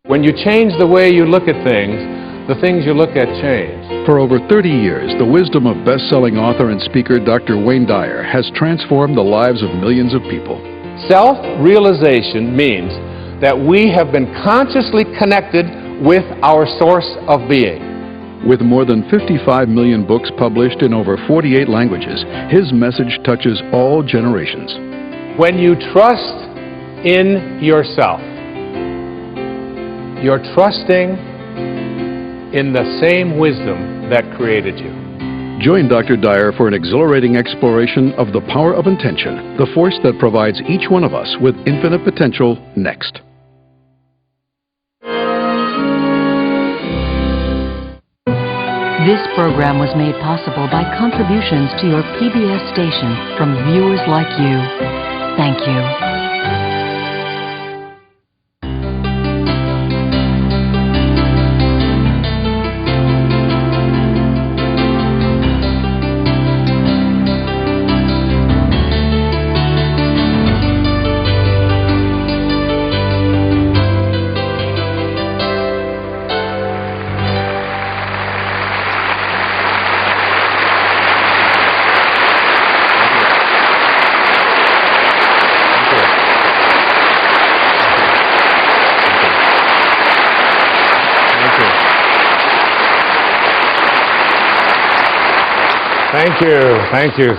When you change the way you look at things, the things you look at change. For over 30 years, the wisdom of best-selling author and speaker Dr. Wayne Dyer has transformed the lives of millions of people. Self-realization means that we have been consciously connected with our source of being. With more than 55 million books published in over 48 languages, his message touches all generations. When you trust in yourself, you're trusting in the same wisdom that created you. Join Dr. Dyer for an exhilarating exploration of the power of intention, the force that provides each one of us with infinite potential next. This program was made possible by contributions to your PBS station from viewers like you. Thank you.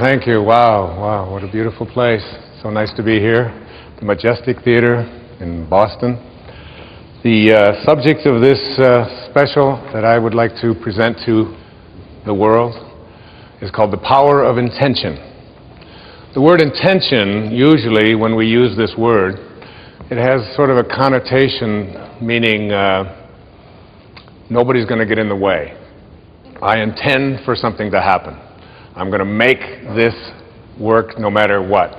Thank you. Wow, what a beautiful place. So nice to be here. The Majestic Theater in Boston. The subject of this special that I would like to present to the world is called the power of intention. The word intention, usually when we use this word, it has sort of a connotation meaning nobody's going to get in the way. I intend for something to happen. I'm going to make this work no matter what.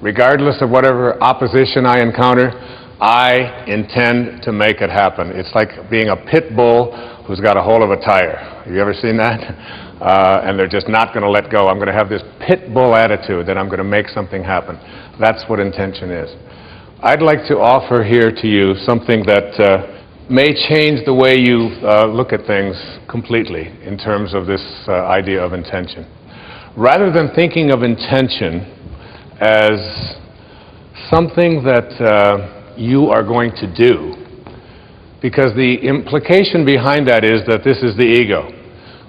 Regardless of whatever opposition I encounter, I intend to make it happen. It's like being a pit bull who's got a hold of a tire. Have you ever seen that? And they're just not going to let go. I'm going to have this pit bull attitude that I'm going to make something happen. That's what intention is. I'd like to offer here to you something that may change the way you look at things completely in terms of this idea of intention. Rather than thinking of intention as something that you are going to do, because the implication behind that is that this is the ego.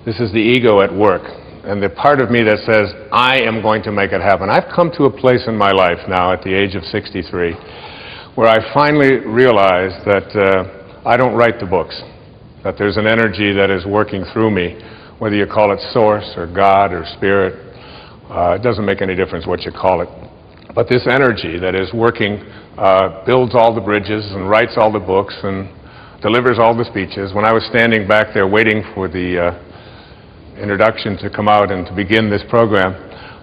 This is the ego at work, and the part of me that says, I am going to make it happen. I've come to a place in my life now at the age of 63 where I finally realized that I don't write the books, that there's an energy that is working through me. Whether you call it source or God or spirit, it doesn't make any difference what you call it. But this energy that is working builds all the bridges and writes all the books and delivers all the speeches. When I was standing back there waiting for the introduction to come out and to begin this program,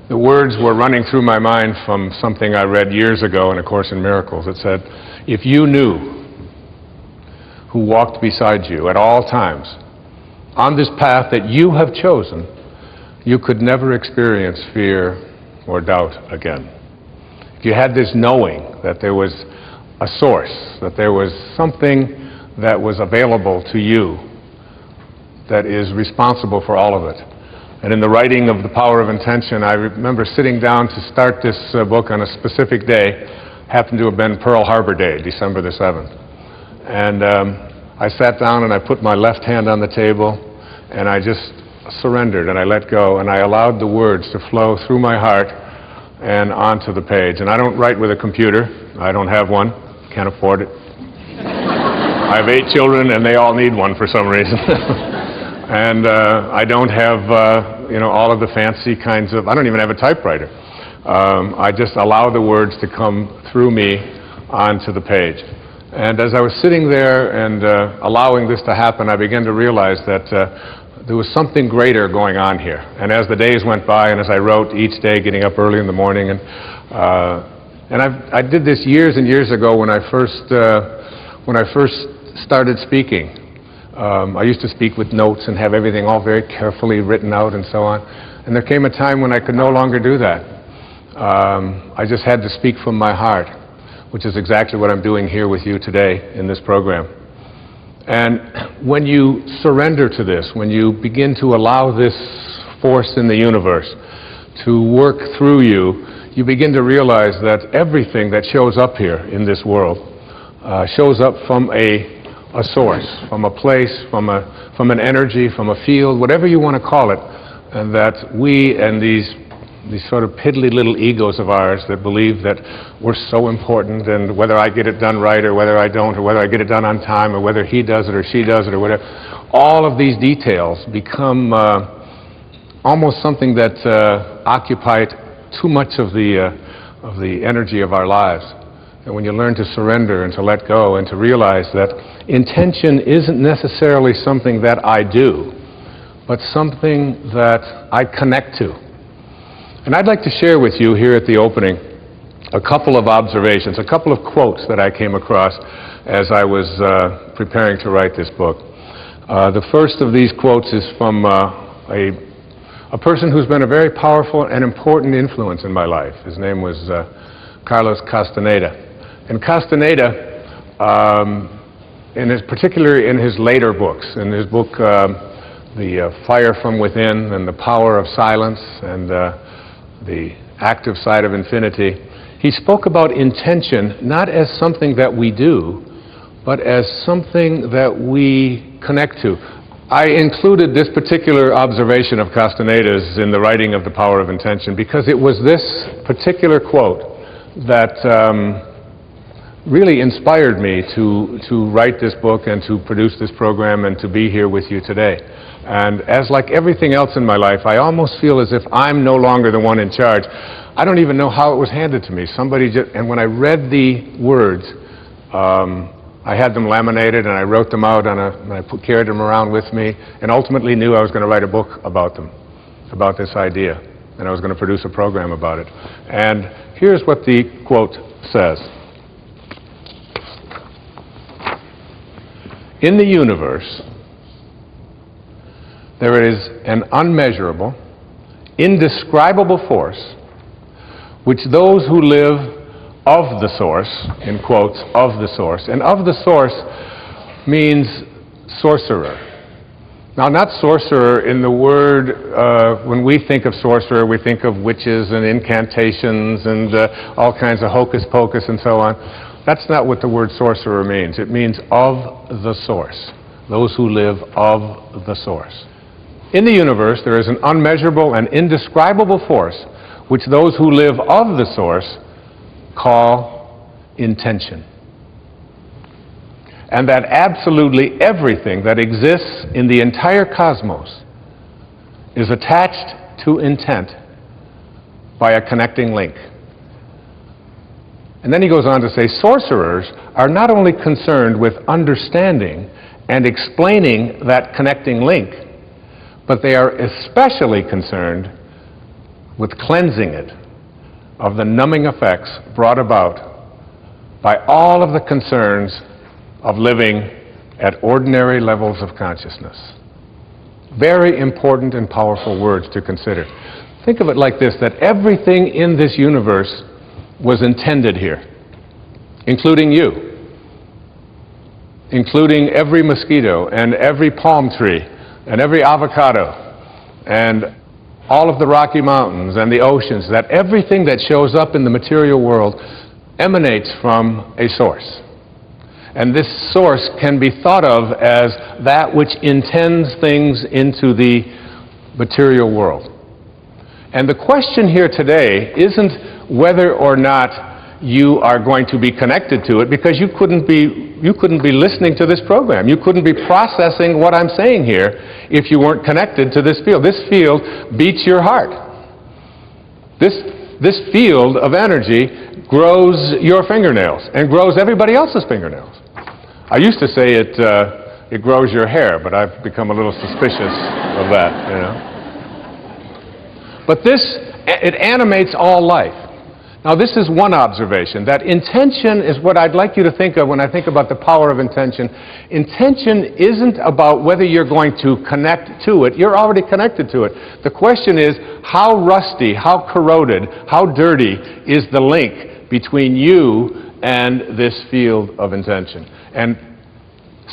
the words were running through my mind from something I read years ago in A Course in Miracles. It said, if you knew who walked beside you at all times on this path that you have chosen, you could never experience fear or doubt again. If you had this knowing that there was a source, that there was something that was available to you that is responsible for all of it. And in the writing of The Power of Intention, I remember sitting down to start this book on a specific day, happened to have been Pearl Harbor Day, December the 7th. And I sat down and I put my left hand on the table and I just surrendered and I let go and I allowed the words to flow through my heart and onto the page. And I don't write with a computer. I don't have one. Can't afford it. I have 8 children and they all need one for some reason. And I don't have, all of the fancy kinds of, I don't even have a typewriter. I just allow the words to come through me onto the page. And as I was sitting there and allowing this to happen, I began to realize that there was something greater going on here. And as the days went by and as I wrote each day, getting up early in the morning, and I did this years and years ago when I first started speaking. I used to speak with notes and have everything all very carefully written out and so on. And there came a time when I could no longer do that. I just had to speak from my heart, which is exactly what I'm doing here with you today in this program. And when you surrender to this, when you begin to allow this force in the universe to work through you, you begin to realize that everything that shows up here in this world shows up from a source, from a place, from an energy, from a field, whatever you want to call it, and that we and these sort of piddly little egos of ours that believe that we're so important, and whether I get it done right or whether I don't, or whether I get it done on time, or whether he does it or she does it or whatever, all of these details become almost something that occupy too much of the energy of our lives. And when you learn to surrender and to let go and to realize that intention isn't necessarily something that I do, but something that I connect to. And I'd like to share with you here at the opening a couple of observations, a couple of quotes that I came across as I was preparing to write this book. The first of these quotes is from a person who's been a very powerful and important influence in my life. His name was Carlos Castaneda. And Castaneda, particularly in his later books, in his book The Fire from Within and The Power of Silence and The Active Side of Infinity, he spoke about intention not as something that we do, but as something that we connect to. I included this particular observation of Castaneda's in the writing of The Power of Intention because it was this particular quote that really inspired me to write this book and to produce this program and to be here with you today. And as like everything else in my life, I almost feel as if I'm no longer the one in charge. I don't even know how it was handed to me. And when I read the words, I had them laminated and I wrote them out and I carried them around with me and ultimately knew I was going to write a book about them, about this idea, and I was going to produce a program about it. And here's what the quote says. In the universe, there is an unmeasurable, indescribable force which those who live of the source, in quotes, of the source, and of the source means sorcerer. Now, not sorcerer in the word, when we think of sorcerer, we think of witches and incantations and all kinds of hocus pocus and so on. That's not what the word sorcerer means. It means of the source, those who live of the source. In the universe, there is an unmeasurable and indescribable force which those who live of the source call intention. And that absolutely everything that exists in the entire cosmos is attached to intent by a connecting link. And then he goes on to say, sorcerers are not only concerned with understanding and explaining that connecting link, but they are especially concerned with cleansing it of the numbing effects brought about by all of the concerns of living at ordinary levels of consciousness. Very important and powerful words to consider. Think of it like this, that everything in this universe was intended here, including you, including every mosquito and every palm tree and every avocado and all of the Rocky Mountains and the oceans, that everything that shows up in the material world emanates from a source. And this source can be thought of as that which intends things into the material world. And the question here today isn't whether or not you are going to be connected to it, because you couldn't be listening to this program. You couldn't be processing what I'm saying here if you weren't connected to this field. This field beats your heart. This field of energy grows your fingernails and grows everybody else's fingernails. I used to say it grows your hair, but I've become a little suspicious of that, you know. But it animates all life. Now, this is one observation, that intention is what I'd like you to think of when I think about the power of intention. Intention isn't about whether you're going to connect to it. You're already connected to it. The question is, how rusty, how corroded, how dirty is the link between you and this field of intention? And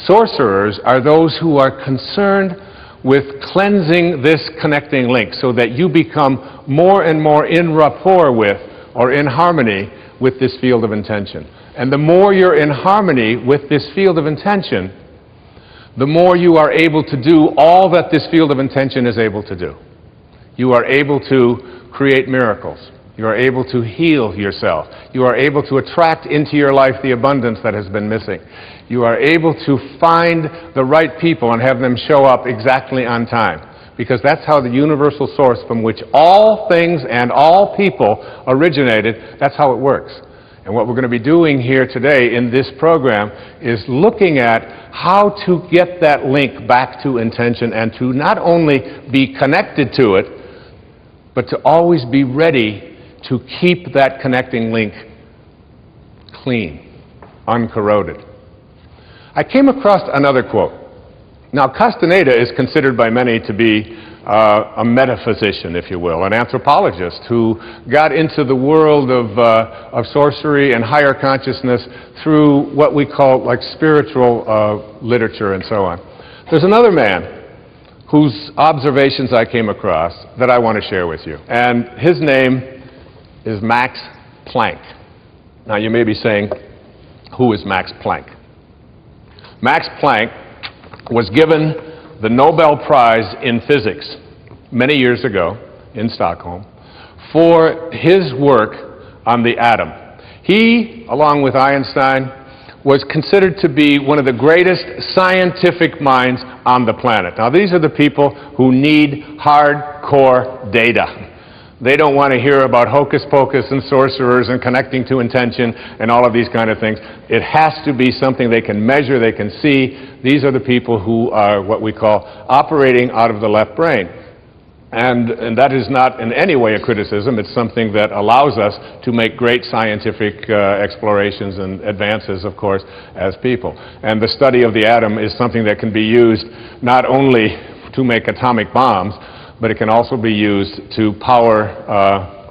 Sorcerers are those who are concerned with cleansing this connecting link so that you become more and more in rapport with or in harmony with this field of intention. And the more you're in harmony with this field of intention, the more you are able to do all that this field of intention is able to do. You are able to create miracles. You are able to heal yourself. You are able to attract into your life the abundance that has been missing. You are able to find the right people and have them show up exactly on time. Because that's how the universal source from which all things and all people originated, that's how it works. And what we're going to be doing here today in this program is looking at how to get that link back to intention and to not only be connected to it, but to always be ready to keep that connecting link clean, uncorroded. I came across another quote. Now, Castaneda is considered by many to be a metaphysician, if you will, an anthropologist who got into the world of sorcery and higher consciousness through what we call like spiritual literature and so on. There's another man whose observations I came across that I want to share with you. And his name is Max Planck. Now, you may be saying, who is Max Planck? Max Planck was given the Nobel Prize in Physics many years ago in Stockholm for his work on the atom. He, along with Einstein, was considered to be one of the greatest scientific minds on the planet. Now, these are the people who need hardcore data. They don't want to hear about hocus pocus and sorcerers and connecting to intention and all of these kind of things. It has to be something they can measure, they can see. These are the people who are what we call operating out of the left brain. And that is not in any way a criticism. It's something that allows us to make great scientific explorations and advances, of course, as people. And the study of the atom is something that can be used not only to make atomic bombs, but it can also be used to power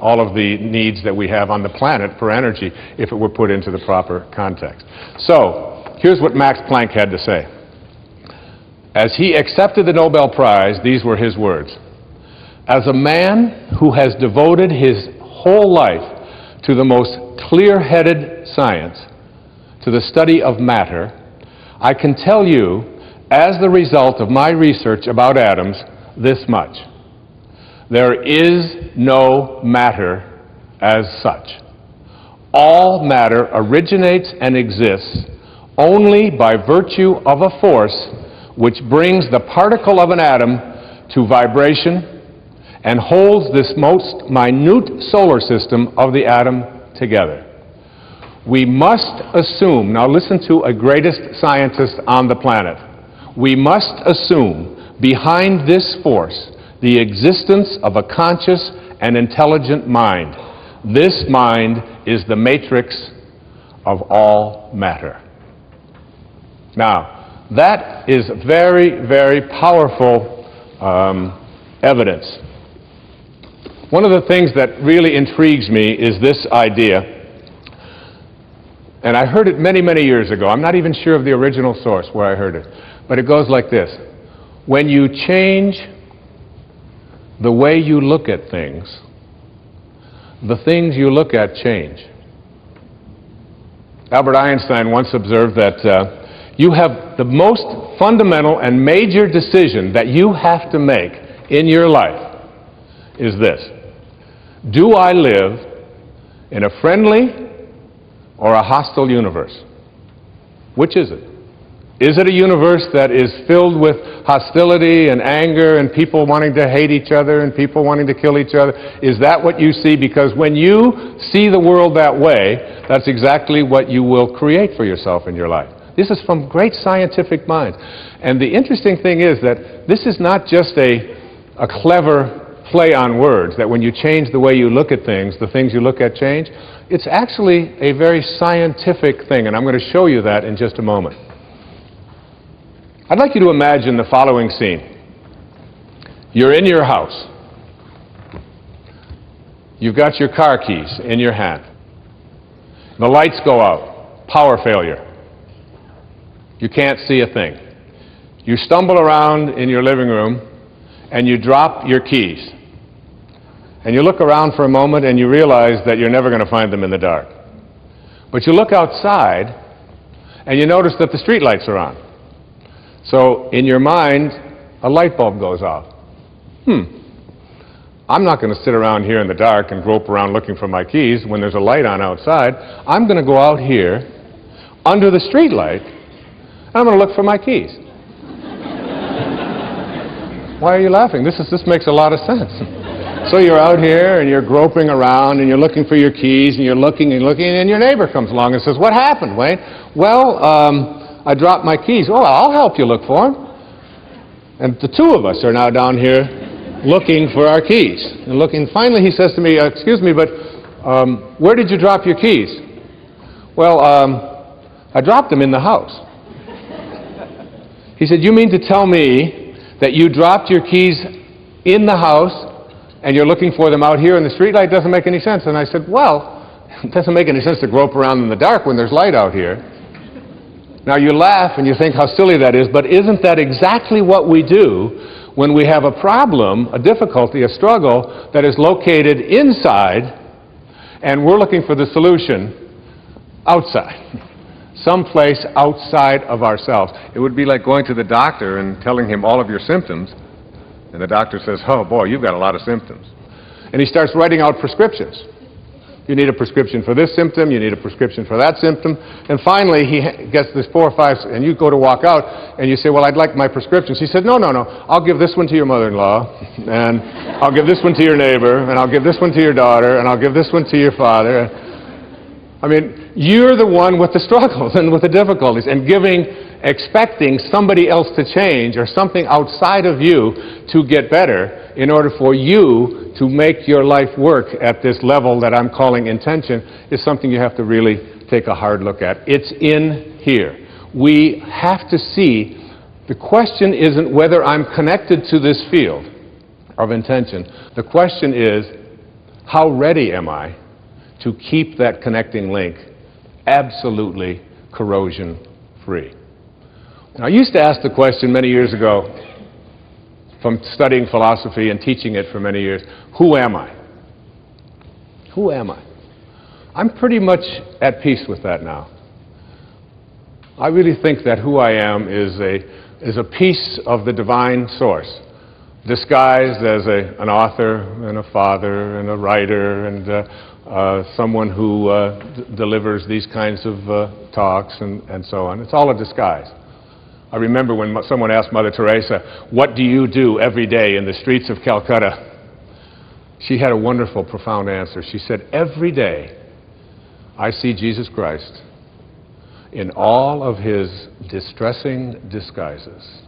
all of the needs that we have on the planet for energy if it were put into the proper context. So, here's what Max Planck had to say. As he accepted the Nobel Prize, these were his words. As a man who has devoted his whole life to the most clear-headed science, to the study of matter, I can tell you, as the result of my research about atoms, this much. There is no matter as such. All matter originates and exists only by virtue of a force which brings the particle of an atom to vibration and holds this most minute solar system of the atom together. We must assume, now listen to a greatest scientist on the planet, we must assume behind this force the existence of a conscious and intelligent mind. This mind is the matrix of all matter. Now, that is very, very powerful evidence. One of the things that really intrigues me is this idea, and I heard it many, many years ago. I'm not even sure of the original source where I heard it, but it goes like this. When you change the way you look at things, the things you look at change. Albert Einstein once observed that you have the most fundamental and major decision that you have to make in your life is this. Do I live in a friendly or a hostile universe? Which is it? Is it a universe that is filled with hostility and anger and people wanting to hate each other and people wanting to kill each other? Is that what you see? Because when you see the world that way, that's exactly what you will create for yourself in your life. This is from great scientific minds. And the interesting thing is that this is not just a clever play on words, that when you change the way you look at things, the things you look at change. It's actually a very scientific thing, and I'm going to show you that in just a moment. I'd like you to imagine the following scene. You're in your house. You've got your car keys in your hand. The lights go out. Power failure. You can't see a thing. You stumble around in your living room and you drop your keys. And you look around for a moment and you realize that you're never going to find them in the dark. But you look outside and you notice that the street lights are on. So in your mind, a light bulb goes off. I'm not going to sit around here in the dark and grope around looking for my keys when there's a light on outside. I'm going to go out here under the street light and I'm going to look for my keys. Why are you laughing? This makes a lot of sense. So you're out here and you're groping around and you're looking for your keys and you're looking and your neighbor comes along and says, "What happened, Wayne?" "Well, I dropped my keys." "Oh, I'll help you look for them." And the two of us are now down here looking for our keys. And looking, finally he says to me, "Excuse me, but where did you drop your keys?" "Well, I dropped them in the house." He said, "You mean to tell me that you dropped your keys in the house and you're looking for them out here in the streetlight? Doesn't make any sense." And I said, "Well, it doesn't make any sense to grope around in the dark when there's light out here." Now you laugh and you think how silly that is, but isn't that exactly what we do when we have a problem, a difficulty, a struggle that is located inside and we're looking for the solution outside? Someplace outside of ourselves. It would be like going to the doctor and telling him all of your symptoms, and the doctor says, "Oh boy, you've got a lot of symptoms." And he starts writing out prescriptions. You need a prescription for this symptom, you need a prescription for that symptom, and finally he gets this 4 or 5, and you go to walk out, and you say, "Well, I'd like my prescriptions." He said, No, I'll give this one to your mother-in-law, and I'll give this one to your neighbor, and I'll give this one to your daughter, and I'll give this one to your father. I mean, you're the one with the struggles and with the difficulties, and expecting somebody else to change or something outside of you to get better in order for you to make your life work at this level that I'm calling intention is something you have to really take a hard look at. It's in here. We have to see, the question isn't whether I'm connected to this field of intention. The question is, how ready am I to keep that connecting link absolutely corrosion-free? I used to ask the question many years ago, from studying philosophy and teaching it for many years, who am I? Who am I? I'm pretty much at peace with that now. I really think that who I am is a piece of the divine source, disguised as an author and a father and a writer and someone who delivers these kinds of talks and so on. It's all a disguise. I remember when someone asked Mother Teresa, "What do you do every day in the streets of Calcutta?" She had a wonderful, profound answer. She said, "Every day I see Jesus Christ in all of his distressing disguises.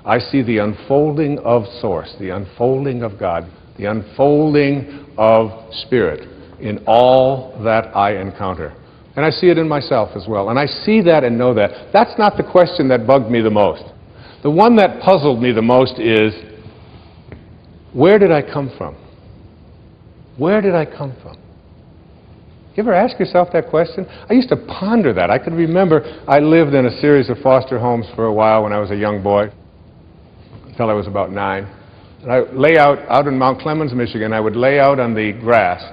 I see the unfolding of Source, the unfolding of God, the unfolding of Spirit in all that I encounter." And I see it in myself as well. And I see that and know that. That's not the question that bugged me the most. The one that puzzled me the most is, where did I come from? Where did I come from? You ever ask yourself that question? I used to ponder that. I could remember I lived in a series of foster homes for a while when I was a young boy, until I was about 9. And I lay out in Mount Clemens, Michigan. I would lay out on the grass,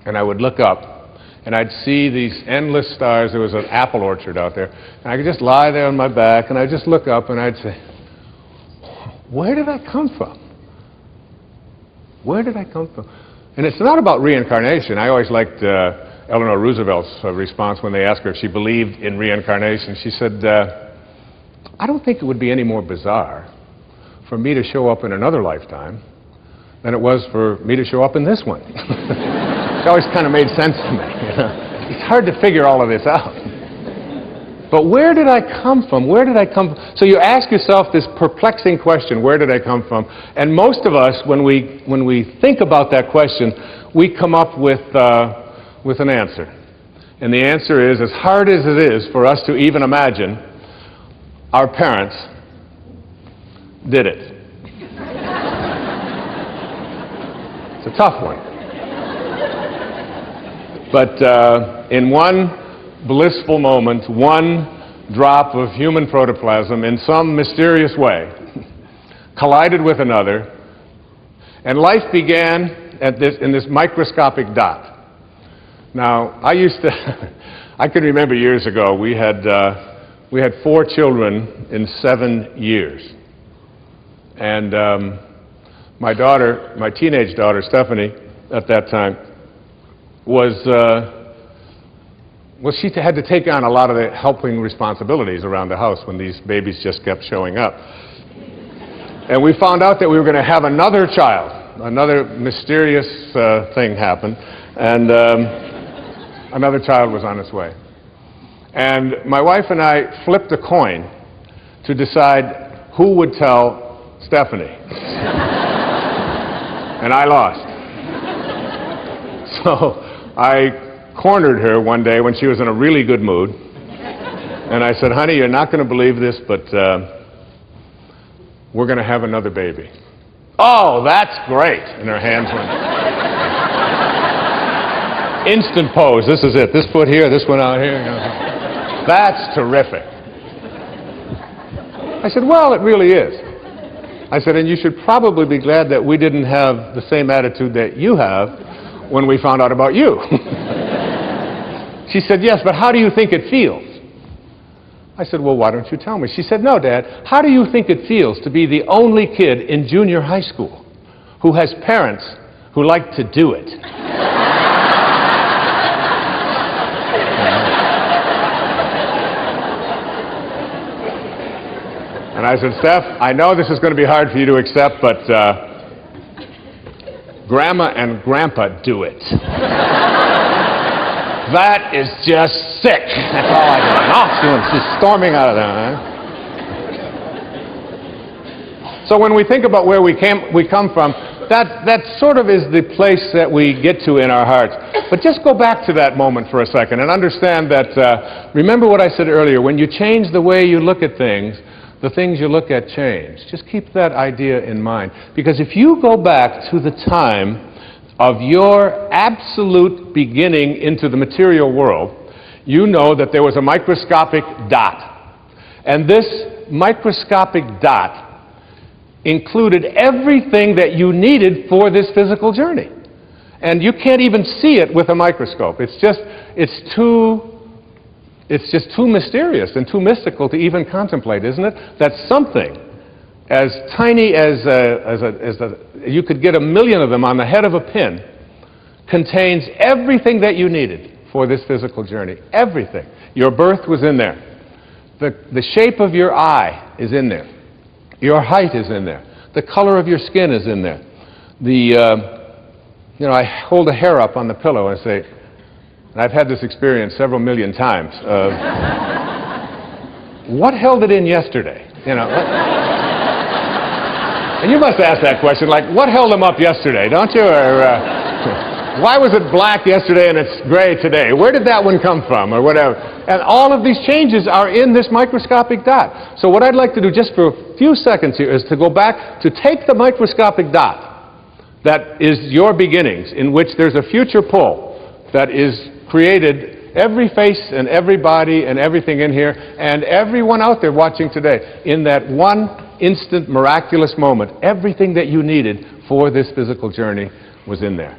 and I would look up, and I'd see these endless stars. There was an apple orchard out there. And I could just lie there on my back, and I'd just look up, and I'd say, where did I come from? Where did I come from? And it's not about reincarnation. I always liked Eleanor Roosevelt's response when they asked her if she believed in reincarnation. She said, "I don't think it would be any more bizarre for me to show up in another lifetime than it was for me to show up in this one." It always kind of made sense to me. You know? It's hard to figure all of this out. But where did I come from? Where did I come from? So you ask yourself this perplexing question, where did I come from? And most of us, when we think about that question, we come up with an answer. And the answer is, as hard as it is for us to even imagine, our parents did it. It's a tough one. But in one blissful moment, one drop of human protoplasm in some mysterious way collided with another, and life began in this microscopic dot. Now, I can remember years ago, we had 4 children in 7 years. And my daughter, my teenage daughter, Stephanie, at that time, she had to take on a lot of the helping responsibilities around the house when these babies just kept showing up. And we found out that we were going to have another child. Another mysterious thing happened, and another child was on its way. And my wife and I flipped a coin to decide who would tell Stephanie. And I lost. So I cornered her one day when she was in a really good mood. And I said, honey, you're not going to believe this, but we're going to have another baby. Oh, that's great. And her hands went. Instant pose. This is it. This foot here, this one out here. That's terrific. I said, well, it really is. I said, and you should probably be glad that we didn't have the same attitude that you have when we found out about you. She said, yes, but how do you think it feels? I said, well, why don't you tell me? She said, no, Dad, how do you think it feels to be the only kid in junior high school who has parents who like to do it? And I said, Steph, I know this is going to be hard for you to accept, but Grandma and Grandpa do it. That is just sick. That's all I do. She's storming out of there. Huh? So when we think about where we come from, that sort of is the place that we get to in our hearts. But just go back to that moment for a second and understand that, remember what I said earlier, when you change the way you look at things, the things you look at change. Just keep that idea in mind. Because if you go back to the time of your absolute beginning into the material world, you know that there was a microscopic dot. And this microscopic dot included everything that you needed for this physical journey. And you can't even see it with a microscope. It's just too mysterious and too mystical to even contemplate, isn't it? That something as tiny as you could get 1,000,000 of them on the head of a pin, contains everything that you needed for this physical journey. Everything. Your birth was in there. The shape of your eye is in there. Your height is in there. The color of your skin is in there. I hold a hair up on the pillow and say, and I've had this experience several million times, what held it in yesterday? And you must ask that question, like, what held them up yesterday, don't you? Or why was it black yesterday and it's gray today? Where did that one come from, or whatever? And all of these changes are in this microscopic dot. So what I'd like to do just for a few seconds here is to go back to take the microscopic dot that is your beginnings, in which there's a future pull that is created every face and every body and everything in here and everyone out there watching today in that one instant miraculous moment. Everything that you needed for this physical journey was in there.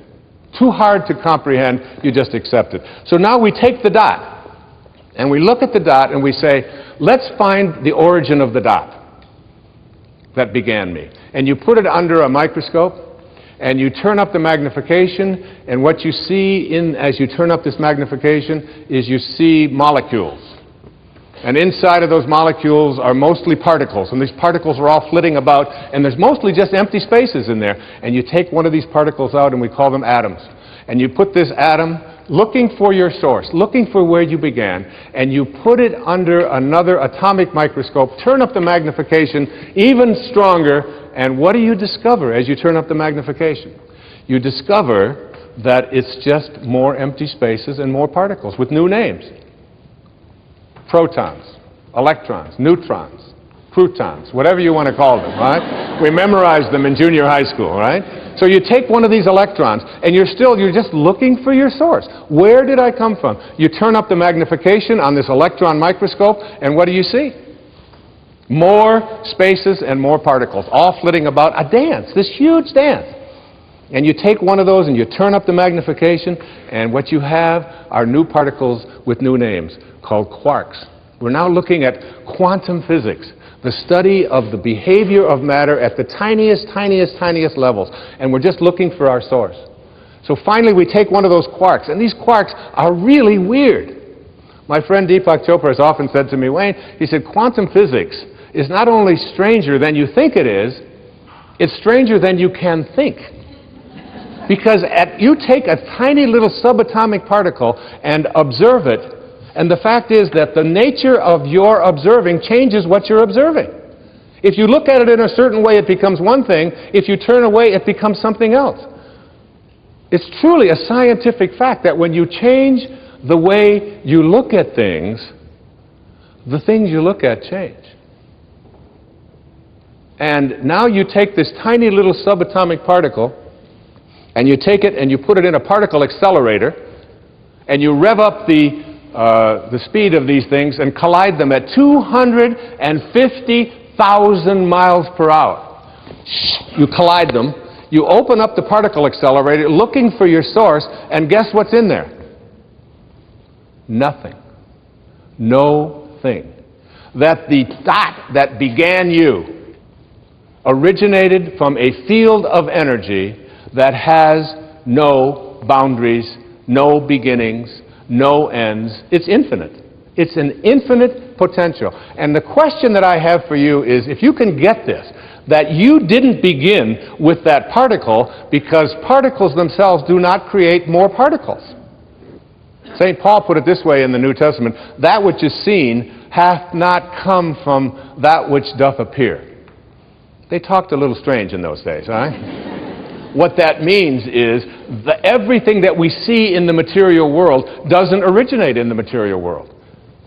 Too hard to comprehend, you just accept it. So now we take the dot and we look at the dot and we say, let's find the origin of the dot that began me. And you put it under a microscope and you turn up the magnification, and what you see as you turn up this magnification is you see molecules. And inside of those molecules are mostly particles, and these particles are all flitting about, and there's mostly just empty spaces in there. And you take one of these particles out, and we call them atoms. And you put this atom looking for your source, looking for where you began, and you put it under another atomic microscope, turn up the magnification even stronger, and what do you discover as you turn up the magnification? You discover that it's just more empty spaces and more particles with new names. Protons, electrons, neutrons, protons, whatever you want to call them, right? We memorized them in junior high school, right? So you take one of these electrons, and you're just looking for your source. Where did I come from? You turn up the magnification on this electron microscope, and what do you see? More spaces and more particles, all flitting about, a dance, this huge dance. And you take one of those and you turn up the magnification, and what you have are new particles with new names called quarks. We're now looking at quantum physics, the study of the behavior of matter at the tiniest, tiniest, tiniest levels. And we're just looking for our source. So finally we take one of those quarks, and these quarks are really weird. My friend Deepak Chopra has often said to me, Wayne, he said, quantum physics is not only stranger than you think it is, it's stranger than you can think. Because you take a tiny little subatomic particle and observe it, and the fact is that the nature of your observing changes what you're observing. If you look at it in a certain way, it becomes one thing. If you turn away, it becomes something else. It's truly a scientific fact that when you change the way you look at things, the things you look at change. And now you take this tiny little subatomic particle, and you take it and you put it in a particle accelerator, and you rev up the speed of these things and collide them at 250,000 miles per hour. You collide them, you open up the particle accelerator looking for your source, and guess what's in there? Nothing. No thing. That the dot that began you originated from a field of energy that has no boundaries, no beginnings, no ends. It's infinite. It's an infinite potential. And the question that I have for you is, if you can get this, that you didn't begin with that particle because particles themselves do not create more particles. St. Paul put it this way in the New Testament, that which is seen hath not come from that which doth appear. They talked a little strange in those days, right? What that means is that everything that we see in the material world doesn't originate in the material world.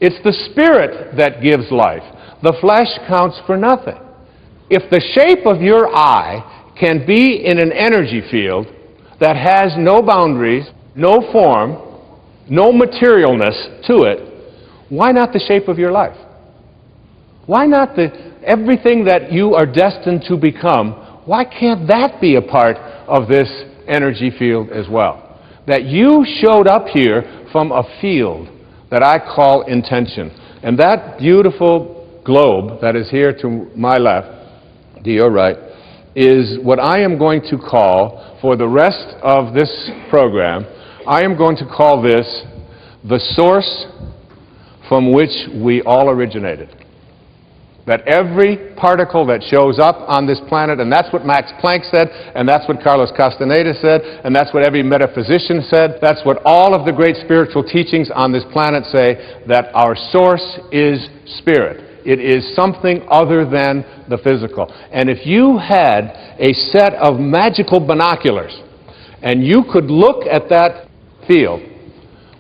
It's the spirit that gives life. The flesh counts for nothing. If the shape of your eye can be in an energy field that has no boundaries, no form, no materialness to it, why not the shape of your life? Why not everything that you are destined to become? Why can't that be a part of this energy field as well? That you showed up here from a field that I call intention. And that beautiful globe that is here to my left, to your right, is what I am going to call, for the rest of this program, I am going to call this the source from which we all originated. That every particle that shows up on this planet, and that's what Max Planck said, and that's what Carlos Castaneda said, and that's what every metaphysician said, that's what all of the great spiritual teachings on this planet say, that our source is spirit. It is something other than the physical. And if you had a set of magical binoculars, and you could look at that field,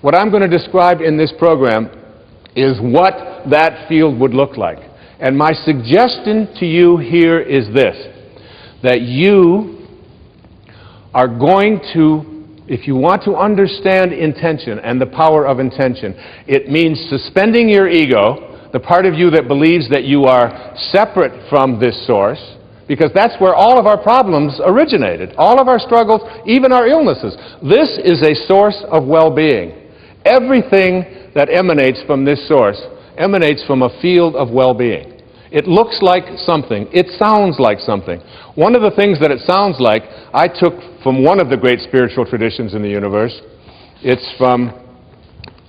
what I'm going to describe in this program is what that field would look like. And my suggestion to you here is this, that you are going to, if you want to understand intention and the power of intention, it means suspending your ego, the part of you that believes that you are separate from this source, because that's where all of our problems originated, all of our struggles, even our illnesses. This is a source of well-being. Everything that emanates from this source emanates from a field of well-being. It looks like something. It sounds like something. One of the things that it sounds like, I took from one of the great spiritual traditions in the universe. It's from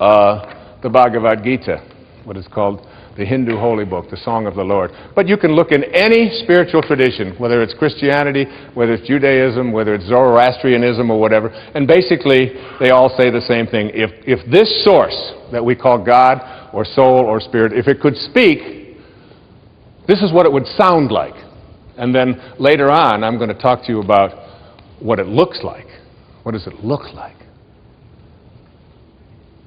the Bhagavad Gita, what is called the Hindu holy book, the Song of the Lord. But you can look in any spiritual tradition, whether it's Christianity, whether it's Judaism, whether it's Zoroastrianism or whatever, and basically they all say the same thing. If this source that we call God or soul or spirit, if it could speak, this is what it would sound like. And then later on, I'm going to talk to you about what it looks like. What does it look like?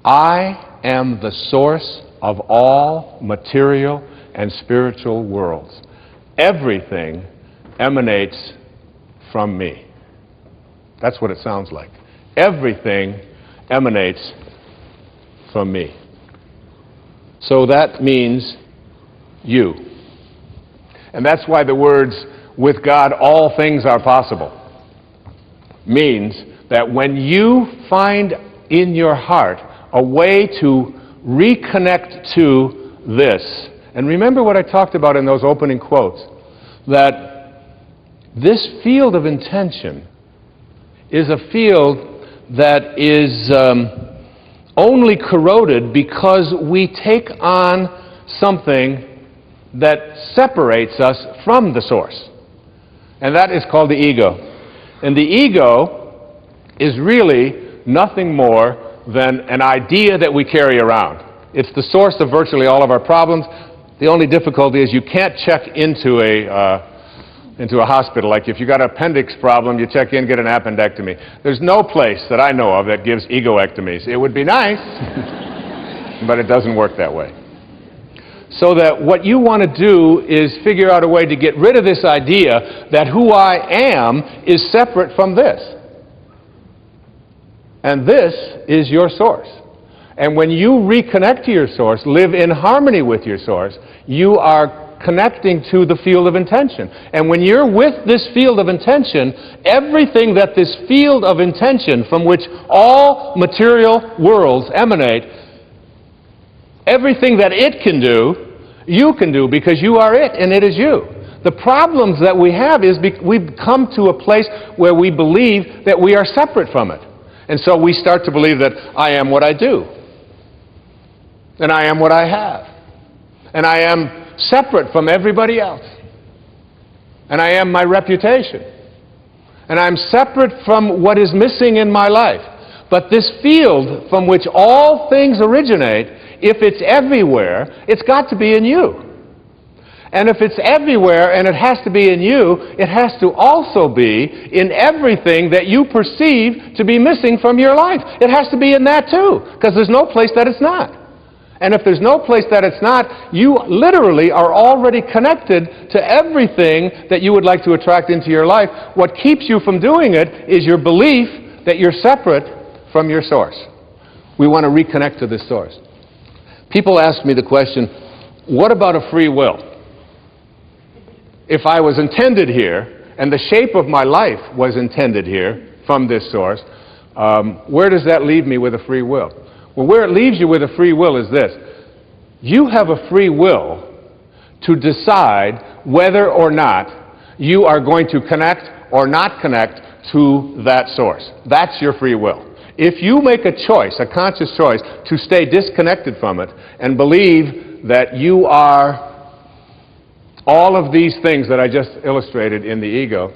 I am the source of all material and spiritual worlds. Everything emanates from me. That's what it sounds like. Everything emanates from me. So that means you. And that's why the words, with God all things are possible, means that when you find in your heart a way to reconnect to this, and remember what I talked about in those opening quotes, that this field of intention is a field that is only corroded because we take on something that separates us from the source. And that is called the ego. And the ego is really nothing more than an idea that we carry around. It's the source of virtually all of our problems. The only difficulty is you can't check into a hospital. Like if you got an appendix problem, you check in, get an appendectomy. There's no place that I know of that gives egoectomies. It would be nice, but it doesn't work that way. So that what you want to do is figure out a way to get rid of this idea that who I am is separate from this. And this is your source. And when you reconnect to your source, live in harmony with your source, you are connecting to the field of intention. And when you're with this field of intention, everything that this field of intention from which all material worlds emanate, everything that it can do, you can do because you are it and it is you. The problems that we have is we've come to a place where we believe that we are separate from it. And so we start to believe that I am what I do. And I am what I have. And I am separate from everybody else. And I am my reputation. And I'm separate from what is missing in my life. But this field from which all things originate, if it's everywhere, it's got to be in you. And if it's everywhere and it has to be in you, it has to also be in everything that you perceive to be missing from your life. It has to be in that too, because there's no place that it's not. And if there's no place that it's not, you literally are already connected to everything that you would like to attract into your life. What keeps you from doing it is your belief that you're separate from your source. We want to reconnect to this source. People ask me the question, what about a free will? If I was intended here, and the shape of my life was intended here from this source, where does that leave me with a free will? Well, where it leaves you with a free will is this. You have a free will to decide whether or not you are going to connect or not connect to that source. That's your free will. If you make a choice, a conscious choice, to stay disconnected from it and believe that you are all of these things that I just illustrated in the ego,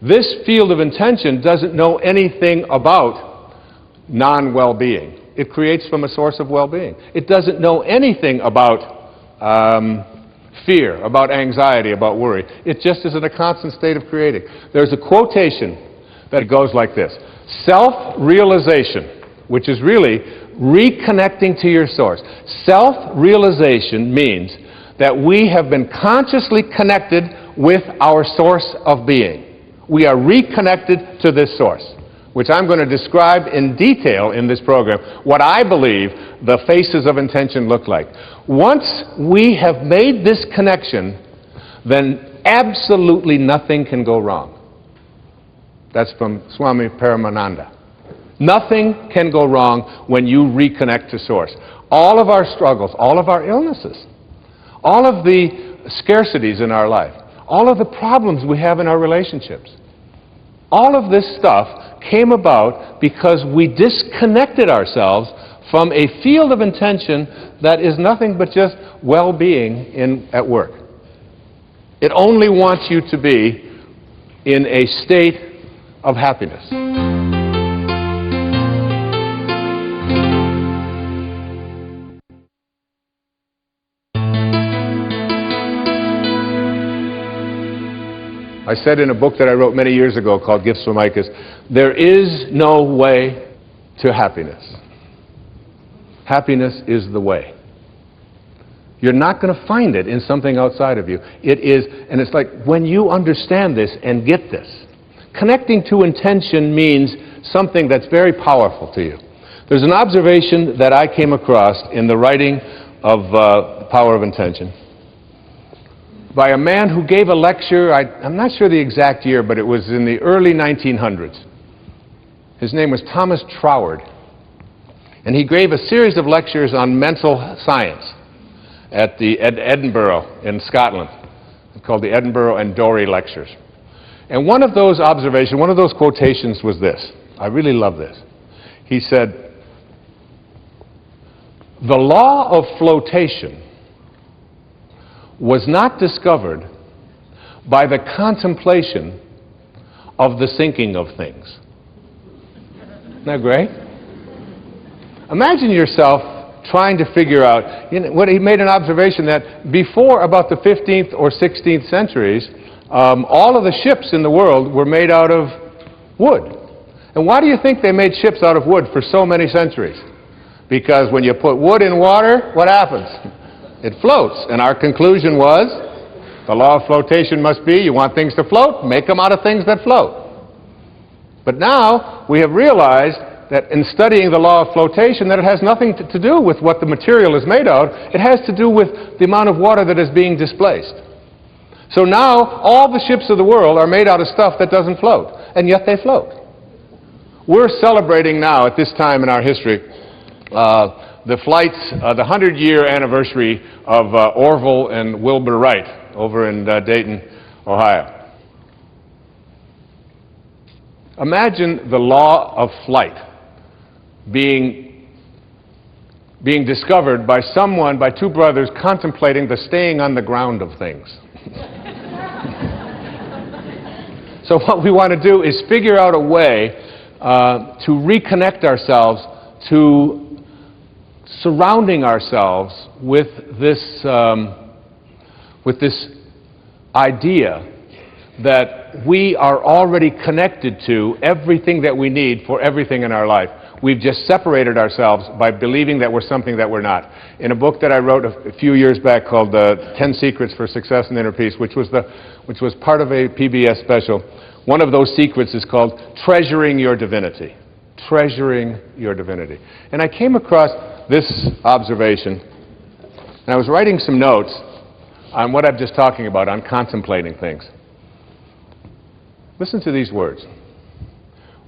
this field of intention doesn't know anything about non-well-being. It creates from a source of well-being. It doesn't know anything about fear, about anxiety, about worry. It just is in a constant state of creating. There's a quotation that goes like this. Self-realization, which is really reconnecting to your source. Self-realization means that we have been consciously connected with our source of being. We are reconnected to this source, which I'm going to describe in detail in this program, what I believe the faces of intention look like. Once we have made this connection, then absolutely nothing can go wrong. That's from Swami Paramananda. Nothing can go wrong when you reconnect to source. All of our struggles, all of our illnesses, all of the scarcities in our life, all of the problems we have in our relationships, all of this stuff came about because we disconnected ourselves from a field of intention that is nothing but just well-being at work. It only wants you to be in a state of happiness. I said in a book that I wrote many years ago called Gifts from Icus, there is no way to happiness. Happiness is the way. You're not going to find it in something outside of you. It is, and it's like when you understand this and get this, connecting to intention means something that's very powerful to you. There's an observation that I came across in the writing of The Power of Intention by a man who gave a lecture, I'm not sure the exact year, but it was in the early 1900s. His name was Thomas Troward. And he gave a series of lectures on mental science at the Edinburgh in Scotland, called the Edinburgh and Dorey Lectures. And one of those observations, one of those quotations was this. I really love this. He said, "The law of flotation was not discovered by the contemplation of the sinking of things." Isn't that great? Imagine yourself trying to figure out, what he made an observation that before about the 15th or 16th centuries, all of the ships in the world were made out of wood. And why do you think they made ships out of wood for so many centuries? Because when you put wood in water, what happens? It floats. And our conclusion was, the law of flotation must be, you want things to float, make them out of things that float. But now we have realized that in studying the law of flotation, that it has nothing to do with what the material is made out. It has to do with the amount of water that is being displaced. So now all the ships of the world are made out of stuff that doesn't float, and yet they float. We're celebrating now, at this time in our history, the 100-year anniversary of Orville and Wilbur Wright over in Dayton, Ohio. Imagine the law of flight being discovered by two brothers contemplating the staying on the ground of things. So what we want to do is figure out a way to reconnect ourselves to surrounding ourselves with this idea that we are already connected to everything that we need for everything in our life. We've just separated ourselves by believing that we're something that we're not. In a book that I wrote a few years back called 10 Secrets for Success and Inner Peace, which was part of a PBS special, one of those secrets is called Treasuring Your Divinity. Treasuring Your Divinity. And I came across this observation, and I was writing some notes on what I'm just talking about, on contemplating things. Listen to these words.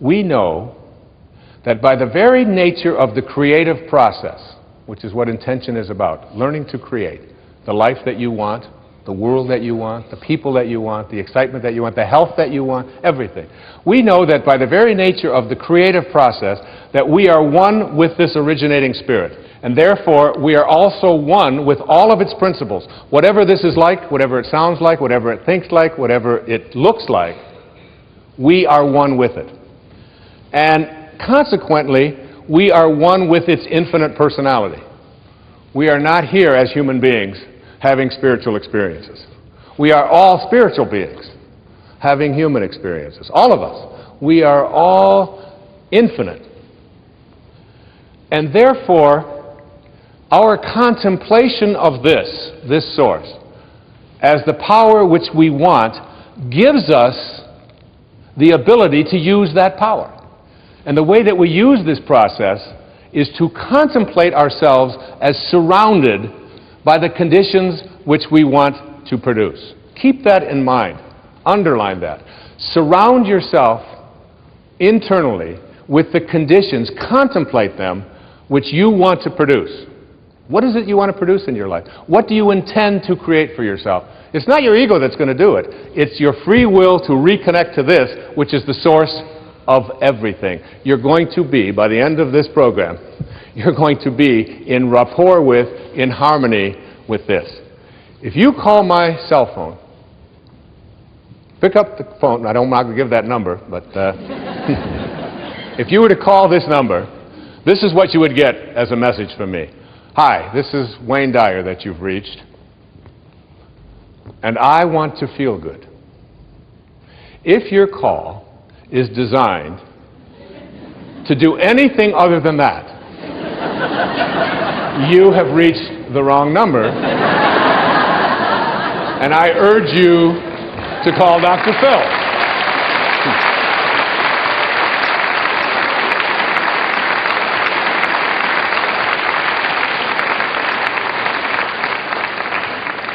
We know that by the very nature of the creative process, which is what intention is about, learning to create the life that you want, the world that you want, the people that you want, the excitement that you want, the health that you want, everything. We know that by the very nature of the creative process that we are one with this originating spirit. And therefore, we are also one with all of its principles. Whatever this is like, whatever it sounds like, whatever it thinks like, whatever it looks like, we are one with it. And consequently, we are one with its infinite personality. We are not here as human beings having spiritual experiences. We are all spiritual beings having human experiences. All of us. We are all infinite. And therefore, our contemplation of this source, as the power which we want, gives us the ability to use that power. And the way that we use this process is to contemplate ourselves as surrounded by the conditions which we want to produce. Keep that in mind. Underline that. Surround yourself internally with the conditions, contemplate them, which you want to produce. What is it you want to produce in your life? What do you intend to create for yourself? It's not your ego that's going to do it. It's your free will to reconnect to this, which is the source of everything. You're going to be, by the end of this program, you're going to be in rapport with, in harmony with this. If you call my cell phone, pick up the phone. I'm not going to give that number, but if you were to call this number, this is what you would get as a message from me. Hi, this is Wayne Dyer that you've reached, and I want to feel good. If your call is designed to do anything other than that, you have reached the wrong number, and I urge you to call Dr. Phil.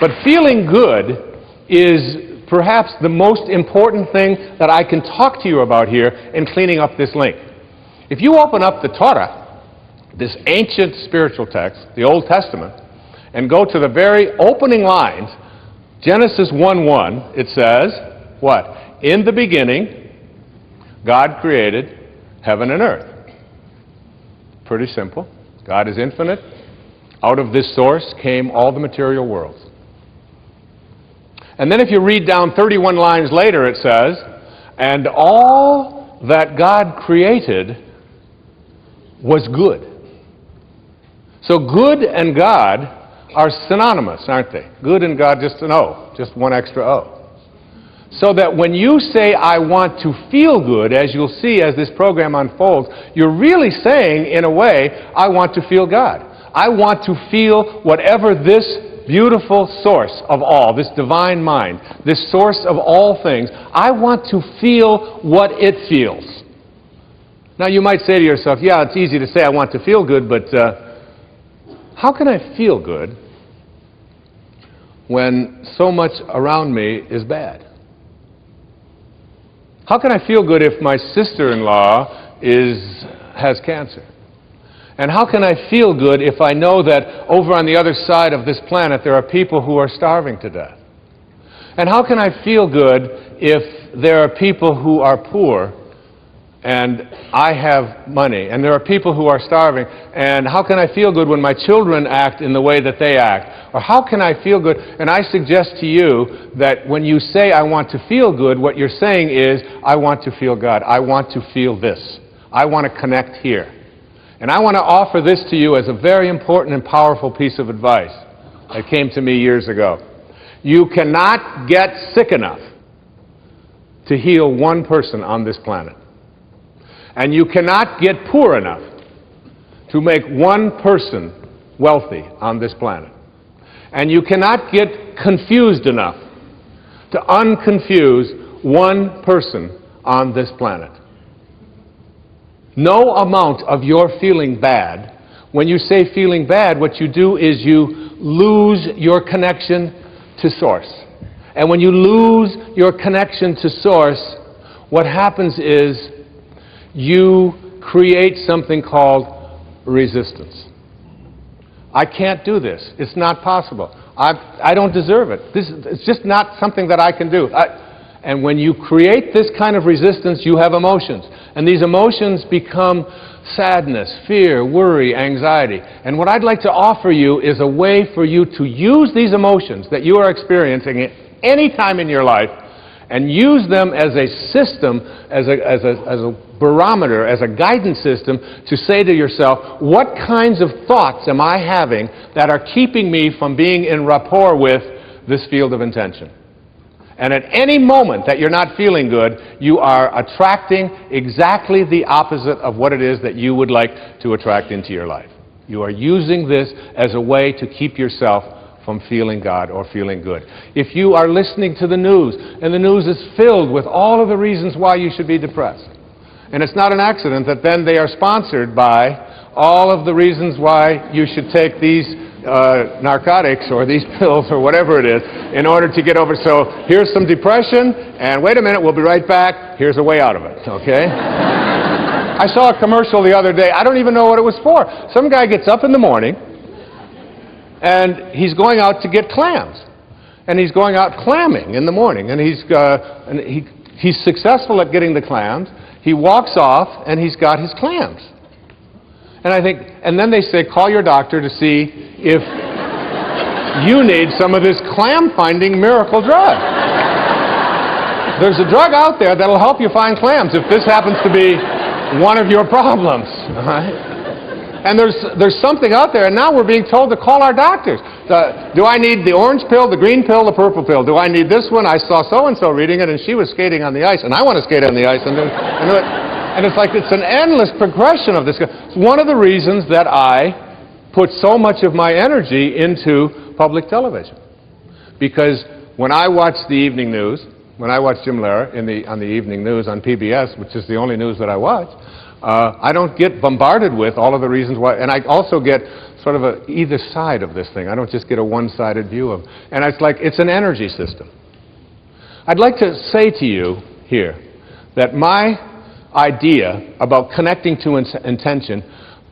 But feeling good is perhaps the most important thing that I can talk to you about here in cleaning up this link. If you open up the Torah, this ancient spiritual text, the Old Testament, and go to the very opening lines, Genesis 1:1, it says, what? In the beginning, God created heaven and earth. Pretty simple. God is infinite. Out of this source came all the material worlds. And then if you read down 31 lines later, it says, and all that God created was good. So good and God are synonymous, aren't they? Good and God, just an O, just one extra O. So that when you say, I want to feel good, as you'll see as this program unfolds, you're really saying, in a way, I want to feel God. I want to feel whatever this beautiful source of all, this divine mind, this source of all things, I want to feel what it feels. Now you might say to yourself, yeah, it's easy to say I want to feel good, but how can I feel good when so much around me is bad? How can I feel good if my sister-in-law has cancer? And how can I feel good if I know that over on the other side of this planet there are people who are starving to death? And how can I feel good if there are people who are poor and I have money, and there are people who are starving? And how can I feel good when my children act in the way that they act? Or how can I feel good? And I suggest to you that when you say I want to feel good, what you're saying is I want to feel God. I want to feel this. I want to connect here. And I want to offer this to you as a very important and powerful piece of advice that came to me years ago. You cannot get sick enough to heal one person on this planet. And you cannot get poor enough to make one person wealthy on this planet. And you cannot get confused enough to unconfuse one person on this planet. No amount of your feeling bad, when you say feeling bad, what you do is you lose your connection to Source. And when you lose your connection to Source, what happens is you create something called resistance. I can't do this. It's not possible. I don't deserve it. It's just not something that I can do. And when you create this kind of resistance, you have emotions. And these emotions become sadness, fear, worry, anxiety. And what I'd like to offer you is a way for you to use these emotions that you are experiencing at any time in your life and use them as a system, as a barometer, as a guidance system to say to yourself, what kinds of thoughts am I having that are keeping me from being in rapport with this field of intention? And at any moment that you're not feeling good, you are attracting exactly the opposite of what it is that you would like to attract into your life. You are using this as a way to keep yourself from feeling God or feeling good. If you are listening to the news, and the news is filled with all of the reasons why you should be depressed, and it's not an accident that then they are sponsored by all of the reasons why you should take these narcotics or these pills or whatever it is in order to get over. So here's some depression, and wait a minute, we'll be right back. Here's a way out of it, okay? I saw a commercial the other day. I don't even know what it was for. Some guy gets up in the morning, and he's going out to get clams. And he's going out clamming in the morning, and he's successful at getting the clams. He walks off, and he's got his clams. And I think, and then they say, call your doctor to see if you need some of this clam-finding miracle drug. There's a drug out there that'll help you find clams if this happens to be one of your problems. All right? And there's something out there, and now we're being told to call our doctors. Do I need the orange pill, the green pill, the purple pill? Do I need this one? I saw so-and-so reading it, and she was skating on the ice, and I want to skate on the ice. And it's like it's an endless progression of this. It's one of the reasons that I put so much of my energy into public television. Because when I watch the evening news, when I watch Jim Lehrer on the evening news on PBS, which is the only news that I watch, I don't get bombarded with all of the reasons why. And I also get sort of either side of this thing. I don't just get a one-sided view of it. And it's like, it's an energy system. I'd like to say to you here that my idea about connecting to intention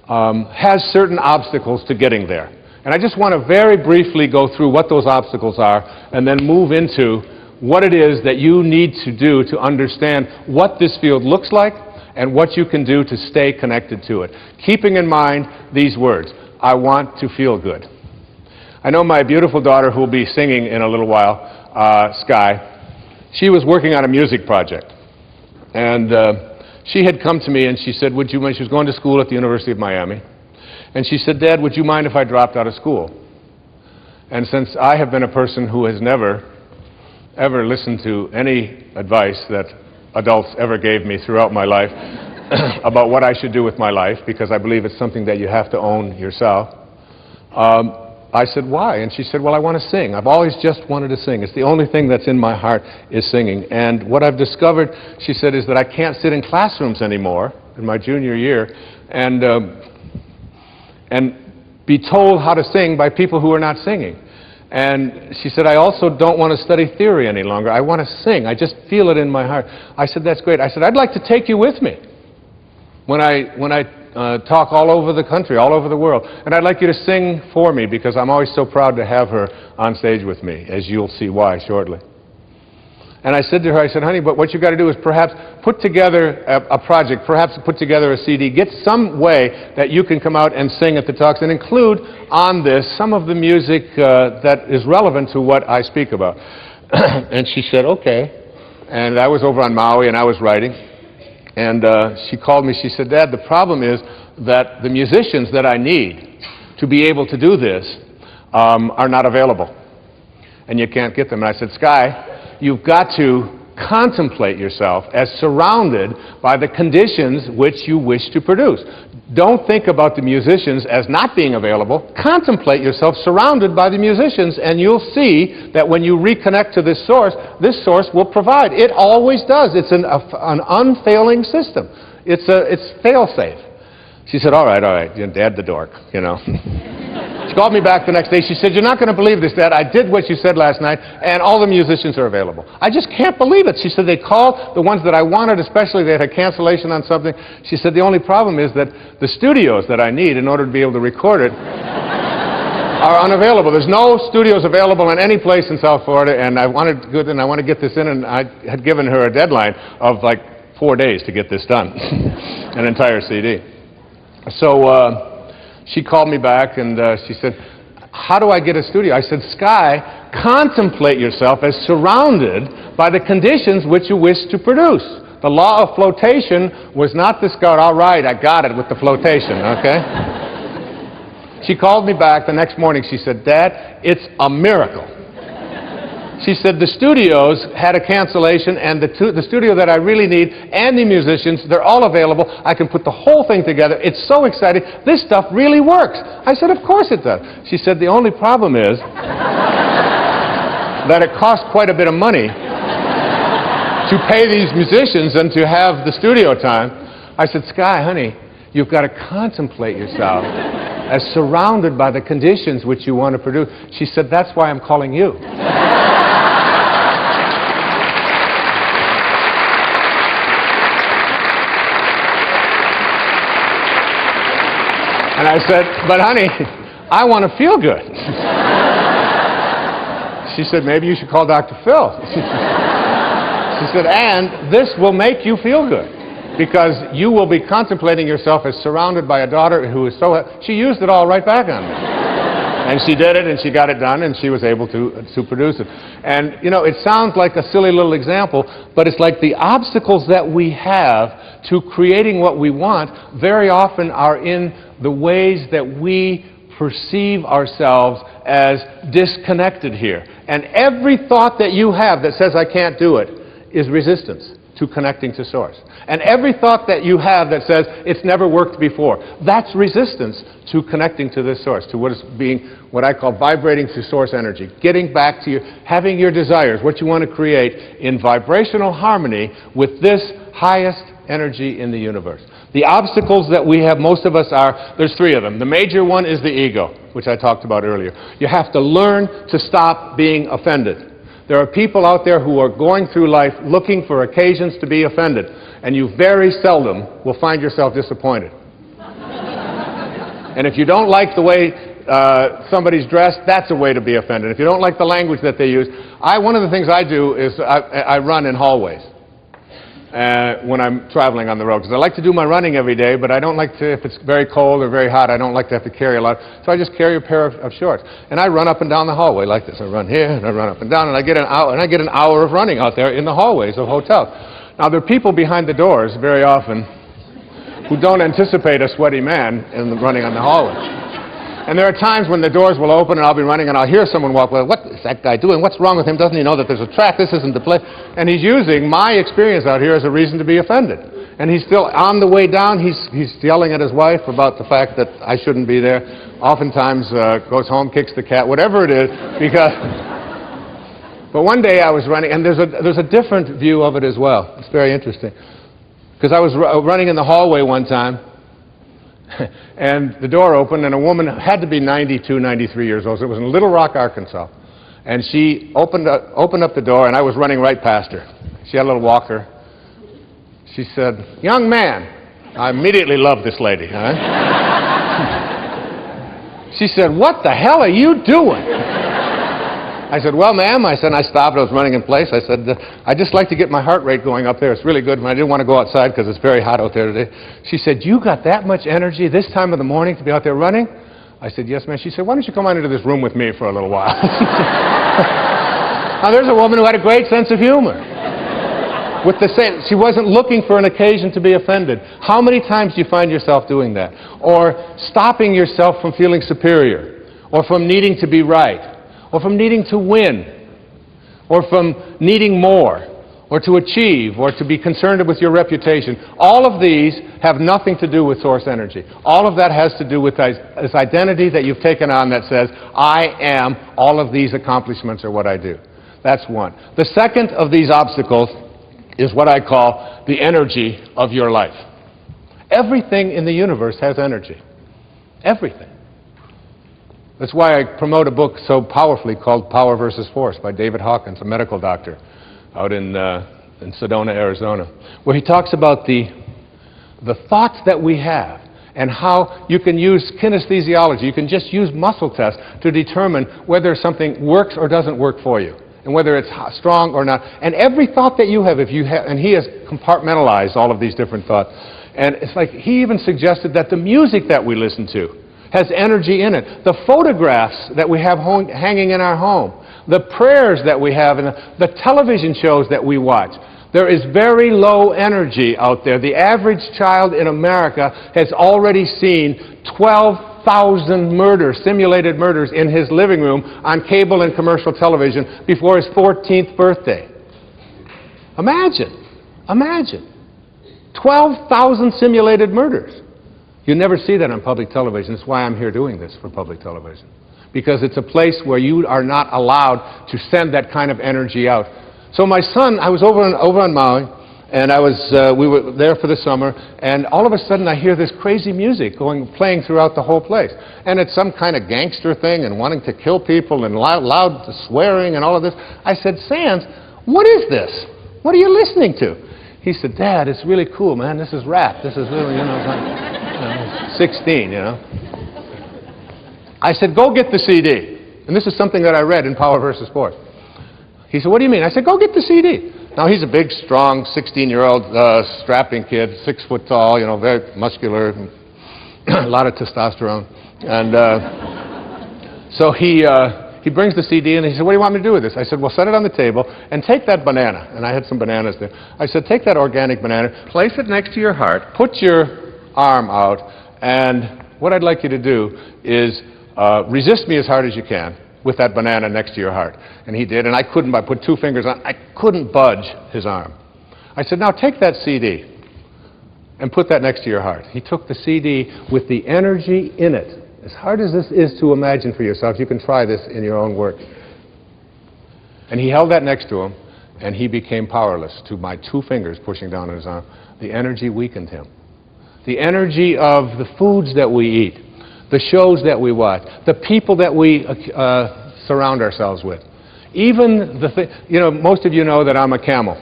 has certain obstacles to getting there. And I just want to very briefly go through what those obstacles are and then move into what it is that you need to do to understand what this field looks like and what you can do to stay connected to it. Keeping in mind these words, I want to feel good. I know my beautiful daughter, who will be singing in a little while, Sky, she was working on a music project. And she had come to me and she said, would you mind, she was going to school at the University of Miami, and she said, Dad, would you mind if I dropped out of school? And since I have been a person who has never, ever listened to any advice that adults ever gave me throughout my life about what I should do with my life, because I believe it's something that you have to own yourself, I said, why? And she said, well, I want to sing. I've always just wanted to sing. It's the only thing that's in my heart is singing. And what I've discovered, she said, is that I can't sit in classrooms anymore in my junior year and be told how to sing by people who are not singing. And she said, I also don't want to study theory any longer. I want to sing. I just feel it in my heart. I said, that's great. I said, I'd like to take you with me when I talk all over the country, all over the world. And I'd like you to sing for me, because I'm always so proud to have her on stage with me, as you'll see why shortly. And I said to her, I said, honey, but what you've got to do is perhaps put together a project, perhaps put together a CD, get some way that you can come out and sing at the talks and include on this some of the music that is relevant to what I speak about. And she said, okay. And I was over on Maui and I was writing. And she called me, she said, Dad, the problem is that the musicians that I need to be able to do this are not available. And you can't get them. And I said, Sky, you've got to contemplate yourself as surrounded by the conditions which you wish to produce. Don't think about the musicians as not being available. Contemplate yourself surrounded by the musicians, and you'll see that when you reconnect to this source will provide. It always does. It's an unfailing system. It's fail-safe. She said, all right, Dad the dork, you know. She called me back the next day. She said, you're not going to believe this, Dad. I did what you said last night, and all the musicians are available. I just can't believe it. She said, they called the ones that I wanted, especially they had a cancellation on something. She said, the only problem is that the studios that I need in order to be able to record it are unavailable. There's no studios available in any place in South Florida, and I want to get this in, and I had given her a deadline of like 4 days to get this done, an entire CD. So she called me back and she said, how do I get a studio? I said, Sky, contemplate yourself as surrounded by the conditions which you wish to produce. The law of flotation was not discovered. All right, I got it with the flotation, okay? She called me back the next morning. She said, Dad, it's a miracle. She said, the studios had a cancellation, and the studio that I really need and the musicians, they're all available. I can put the whole thing together. It's so exciting. This stuff really works. I said, of course it does. She said, the only problem is that it costs quite a bit of money to pay these musicians and to have the studio time. I said, Sky, honey, you've got to contemplate yourself as surrounded by the conditions which you want to produce. She said, that's why I'm calling you. And I said, but honey, I want to feel good. She said, maybe you should call Dr. Phil. She said, and this will make you feel good, because you will be contemplating yourself as surrounded by a daughter who is so... She used it all right back on me. And she did it, and she got it done, and she was able to produce it. And, you know, it sounds like a silly little example, but it's like the obstacles that we have to creating what we want very often are in the ways that we perceive ourselves as disconnected here. And every thought that you have that says, I can't do it, is resistance to connecting to Source. And every thought that you have that says, it's never worked before, that's resistance to connecting to this Source, to what is being, what I call vibrating to Source energy. Getting back to having your desires, what you want to create, in vibrational harmony with this highest energy in the universe. The obstacles that we have, most of us are, there's three of them. The major one is the ego, which I talked about earlier. You have to learn to stop being offended. There are people out there who are going through life looking for occasions to be offended, and you very seldom will find yourself disappointed. And if you don't like the way somebody's dressed, that's a way to be offended. If you don't like the language that they use, one of the things I do is I run in hallways when I'm traveling on the road, because I like to do my running every day, but I don't like to, if it's very cold or very hot, I don't like to have to carry a lot, so I just carry a pair of shorts. And I run up and down the hallway like this. I run here, and I run up and down, and I get an hour of running out there in the hallways of hotels. Now, there are people behind the doors very often who don't anticipate a sweaty man running on the hallway. And there are times when the doors will open and I'll be running and I'll hear someone walk, well, what is that guy doing? What's wrong with him? Doesn't he know that there's a track? This isn't the place. And he's using my experience out here as a reason to be offended. And he's still on the way down. He's yelling at his wife about the fact that I shouldn't be there. Oftentimes goes home, kicks the cat, whatever it is, because... But one day I was running, and there's a different view of it as well. It's very interesting. Because I was running in the hallway one time, and the door opened, and a woman had to be 92, 93 years old. So it was in Little Rock, Arkansas. And she opened up the door, and I was running right past her. She had a little walker. She said, "Young man." I immediately loved this lady. Huh? She said, "What the hell are you doing?" I said, "Well, ma'am," I said, and I stopped. I was running in place. I said, "I just like to get my heart rate going up there. It's really good, and I didn't want to go outside because it's very hot out there today." She said, "You got that much energy this time of the morning to be out there running?" I said, "Yes, ma'am." She said, "Why don't you come on into this room with me for a little while?" Now, there's a woman who had a great sense of humor. With the same, she wasn't looking for an occasion to be offended. How many times do you find yourself doing that? Or stopping yourself from feeling superior, or from needing to be right, or from needing to win, or from needing more, or to achieve, or to be concerned with your reputation. All of these have nothing to do with source energy. All of that has to do with this identity that you've taken on that says, I am all of these accomplishments are what I do. That's one. The second of these obstacles is what I call the energy of your life. Everything in the universe has energy. Everything. That's why I promote a book so powerfully called Power versus Force by David Hawkins, a medical doctor out in Sedona, Arizona, where he talks about the thoughts that we have and how you can use kinesthesiology. You can just use muscle tests to determine whether something works or doesn't work for you, and whether it's strong or not. And every thought that you have, and he has compartmentalized all of these different thoughts. And it's like he even suggested that the music that we listen to has energy in it. The photographs that we have hanging in our home, the prayers that we have, and the television shows that we watch. There is very low energy out there. The average child in America has already seen 12,000 murders, simulated murders, in his living room on cable and commercial television before his 14th birthday. Imagine. 12,000 simulated murders. You never see that on public television. That's why I'm here doing this for public television. Because it's a place where you are not allowed to send that kind of energy out. So my son, I was over on Maui, and we were there for the summer, and all of a sudden I hear this crazy music playing throughout the whole place. And it's some kind of gangster thing and wanting to kill people and loud swearing and all of this. I said, "Sands, what is this? What are you listening to?" He said, "Dad, it's really cool, man. This is rap. This is really, like, 16, I said, "Go get the CD." And this is something that I read in Power versus Force. He said, "What do you mean?" I said, "Go get the CD." Now, he's a big, strong, 16-year-old strapping kid, 6 foot tall, very muscular, a lot of testosterone. And so he brings the CD and he said, "What do you want me to do with this?" I said, "Well, set it on the table and take that banana." And I had some bananas there. I said, "Take that organic banana, place it next to your heart, put your arm out, and what I'd like you to do is resist me as hard as you can with that banana next to your heart." And he did, and I put 2 fingers on, I couldn't budge his arm. I said, "Now take that CD and put that next to your heart." He took the CD with the energy in it. As hard as this is to imagine for yourself, you can try this in your own work. And he held that next to him, and he became powerless to my 2 fingers pushing down on his arm. The energy weakened him. The energy of the foods that we eat, the shows that we watch, the people that we surround ourselves with. Even most of you know that I'm a camel.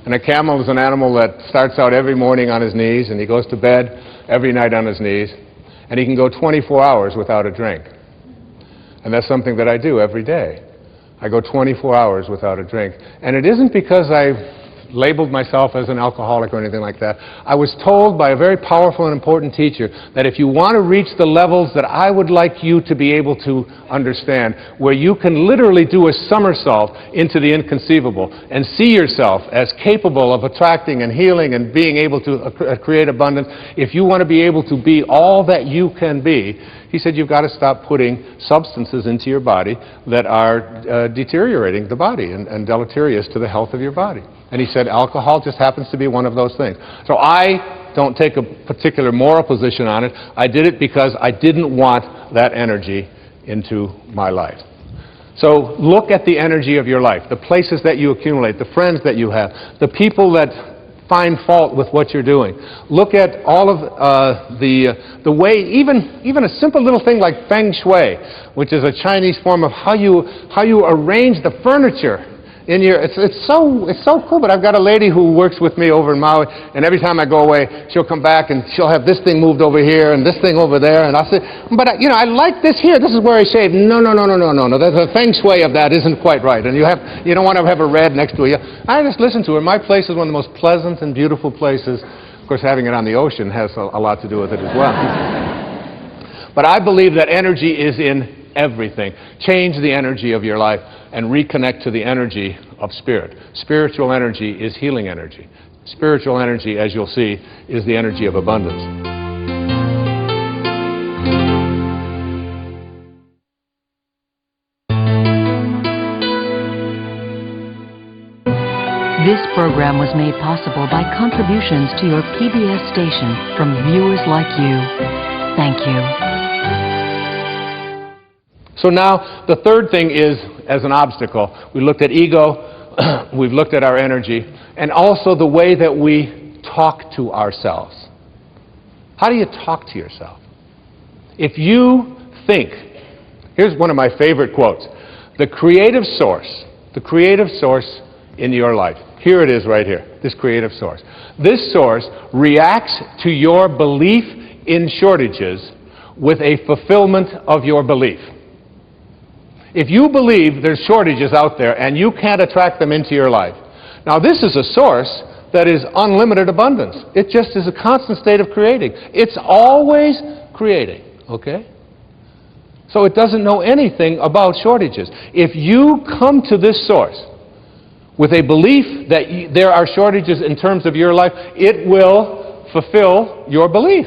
And a camel is an animal that starts out every morning on his knees, and he goes to bed every night on his knees, and he can go 24 hours without a drink. And that's something that I do every day. I go 24 hours without a drink. And it isn't because I've labeled myself as an alcoholic or anything like that. I was told by a very powerful and important teacher that if you want to reach the levels that I would like you to be able to understand, where you can literally do a somersault into the inconceivable and see yourself as capable of attracting and healing and being able to create abundance, if you want to be able to be all that you can be, he said you've got to stop putting substances into your body that are deteriorating the body and deleterious to the health of your body. And he said alcohol just happens to be one of those things. So I don't take a particular moral position on it. I did it because I didn't want that energy into my life. So look at the energy of your life, the places that you accumulate, the friends that you have, the people that find fault with what you're doing. Look at all of the way, even a simple little thing like feng shui, which is a Chinese form of how you arrange the furniture in your. It's so cool. But I've got a lady who works with me over in Maui, and every time I go away, she'll come back and she'll have this thing moved over here and this thing over there, and I'll say, but I like this here. This is where I shave. No. The feng shui of that isn't quite right, and you don't want to have a red next to you. I just listen to her. My place is one of the most pleasant and beautiful places. Of course, having it on the ocean has a lot to do with it as well. But I believe that energy is in everything. Change the energy of your life and reconnect to the energy of spirit. Spiritual energy is healing energy. Spiritual energy, as you'll see, is the energy of abundance. This program was made possible by contributions to your PBS station from viewers like you. Thank you. So now, the third thing is, as an obstacle, we looked at ego, we've looked at our energy, and also the way that we talk to ourselves. How do you talk to yourself? If you think, here's one of my favorite quotes, the creative source in your life, here it is right here, this creative source. This source reacts to your belief in shortages with a fulfillment of your belief. If you believe there's shortages out there and you can't attract them into your life, now this is a source that is unlimited abundance. It just is a constant state of creating. It's always creating, okay? So it doesn't know anything about shortages. If you come to this source with a belief that there are shortages in terms of your life, it will fulfill your belief.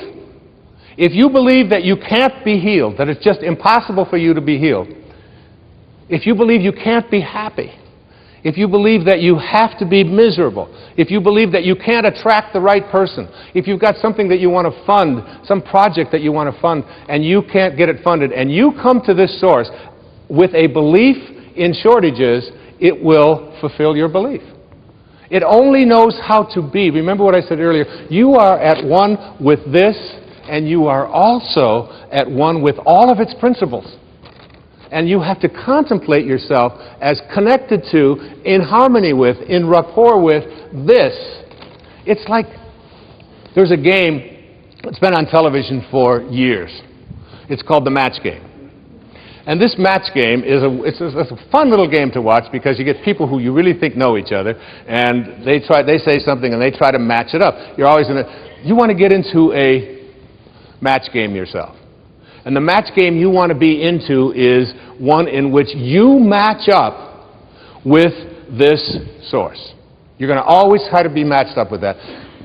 If you believe that you can't be healed, that it's just impossible for you to be healed, if you believe you can't be happy, if you believe that you have to be miserable, if you believe that you can't attract the right person, if you've got something that you want to fund, some project that you want to fund, and you can't get it funded, and you come to this source with a belief in shortages, it will fulfill your belief. It only knows how to be. Remember what I said earlier. You are at one with this, and you are also at one with all of its principles. And you have to contemplate yourself as connected to, in harmony with, in rapport with this. It's like there's a game that's been on television for years. It's called the match game. And this match game is a fun little game to watch because you get people who you really think know each other, and they say something and they try to match it up. You want to get into a match game yourself. And the match game you want to be into is one in which you match up with this source. You're going to always try to be matched up with that.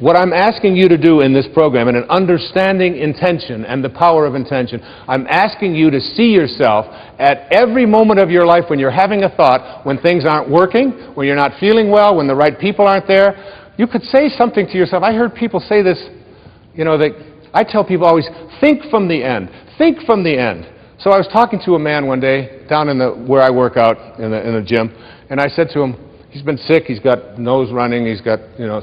What I'm asking you to do in this program, in an understanding intention and the power of intention, I'm asking you to see yourself at every moment of your life when you're having a thought, when things aren't working, when you're not feeling well, when the right people aren't there. You could say something to yourself. I heard people say this, I tell people always, think from the end. Think from the end. So I was talking to a man one day down where I work out in the gym, and I said to him, He's been sick. He's got nose running. He's got,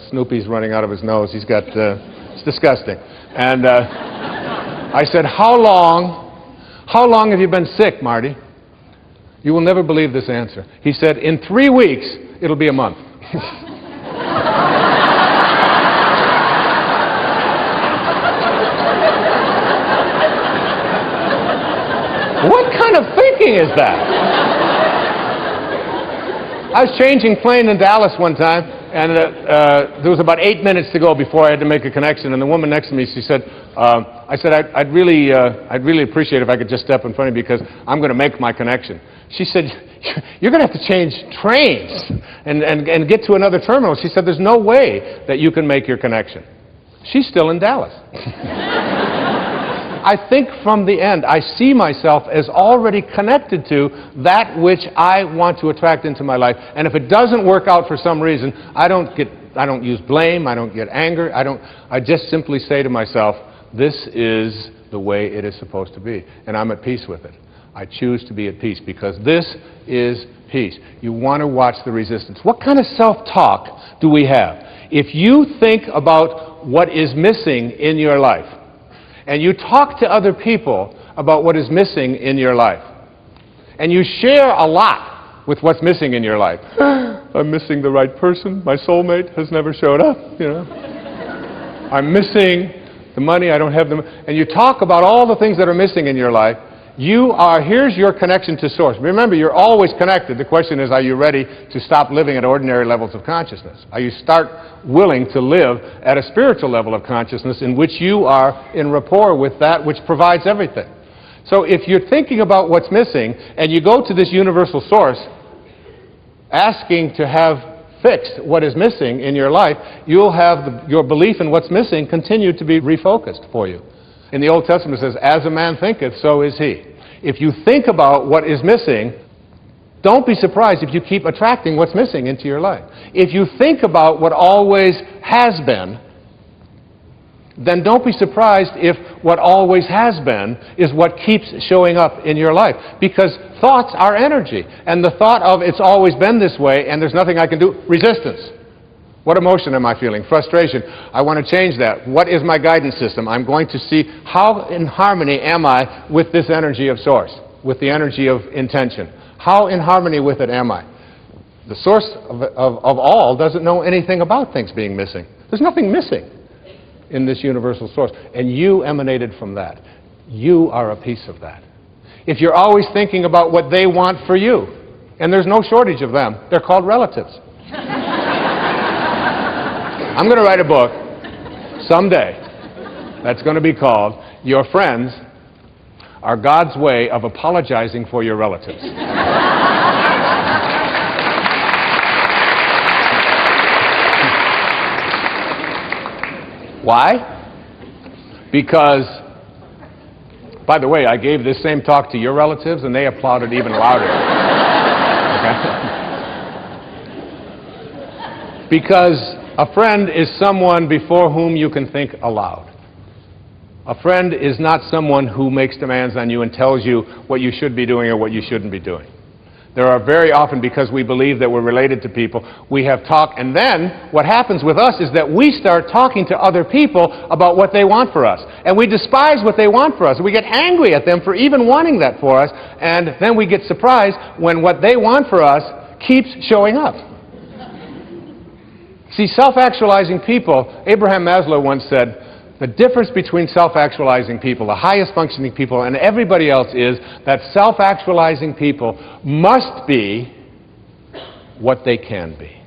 Snoopy's running out of his nose. He's got, it's disgusting. And I said, how long have you been sick, Marty? You will never believe this answer. He said, in 3 weeks, it'll be a month. What kind of thinking is that? I was changing plane in Dallas one time, and there was about 8 minutes to go before I had to make a connection. And the woman next to me, she said, I said, I'd really appreciate if I could just step in front of you because I'm going to make my connection. She said, you're going to have to change trains and get to another terminal. She said, there's no way that you can make your connection. She's still in Dallas. I think from the end, I see myself as already connected to that which I want to attract into my life. And if it doesn't work out for some reason, I don't use blame, I don't get anger, I just simply say to myself, this is the way it is supposed to be. And I'm at peace with it. I choose to be at peace because this is peace. You want to watch the resistance. What kind of self-talk do we have? If you think about what is missing in your life, and you talk to other people about what is missing in your life, and you share a lot with what's missing in your life. I'm missing the right person. My soulmate has never showed up, I'm missing the money. I don't have them. And you talk about all the things that are missing in your life. Here's your connection to Source. Remember, you're always connected. The question is, are you ready to stop living at ordinary levels of consciousness? Are you willing to live at a spiritual level of consciousness in which you are in rapport with that which provides everything? So if you're thinking about what's missing and you go to this universal source asking to have fixed what is missing in your life, you'll have your belief in what's missing continue to be refocused for you. In the Old Testament it says, as a man thinketh, so is he. If you think about what is missing, don't be surprised if you keep attracting what's missing into your life. If you think about what always has been, then don't be surprised if what always has been is what keeps showing up in your life. Because thoughts are energy. And the thought of it's always been this way and there's nothing I can do, resistance. What emotion am I feeling? Frustration. I want to change that. What is my guidance system? I'm going to see how in harmony am I with this energy of Source, with the energy of intention. How in harmony with it am I? The Source of all doesn't know anything about things being missing. There's nothing missing in this universal Source. And you emanated from that. You are a piece of that. If you're always thinking about what they want for you, and there's no shortage of them, they're called relatives. I'm going to write a book someday that's going to be called Your Friends Are God's Way of Apologizing for Your Relatives. Why? Because, by the way, I gave this same talk to your relatives and they applauded even louder. Okay? Because a friend is someone before whom you can think aloud. A friend is not someone who makes demands on you and tells you what you should be doing or what you shouldn't be doing. There are very often, because we believe that we're related to people, we have talk, and then what happens with us is that we start talking to other people about what they want for us. And we despise what they want for us. We get angry at them for even wanting that for us, and then we get surprised when what they want for us keeps showing up. See, self-actualizing people, Abraham Maslow once said, the difference between self-actualizing people, the highest functioning people, and everybody else is that self-actualizing people must be what they can be.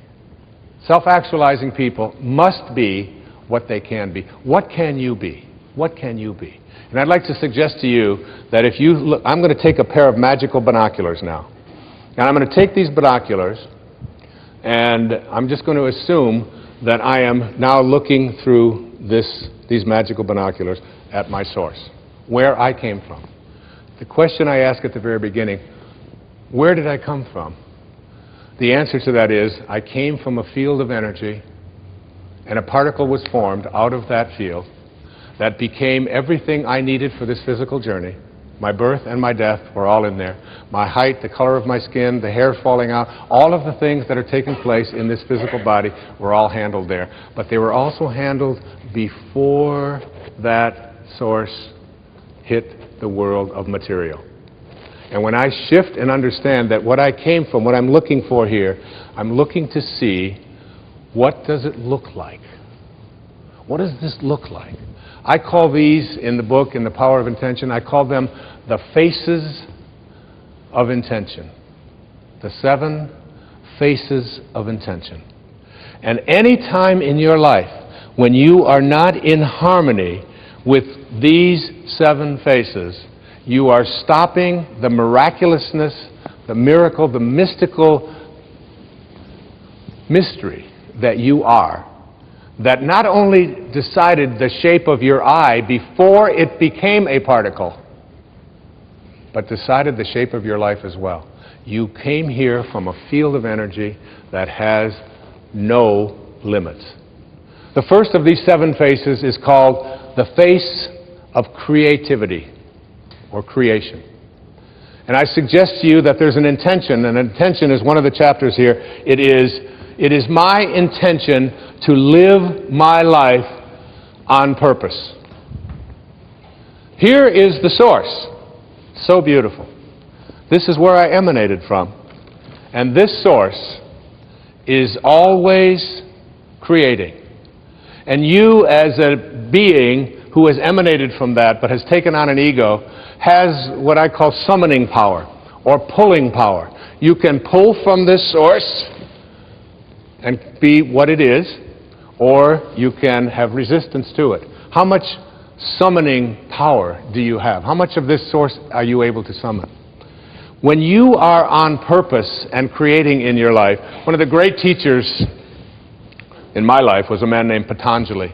Self-actualizing people must be what they can be. What can you be? What can you be? And I'd like to suggest to you that if you look, I'm going to take a pair of magical binoculars now. And I'm going to take these binoculars and I'm just going to assume that I am now looking through these magical binoculars at my source, where I came from. The question I asked at the very beginning, where did I come from? The answer to that is, I came from a field of energy, and a particle was formed out of that field that became everything I needed for this physical journey, My birth and my death were all in there. My height, the color of my skin, the hair falling out, all of the things that are taking place in this physical body were all handled there. But they were also handled before that source hit the world of material. And when I shift and understand that what I came from, what I'm looking for here, I'm looking to see, what does it look like? What does this look like? I call these in the book, in The Power of Intention, I call them the faces of intention. The 7 faces of intention. And any time in your life when you are not in harmony with these 7 faces, you are stopping the miraculousness, the miracle, the mystical mystery that you are, that not only decided the shape of your eye before it became a particle, but decided the shape of your life as well. You came here from a field of energy that has no limits. The first of these 7 faces is called the face of creativity, or creation. And I suggest to you that there's an intention, and intention is one of the chapters here. It is my intention to live my life on purpose. Here is the source. So beautiful. This is where I emanated from. And this source is always creating. And you, as a being who has emanated from that but has taken on an ego, has what I call summoning power or pulling power. You can pull from this source and be what it is, or you can have resistance to it. How much summoning power do you have? How much of this source are you able to summon? When you are on purpose and creating in your life, one of the great teachers in my life was a man named Patanjali.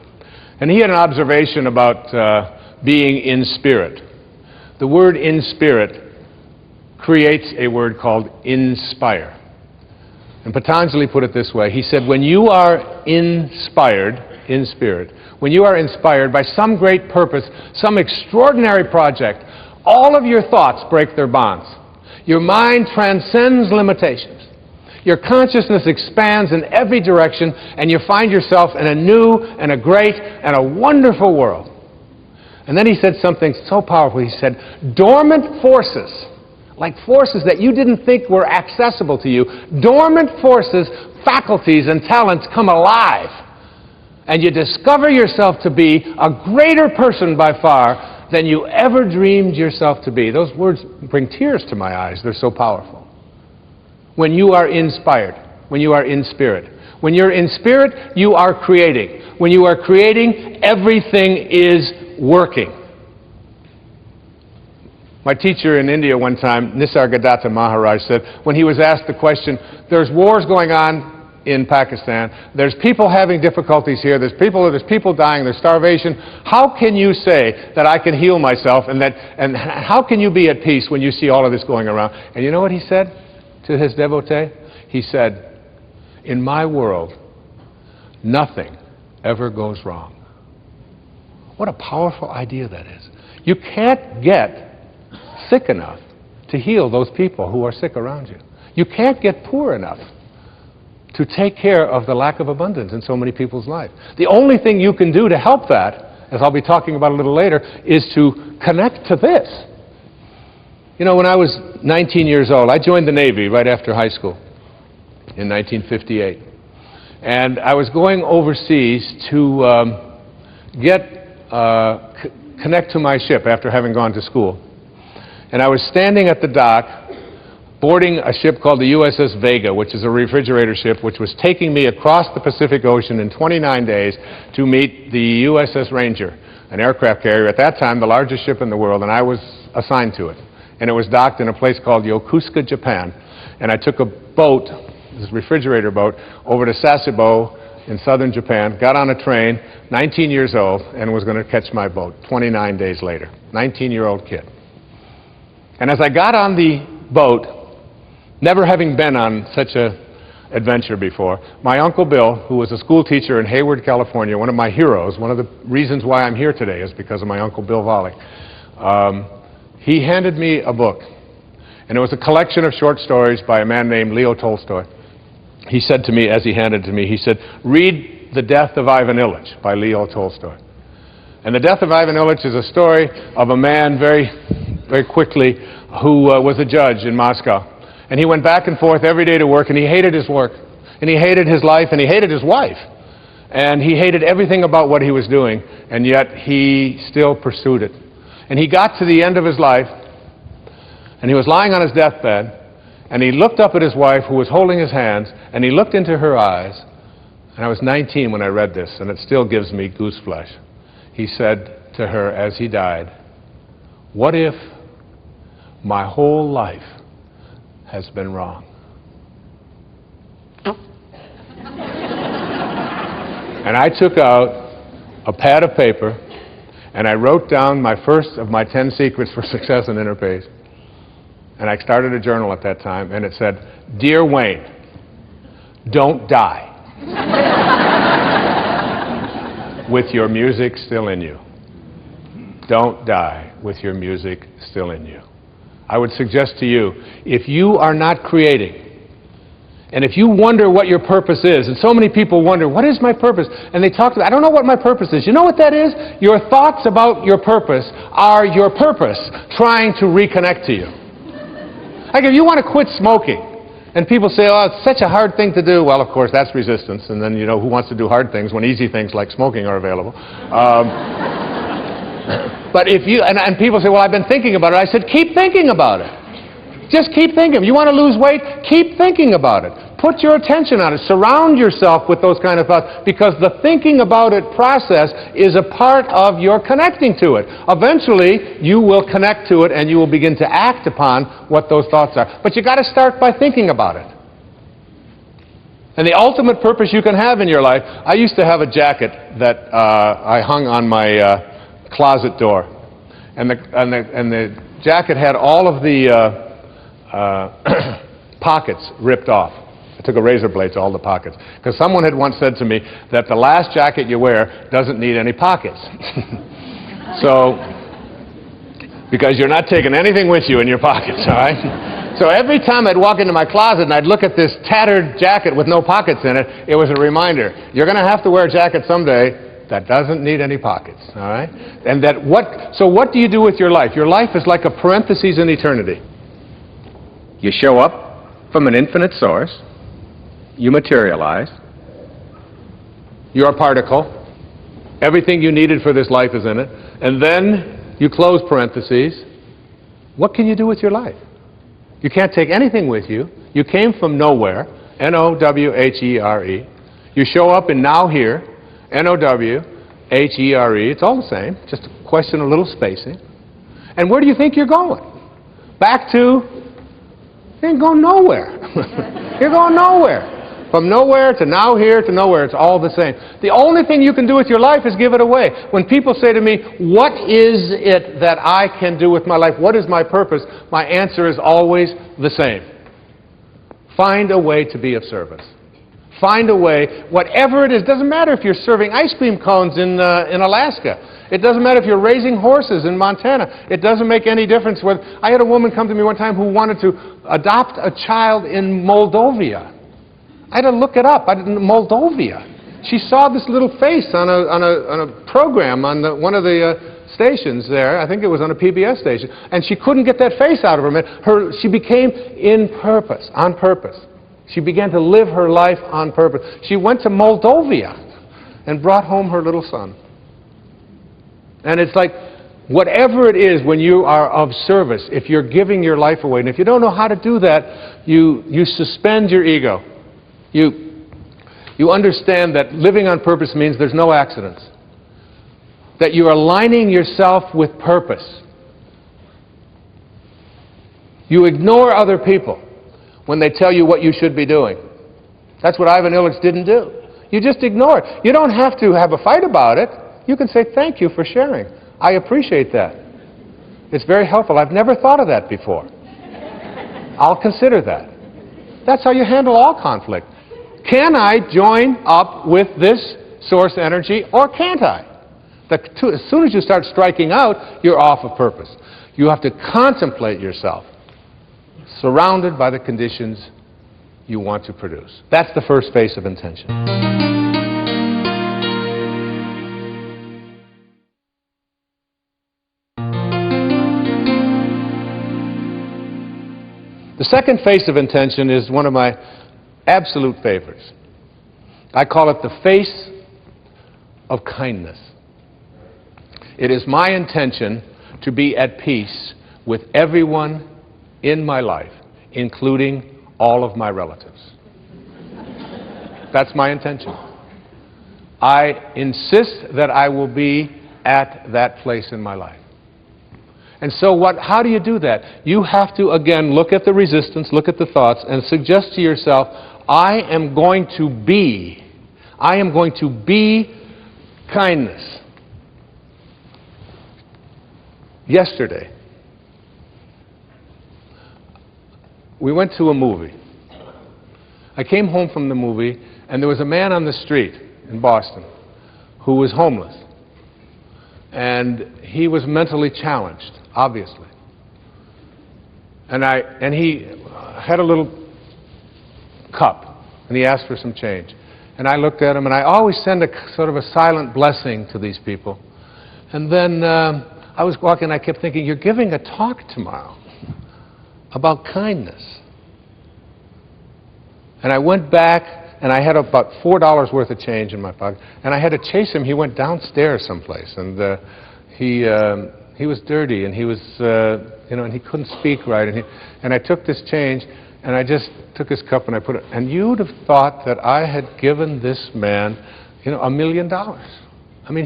And he had an observation about being in spirit. The word in spirit creates a word called inspire. And Patanjali put it this way. He said, when you are inspired, in spirit, when you are inspired by some great purpose, some extraordinary project, all of your thoughts break their bonds. Your mind transcends limitations. Your consciousness expands in every direction, and you find yourself in a new and a great and a wonderful world. And then he said something so powerful. He said, dormant forces, like forces that you didn't think were accessible to you, dormant forces, faculties, and talents come alive. And you discover yourself to be a greater person by far than you ever dreamed yourself to be. Those words bring tears to my eyes. They're so powerful. When you are inspired, when you are in spirit. When you're in spirit, you are creating. When you are creating, everything is working. My teacher in India one time, Nisargadatta Maharaj, said, when he was asked the question, there's wars going on in Pakistan, there's people having difficulties here, there's people dying, there's starvation. How can you say that I can heal myself, and how can you be at peace when you see all of this going around? And you know what he said to his devotee? He said, in my world, nothing ever goes wrong. What a powerful idea that is. You can't get sick enough to heal those people who are sick around you. You can't get poor enough to take care of the lack of abundance in so many people's lives. The only thing you can do to help that, as I'll be talking about a little later, is to connect to this. You know, when I was 19 years old, I joined the Navy right after high school in 1958. And I was going overseas to connect to my ship after having gone to school. And I was standing at the dock boarding a ship called the USS Vega, which is a refrigerator ship, which was taking me across the Pacific Ocean in 29 days to meet the USS Ranger, an aircraft carrier, at that time the largest ship in the world, and I was assigned to it. And it was docked in a place called Yokosuka, Japan. And I took a boat, this refrigerator boat, over to Sasebo in southern Japan, got on a train, 19 years old, and was going to catch my boat 29 days later. 19-year-old kid. And as I got on the boat, never having been on such an adventure before, my Uncle Bill, who was a school teacher in Hayward, California, one of my heroes, one of the reasons why I'm here today is because of my Uncle Bill Volley. he handed me a book, and it was a collection of short stories by a man named Leo Tolstoy. He said to me, as he handed it to me, he said, "Read The Death of Ivan Ilyich by Leo Tolstoy." And The Death of Ivan Ilyich is a story of a man very quickly who was a judge in Moscow. And he went back and forth every day to work, and he hated his work, and he hated his life, and he hated his wife. And he hated everything about what he was doing, and yet he still pursued it. And he got to the end of his life, and he was lying on his deathbed, and he looked up at his wife, who was holding his hands, and he looked into her eyes. And I was 19 when I read this, and it still gives me gooseflesh. He said to her as he died, "What if my whole life has been wrong?" And I took out a pad of paper, and I wrote down my first of my 10 secrets for success in interface. And I started a journal at that time, and it said, "Dear Wayne, don't die with your music still in you. Don't die with your music still in you." I would suggest to you, if you are not creating, and if you wonder what your purpose is, and so many people wonder, what is my purpose? And they talk about, I don't know what my purpose is. You know what that is? Your thoughts about your purpose are your purpose trying to reconnect to you. Like if you want to quit smoking, and people say, "Oh, it's such a hard thing to do." Well, of course, that's resistance. And then, you know, who wants to do hard things when easy things like smoking are available? But if you, and people say, "Well, I've been thinking about it." I said, keep thinking about it. Just keep thinking. You want to lose weight? Keep thinking about it. Put your attention on it. Surround yourself with those kind of thoughts, because the thinking about it process is a part of your connecting to it. Eventually, you will connect to it and you will begin to act upon what those thoughts are. But you got to start by thinking about it. And the ultimate purpose you can have in your life, I used to have a jacket that I hung on my closet door. And the jacket had all of the pockets ripped off. I took a razor blade to all the pockets. Because someone had once said to me that the last jacket you wear doesn't need any pockets. So, because you're not taking anything with you in your pockets, all right? So every time I'd walk into my closet and I'd look at this tattered jacket with no pockets in it, it was a reminder, you're going to have to wear a jacket someday that doesn't need any pockets, all right? And so what do you do with your life? Your life is like a parenthesis in eternity. You show up from an infinite source. You materialize. You're a particle. Everything you needed for this life is in it. And then you close parentheses. What can you do with your life? You can't take anything with you. You came from nowhere. N-O-W-H-E-R-E. You show up in now here. N-O-W-H-E-R-E. It's all the same. Just a question of a little spacing. And where do you think you're going? Back to... You ain't going nowhere. You're going nowhere. From nowhere to now here to nowhere, it's all the same. The only thing you can do with your life is give it away. When people say to me, what is it that I can do with my life? What is my purpose? My answer is always the same. Find a way to be of service. Find a way, whatever it is. Doesn't matter if you're serving ice cream cones in Alaska. It doesn't matter if you're raising horses in Montana. It doesn't make any difference whether... I had a woman come to me one time who wanted to adopt a child in Moldova. I had to look it up. Moldova. She saw this little face on a program on one of the stations there. I think it was on a PBS station. And she couldn't get that face out of her head. She became on purpose. She began to live her life on purpose. She went to Moldova and brought home her little son. And it's like, whatever it is, when you are of service, if you're giving your life away, and if you don't know how to do that, you suspend your ego. You understand that living on purpose means there's no accidents. That you're aligning yourself with purpose. You ignore other people when they tell you what you should be doing. That's what Ivan Ilyich didn't do. You just ignore it. You don't have to have a fight about it. You can say, thank you for sharing. I appreciate that. It's very helpful. I've never thought of that before. I'll consider that. That's how you handle all conflict. Can I join up with this source energy or can't I? As soon as you start striking out, you're off of purpose. You have to contemplate yourself surrounded by the conditions you want to produce. That's the first phase of intention. The second phase of intention is one of my absolute favorites. I call it the face of kindness. It is my intention to be at peace with everyone in my life, including all of my relatives. That's my intention. I insist that I will be at that place in my life. And so how do you do that? You have to, again, look at the resistance, look at the thoughts, and suggest to yourself, I am going to be kindness. Yesterday, we went to a movie. I came home from the movie, and there was a man on the street in Boston who was homeless. And he was mentally challenged, obviously. And he had a little cup, and he asked for some change. And I looked at him, and I always send a sort of a silent blessing to these people. And then I was walking, and I kept thinking, you're giving a talk tomorrow about kindness. And I went back, and I had about $4 worth of change in my pocket, and I had to chase him. He went downstairs someplace, and he was dirty, and he was, and he couldn't speak right. And I took this change, and I just took his cup, and I put it. And you'd have thought that I had given this man, $1 million. I mean,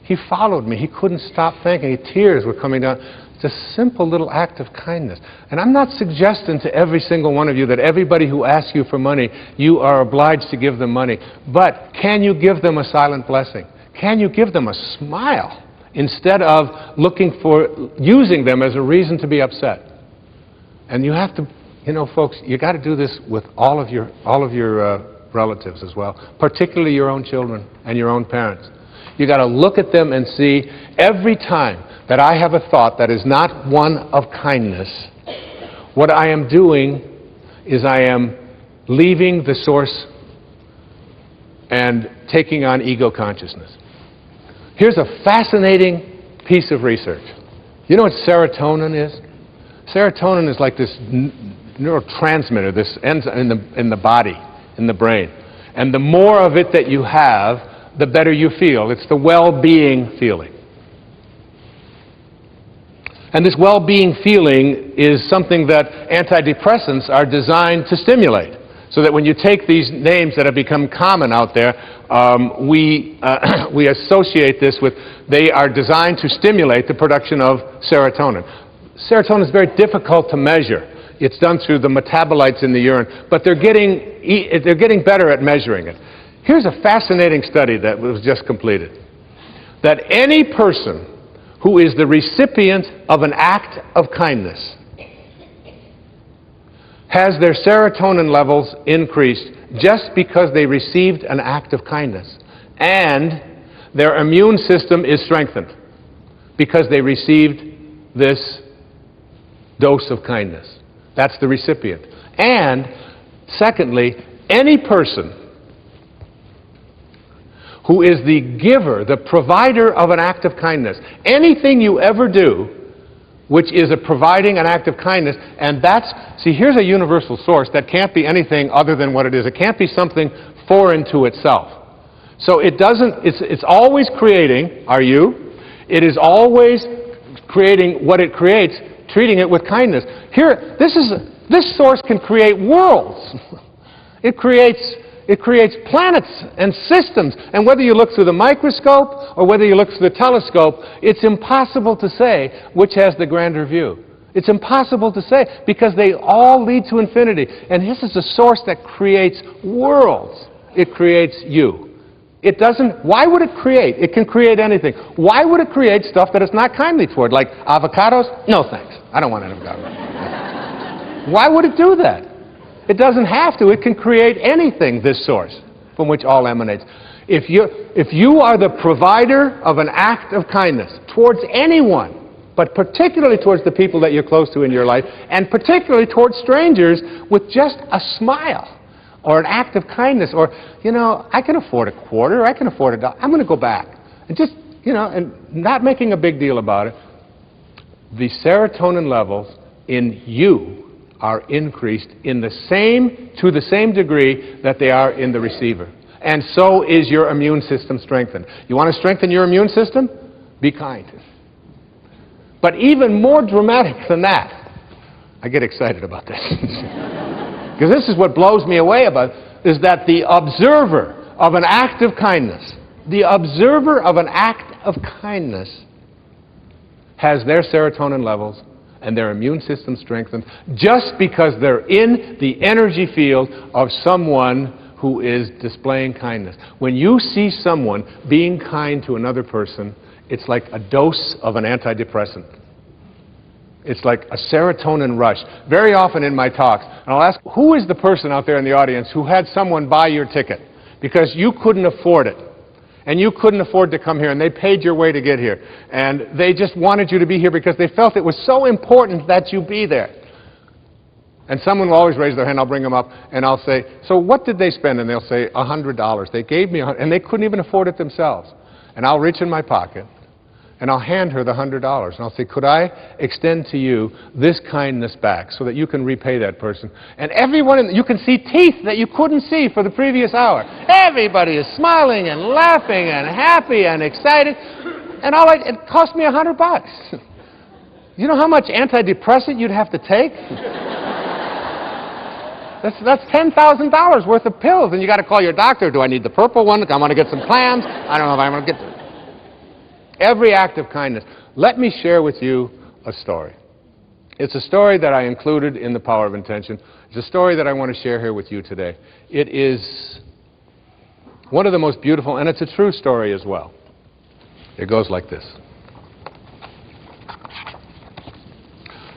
he followed me. He couldn't stop thanking. Tears were coming down. It's a simple little act of kindness. And I'm not suggesting to every single one of you that everybody who asks you for money, you are obliged to give them money. But can you give them a silent blessing? Can you give them a smile instead of using them as a reason to be upset? And you have to, folks, you got to do this with all of your relatives as well, particularly your own children and your own parents. You got to look at them and see every time that I have a thought that is not one of kindness, what I am doing is I am leaving the source and taking on ego consciousness. Here's a fascinating piece of research. You know what serotonin is? Serotonin is like this neurotransmitter, this enzyme in the body, in the brain. And the more of it that you have, the better you feel. It's the well-being feeling. And this well-being feeling is something that antidepressants are designed to stimulate. So that when you take these names that have become common out there, we associate this with, they are designed to stimulate the production of serotonin. Serotonin is very difficult to measure. It's done through the metabolites in the urine, but they're getting better at measuring it. Here's a fascinating study that was just completed. That any person who is the recipient of an act of kindness has their serotonin levels increased just because they received an act of kindness. And their immune system is strengthened because they received this dose of kindness. That's the recipient. And secondly, any person who is the giver, the provider of an act of kindness. Anything you ever do which is a providing an act of kindness, and here's a universal source that can't be anything other than what it is. It can't be something foreign to itself. So it's always creating, it is always creating what it creates, treating it with kindness. Here, this source can create worlds. It creates planets and systems. And whether you look through the microscope or whether you look through the telescope, it's impossible to say which has the grander view. It's impossible to say because they all lead to infinity. And this is a source that creates worlds. It creates you. Why would it create? It can create anything. Why would it create stuff that it's not kindly toward? Like avocados? No thanks. I don't want an avocado. Why would it do that? It doesn't have to. It can create anything, this source, from which all emanates. If you are the provider of an act of kindness towards anyone, but particularly towards the people that you're close to in your life, and particularly towards strangers, with just a smile or an act of kindness, or, you know, I can afford a quarter, I can afford $1. I'm going to go back. And just, you know, and not making a big deal about it. The serotonin levels in you are increased to the same degree that they are in the receiver. And so is your immune system strengthened. You want to strengthen your immune system? Be kind. But even more dramatic than that, I get excited about this, because this is what blows me away about it, is that the observer of an act of kindness, has their serotonin levels and their immune system strengthened just because they're in the energy field of someone who is displaying kindness. When you see someone being kind to another person, it's like a dose of an antidepressant. It's like a serotonin rush. Very often in my talks, and I'll ask, who is the person out there in the audience who had someone buy your ticket because you couldn't afford it? And you couldn't afford to come here, and they paid your way to get here. And they just wanted you to be here because they felt it was so important that you be there. And someone will always raise their hand, I'll bring them up, and I'll say, so what did they spend? And they'll say, $100. They gave me $100, and they couldn't even afford it themselves. And I'll reach in my pocket, and I'll hand her the $100. And I'll say, could I extend to you this kindness back so that you can repay that person? And everyone, you can see teeth that you couldn't see for the previous hour. Everybody is smiling and laughing and happy and excited. And it cost me $100. You know how much antidepressant you'd have to take? That's $10,000 worth of pills. And you got to call your doctor. Do I need the purple one? I want to get some plans. I don't know if I'm going to get... Every act of kindness. Let me share with you a story. It's a story that I included in The Power of Intention. It's a story that I want to share here with you today. It is one of the most beautiful, and it's a true story as well. It goes like this.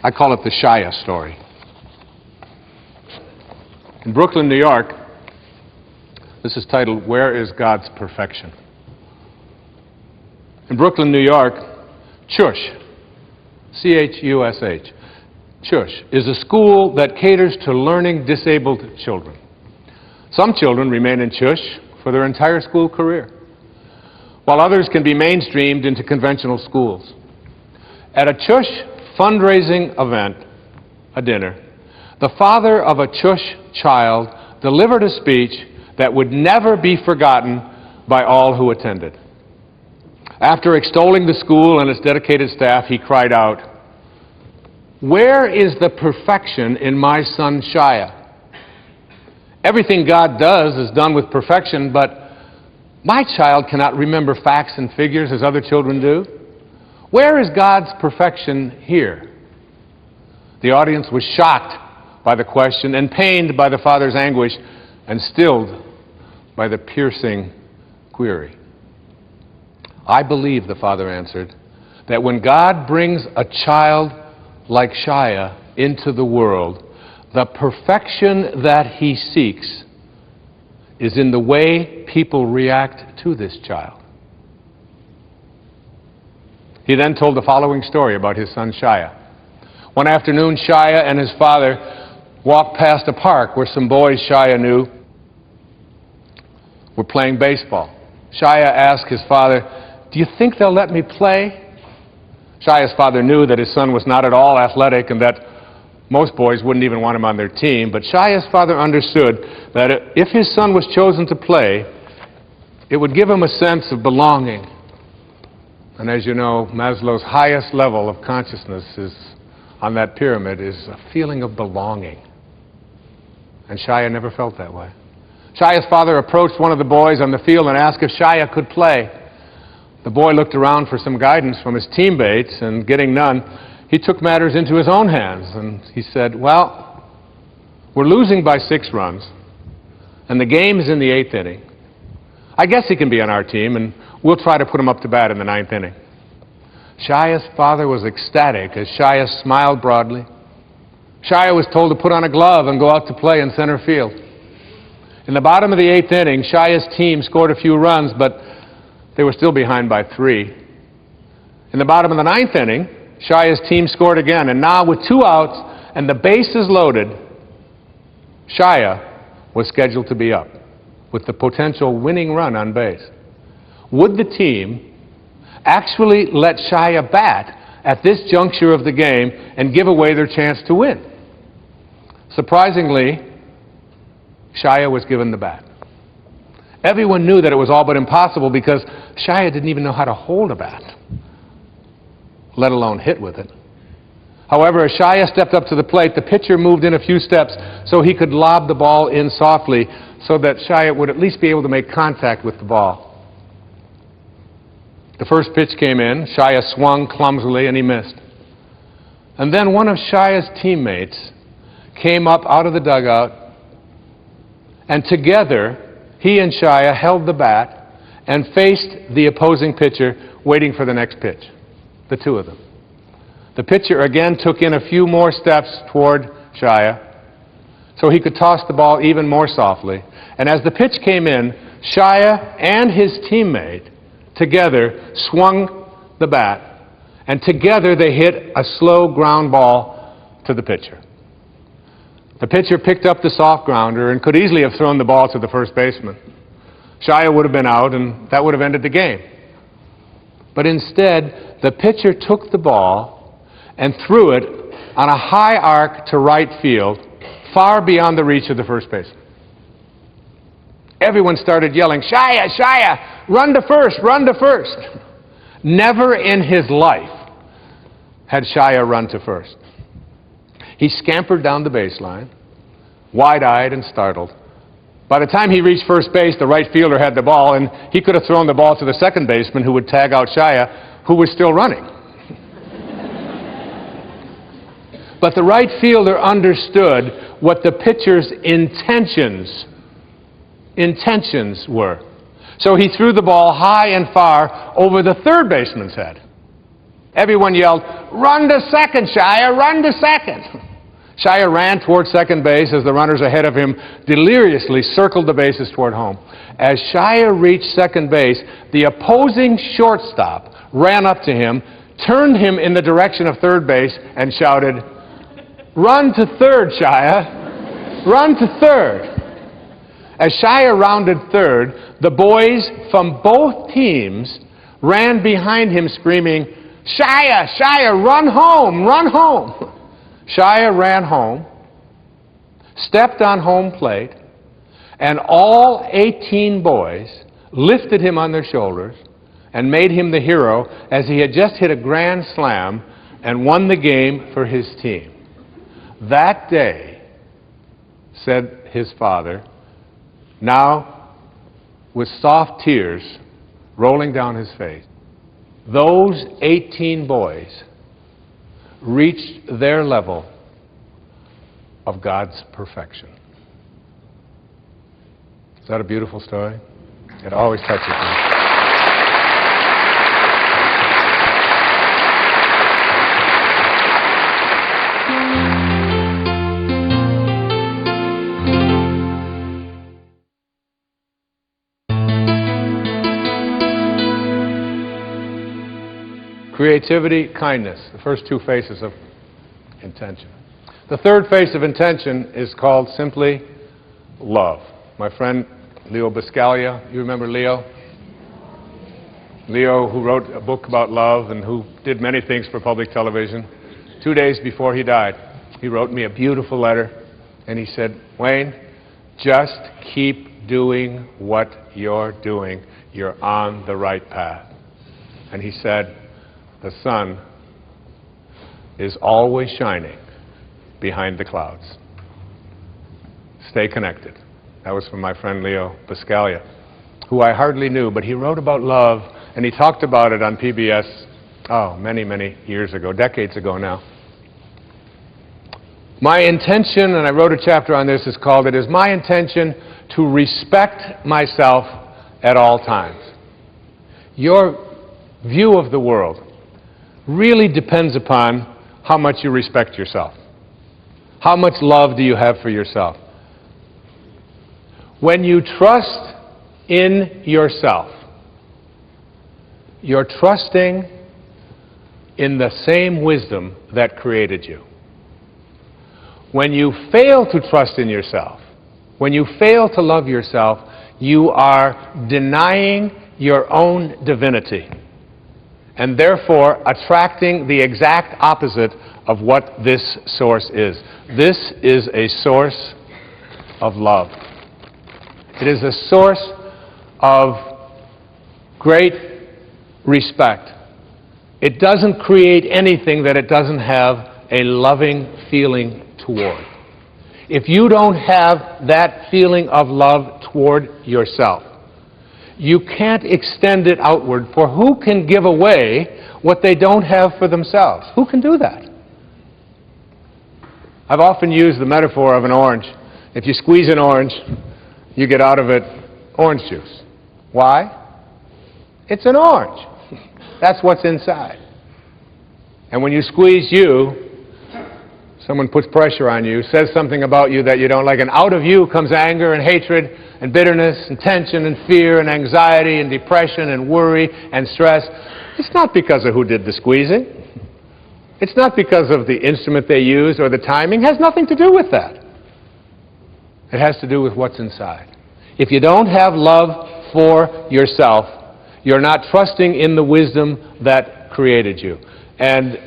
I call it the Shia story. In Brooklyn, New York, this is titled, Where is God's Perfection? In Brooklyn, New York, CHUSH, C-H-U-S-H, CHUSH is a school that caters to learning disabled children. Some children remain in CHUSH for their entire school career, while others can be mainstreamed into conventional schools. At a CHUSH fundraising event, a dinner, the father of a CHUSH child delivered a speech that would never be forgotten by all who attended. After extolling the school and its dedicated staff, he cried out, "Where is the perfection in my son Shia? Everything God does is done with perfection, but my child cannot remember facts and figures as other children do. Where is God's perfection here?" The audience was shocked by the question and pained by the father's anguish and stilled by the piercing query. "I believe," the father answered, "that when God brings a child like Shia into the world, the perfection that he seeks is in the way people react to this child." He then told the following story about his son Shia. One afternoon, Shia and his father walked past a park where some boys Shia knew were playing baseball. Shia asked his father, "Do you think they'll let me play?" Shia's father knew that his son was not at all athletic and that most boys wouldn't even want him on their team, but Shia's father understood that if his son was chosen to play, it would give him a sense of belonging. And as you know, Maslow's highest level of consciousness is on that pyramid is a feeling of belonging. And Shia never felt that way. Shia's father approached one of the boys on the field and asked if Shia could play. The boy looked around for some guidance from his teammates, and getting none, he took matters into his own hands. And he said, "Well, we're losing by 6 runs, and the game is in the 8th inning. I guess he can be on our team, and we'll try to put him up to bat in the 9th inning." Shia's father was ecstatic as Shia smiled broadly. Shia was told to put on a glove and go out to play in center field. In the bottom of the 8th inning, Shia's team scored a few runs, but they were still behind by 3. In the bottom of the 9th inning, Shaya's team scored again, and now with 2 outs and the bases loaded, Shaya was scheduled to be up with the potential winning run on base. Would the team actually let Shaya bat at this juncture of the game and give away their chance to win? Surprisingly, Shaya was given the bat. Everyone knew that it was all but impossible because Shaya didn't even know how to hold a bat, let alone hit with it. However, as Shaya stepped up to the plate, the pitcher moved in a few steps so he could lob the ball in softly so that Shaya would at least be able to make contact with the ball. The first pitch came in. Shaya swung clumsily and he missed. And then one of Shaya's teammates came up out of the dugout, and together he and Shaya held the bat and faced the opposing pitcher, waiting for the next pitch, the two of them. The pitcher again took in a few more steps toward Shaya so he could toss the ball even more softly. And as the pitch came in, Shaya and his teammate together swung the bat, and together they hit a slow ground ball to the pitcher. The pitcher picked up the soft grounder and could easily have thrown the ball to the first baseman. Shaya would have been out, and that would have ended the game. But instead, the pitcher took the ball and threw it on a high arc to right field, far beyond the reach of the first baseman. Everyone started yelling, "Shaya, Shaya, run to first, run to first." Never in his life had Shaya run to first. He scampered down the baseline, wide-eyed and startled. By the time he reached first base, the right fielder had the ball, and he could have thrown the ball to the second baseman, who would tag out Shaya, who was still running. But the right fielder understood what the pitcher's intentions were. So he threw the ball high and far over the third baseman's head. Everyone yelled, "Run to second, Shaya, run to second." Shaya ran toward second base as the runners ahead of him deliriously circled the bases toward home. As Shaya reached second base, the opposing shortstop ran up to him, turned him in the direction of third base, and shouted, "Run to third, Shaya! Run to third!" As Shaya rounded third, the boys from both teams ran behind him screaming, "Shaya, Shaya, run home, run home!" Shaya ran home, stepped on home plate, and all 18 boys lifted him on their shoulders and made him the hero as he had just hit a grand slam and won the game for his team. That day, said his father, now with soft tears rolling down his face, those 18 boys reached their level of God's perfection. Is that a beautiful story? It always touches me. Creativity, kindness, the first two faces of intention. The third face of intention is called simply love. My friend Leo Buscaglia, you remember Leo? Leo, who wrote a book about love and who did many things for public television. 2 days before he died, he wrote me a beautiful letter, and he said, "Wayne, just keep doing what you're doing. You're on the right path." And he said, "The sun is always shining behind the clouds. Stay connected." That was from my friend Leo Buscaglia, who I hardly knew, but he wrote about love, and he talked about it on PBS, many, many years ago, decades ago now. My intention, and I wrote a chapter on this, is called, "It is my intention to respect myself at all times." Your view of the world really depends upon how much you respect yourself. How much love do you have for yourself? When you trust in yourself, you're trusting in the same wisdom that created you. When you fail to trust in yourself, when you fail to love yourself, you are denying your own divinity and therefore attracting the exact opposite of what this source is. This is a source of love. It is a source of great respect. It doesn't create anything that it doesn't have a loving feeling toward. If you don't have that feeling of love toward yourself, you can't extend it outward, for who can give away what they don't have for themselves? Who can do that? I've often used the metaphor of an orange. If you squeeze an orange, you get out of it orange juice. Why? It's an orange. That's what's inside. And when you squeeze you, someone puts pressure on you, says something about you that you don't like, and out of you comes anger and hatred and bitterness and tension and fear and anxiety and depression and worry and stress. It's not because of who did the squeezing. It's not because of the instrument they used or the timing. It has nothing to do with that. It has to do with what's inside. If you don't have love for yourself, you're not trusting in the wisdom that created you. And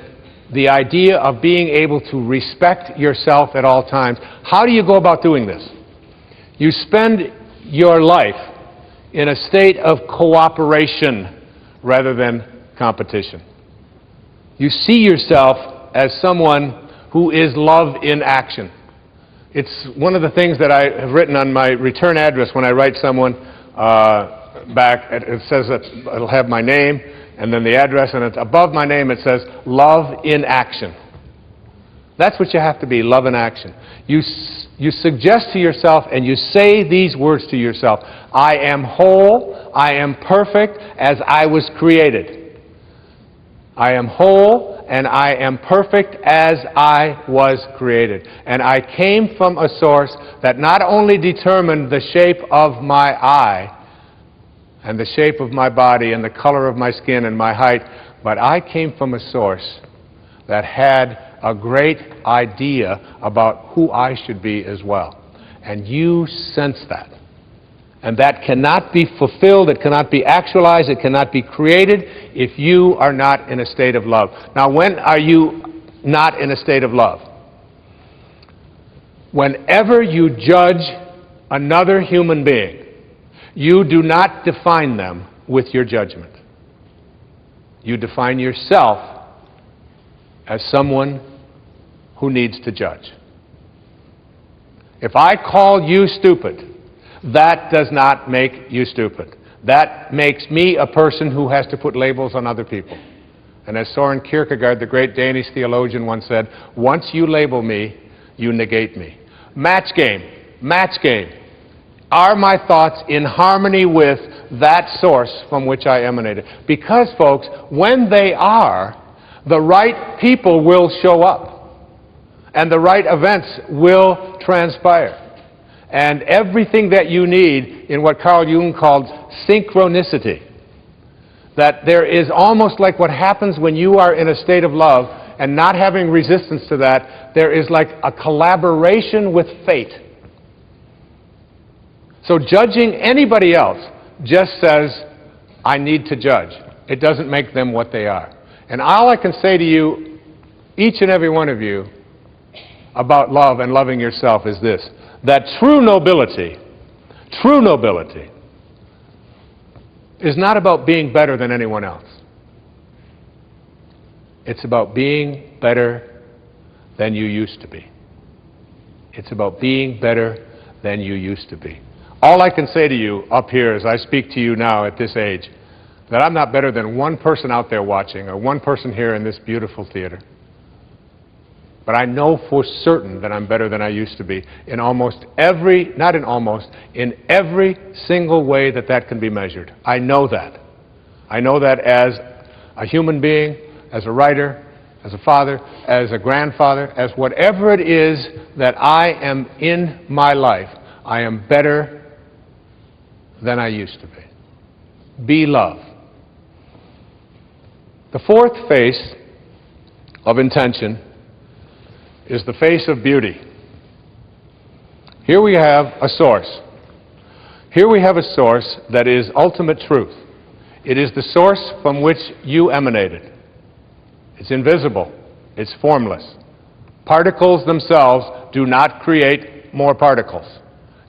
the idea of being able to respect yourself at all times, how do you go about doing this? You spend your life in a state of cooperation rather than competition. You see yourself as someone who is love in action. It's one of the things that I have written on my return address when I write someone back. It says that it'll have my name and then the address, and it's above my name it says love in action. That's what you have to be, love in action. You suggest to yourself and you say these words to yourself: I am whole, I am perfect as I was created. I am whole and I am perfect as I was created. And I came from a source that not only determined the shape of my eye and the shape of my body and the color of my skin and my height, but I came from a source that had a great idea about who I should be as well. And you sense that. And that cannot be fulfilled, it cannot be actualized, it cannot be created if you are not in a state of love. Now, when are you not in a state of love? Whenever you judge another human being, you do not define them with your judgment. You define yourself as someone who needs to judge. If I call you stupid, that does not make you stupid. That makes me a person who has to put labels on other people. And as Søren Kierkegaard, the great Danish theologian, once said, once you label me, you negate me. Match game. Match game. Are my thoughts in harmony with that source from which I emanated? Because, folks, when they are, the right people will show up. And the right events will transpire. And everything that you need in what Carl Jung called synchronicity, that there is almost like what happens when you are in a state of love and not having resistance to that, there is like a collaboration with fate. So judging anybody else just says, I need to judge. It doesn't make them what they are. And all I can say to you, each and every one of you, about love and loving yourself is this: that true nobility is not about being better than anyone else. It's about being better than you used to be. It's about being better than you used to be. All I can say to you up here as I speak to you now at this age, that I'm not better than one person out there watching or one person here in this beautiful theater. But I know for certain that I'm better than I used to be in almost every, not in almost, in every single way that that can be measured. I know that. I know that as a human being, as a writer, as a father, as a grandfather, as whatever it is that I am in my life, I am better than I used to be. Be love. The fourth face of intention is the face of beauty. Here we have a source. Here we have a source that is ultimate truth. It is the source from which you emanated. It's invisible. It's formless. Particles themselves do not create more particles.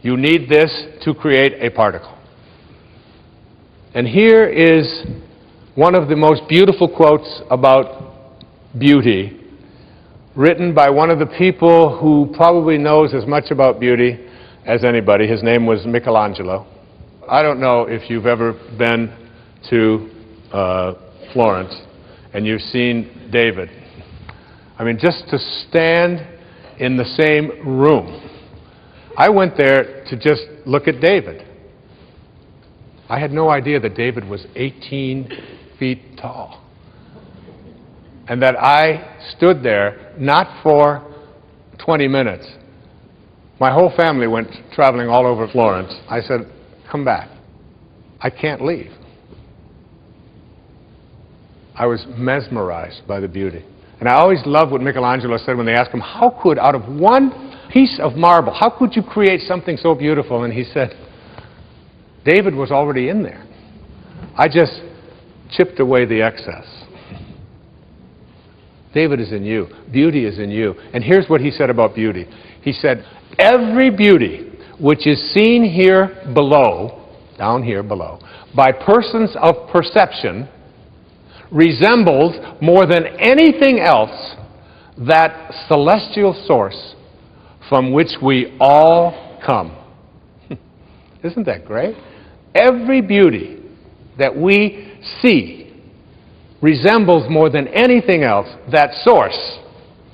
You need this to create a particle. And here is one of the most beautiful quotes about beauty, written by one of the people who probably knows as much about beauty as anybody. His name was Michelangelo. I don't know if you've ever been to Florence and you've seen David. I mean, just to stand in the same room. I went there to just look at David. I had no idea that David was 18 feet tall. And that I stood there not for 20 minutes. My whole family went traveling all over Florence. I said, come back. I can't leave. I was mesmerized by the beauty. And I always loved what Michelangelo said when they asked him, how could, out of one piece of marble, how could you create something so beautiful? And he said, David was already in there. I just chipped away the excess. David is in you. Beauty is in you. And here's what he said about beauty. He said, every beauty which is seen here below, down here below, by persons of perception resembles more than anything else that celestial source from which we all come. Isn't that great? Every beauty that we see resembles more than anything else that source.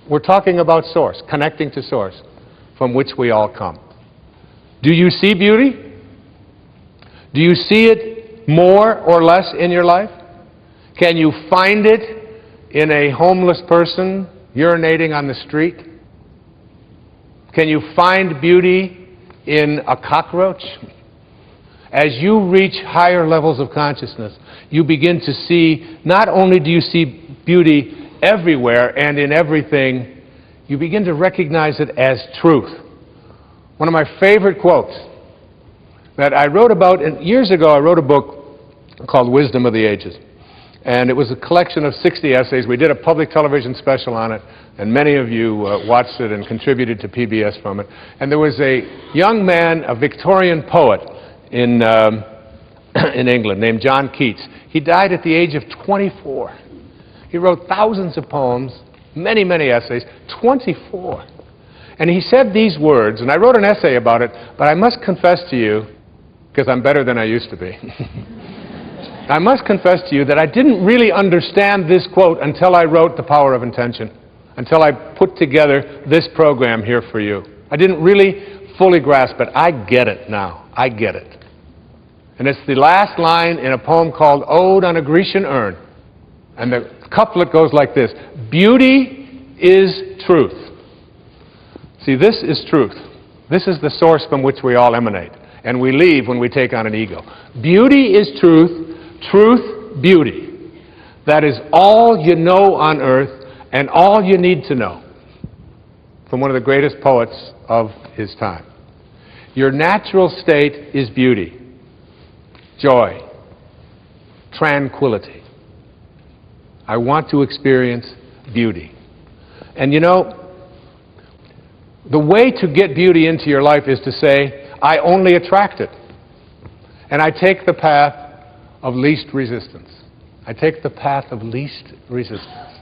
We're talking about source, connecting to source, from which we all come. Do you see beauty? Do you see it more or less in your life? Can you find it in a homeless person urinating on the street? Can you find beauty in a cockroach? As you reach higher levels of consciousness, you begin to see, not only do you see beauty everywhere and in everything, you begin to recognize it as truth. One of my favorite quotes that I wrote about, and years ago I wrote a book called Wisdom of the Ages. And it was a collection of 60 essays. We did a public television special on it, and many of you watched it and contributed to PBS from it. And there was a young man, a Victorian poet in England named John Keats. He died at the age of 24. He wrote thousands of poems, many, many essays, 24. And he said these words, and I wrote an essay about it, but I must confess to you, because I'm better than I used to be, I must confess to you that I didn't really understand this quote until I wrote The Power of Intention, until I put together this program here for you. I didn't really fully grasp it. I get it now. I get it. And it's the last line in a poem called Ode on a Grecian Urn. And the couplet goes like this: beauty is truth. See, this is truth. This is the source from which we all emanate. And we leave when we take on an ego. Beauty is truth. Truth, beauty. That is all you know on earth and all you need to know. From one of the greatest poets of his time. Your natural state is beauty, joy, tranquility. I want to experience beauty. And you know, the way to get beauty into your life is to say, I only attract it. And I take the path of least resistance. I take the path of least resistance.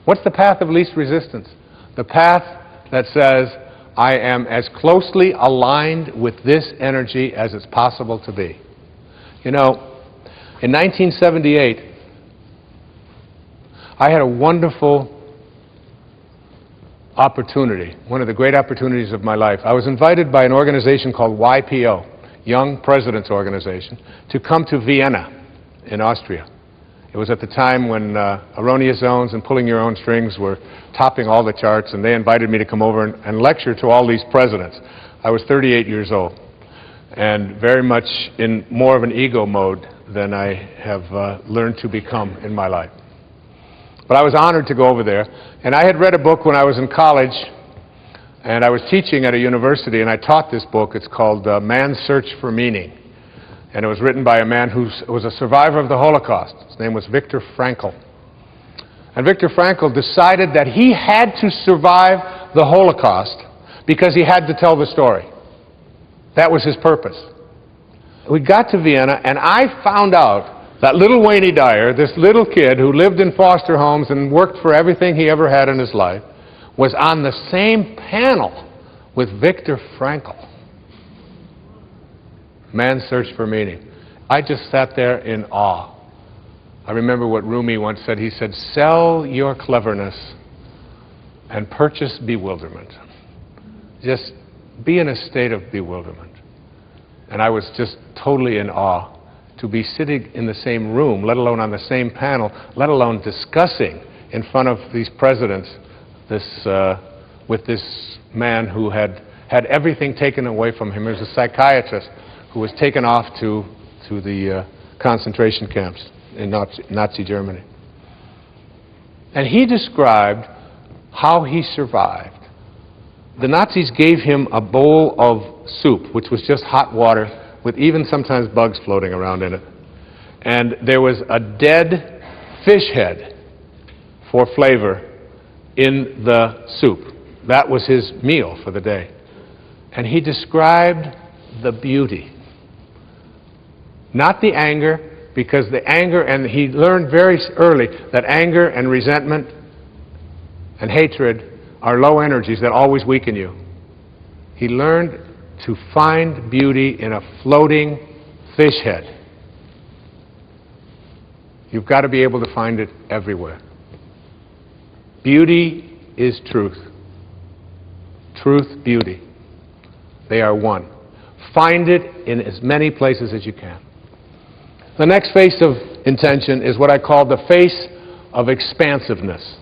What's the path of least resistance? The path that says, I am as closely aligned with this energy as it's possible to be. You know, in 1978, I had a wonderful opportunity, one of the great opportunities of my life. I was invited by an organization called YPO, Young Presidents Organization, to come to Vienna in Austria. It was at the time when erroneous zones and pulling your own strings were topping all the charts, and they invited me to come over and lecture to all these presidents. I was 38 years old and very much in more of an ego mode than I have learned to become in my life. But I was honored to go over there. And I had read a book when I was in college, and I was teaching at a university, and I taught this book. It's called Man's Search for Meaning. And it was written by a man who was a survivor of the Holocaust. His name was Viktor Frankl. And Viktor Frankl decided that he had to survive the Holocaust because he had to tell the story. That was his purpose. We got to Vienna, and I found out that little Wayne Dyer, this little kid who lived in foster homes and worked for everything he ever had in his life, was on the same panel with Viktor Frankl. Man's Search for Meaning. I just sat there in awe. I remember what Rumi once said. He said, "Sell your cleverness and purchase bewilderment." Just be in a state of bewilderment. And I was just totally in awe to be sitting in the same room, let alone on the same panel, let alone discussing in front of these presidents with this man who had everything taken away from him. He was a psychiatrist who was taken off to the concentration camps in Nazi Germany. And he described how he survived. The Nazis gave him a bowl of soup, which was just hot water, with even sometimes bugs floating around in it. And there was a dead fish head for flavor in the soup. That was his meal for the day. And he described the beauty. Not the anger, because the anger, and he learned very early that anger and resentment and hatred are low energies that always weaken you. He learned to find beauty in a floating fish head. You've got to be able to find it everywhere. Beauty is truth. Truth, beauty. They are one. Find it in as many places as you can. The next face of intention is what I call the face of expansiveness.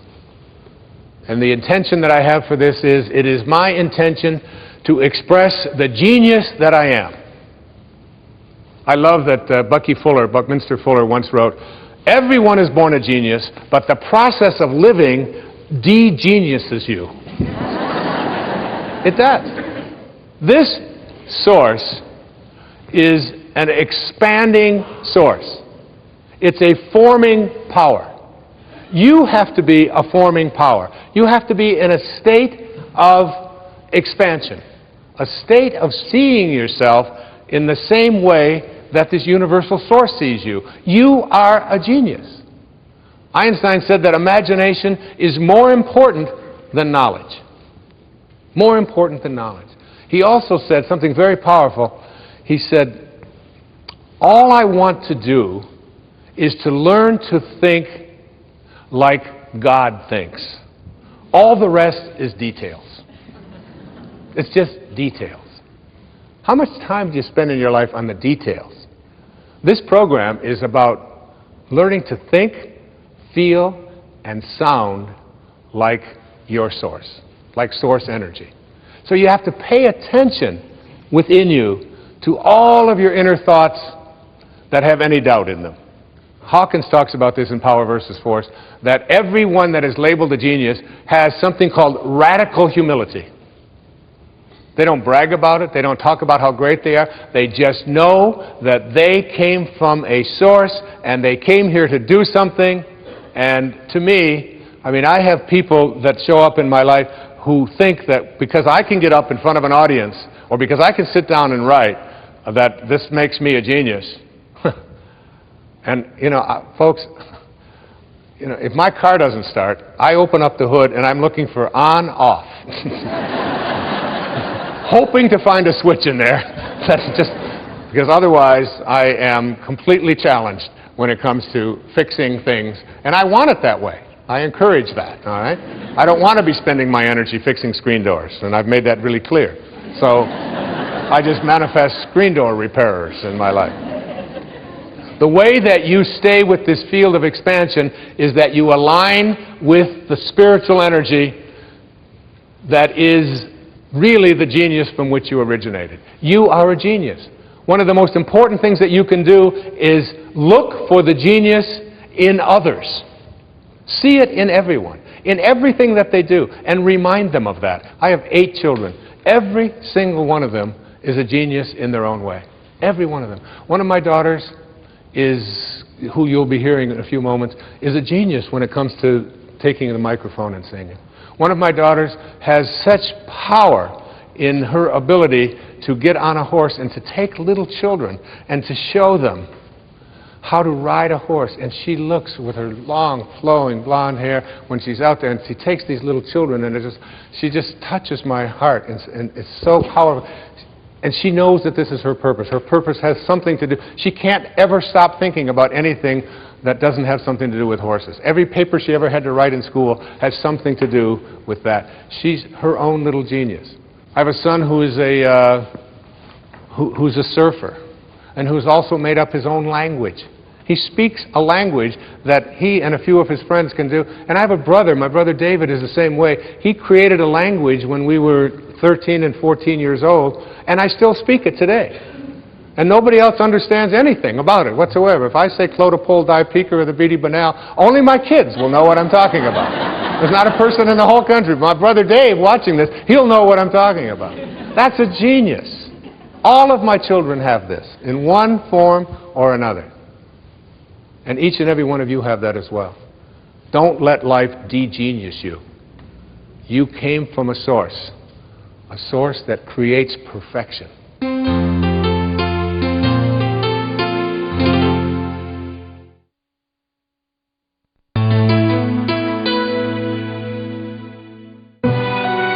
And the intention that I have for this is, it is my intention to express the genius that I am. I love that Buckminster Fuller once wrote, "Everyone is born a genius, but the process of living de-geniuses you." It does. This source is an expanding source. It's a forming power. You have to be a forming power. You have to be in a state of expansion, a state of seeing yourself in the same way that this universal source sees you. You are a genius. Einstein said that imagination is more important than knowledge. More important than knowledge. He also said something very powerful. He said, all I want to do is to learn to think like God thinks. All the rest is details. It's just details. How much time do you spend in your life on the details? This program is about learning to think, feel, and sound like your source, like source energy. So you have to pay attention within you to all of your inner thoughts that have any doubt in them. Hawkins talks about this in Power versus Force, that everyone that is labeled a genius has something called radical humility. They don't brag about it. They don't talk about how great they are. They just know that they came from a source and they came here to do something. And to me, I have people that show up in my life who think that because I can get up in front of an audience or because I can sit down and write, that this makes me a genius. And, folks, if my car doesn't start, I open up the hood and I'm looking for on, off. Hoping to find a switch in there. That's just, because otherwise I am completely challenged when it comes to fixing things. And I want it that way. I encourage that, all right? I don't want to be spending my energy fixing screen doors, and I've made that really clear. So I just manifest screen door repairers in my life. The way that you stay with this field of expansion is that you align with the spiritual energy that is really the genius from which you originated. You are a genius. One of the most important things that you can do is look for the genius in others. See it in everyone, in everything that they do, and remind them of that. I have 8 children. Every single one of them is a genius in their own way. Every one of them. One of my daughters is, who you'll be hearing in a few moments, is a genius when it comes to taking the microphone and singing. One of my daughters has such power in her ability to get on a horse and to take little children and to show them how to ride a horse. And she looks with her long, flowing blonde hair when she's out there, and she takes these little children, and she just touches my heart, and it's so powerful. And she knows that this is her purpose. Her purpose has something to do. She can't ever stop thinking about anything that doesn't have something to do with horses. Every paper she ever had to write in school has something to do with that. She's her own little genius. I have a son who is who's a surfer, and who's also made up his own language. He speaks a language that he and a few of his friends can do. And I have a brother. My brother David is the same way. He created a language when we were 13 and 14 years old, and I still speak it today. And nobody else understands anything about it whatsoever. If I say Clodopole, Dipeka, or the Beatty Banal, only my kids will know what I'm talking about. There's not a person in the whole country. My brother Dave, watching this, he'll know what I'm talking about. That's a genius. All of my children have this in one form or another. And each and every one of you have that as well. Don't let life de-genius you. You came from a source that creates perfection.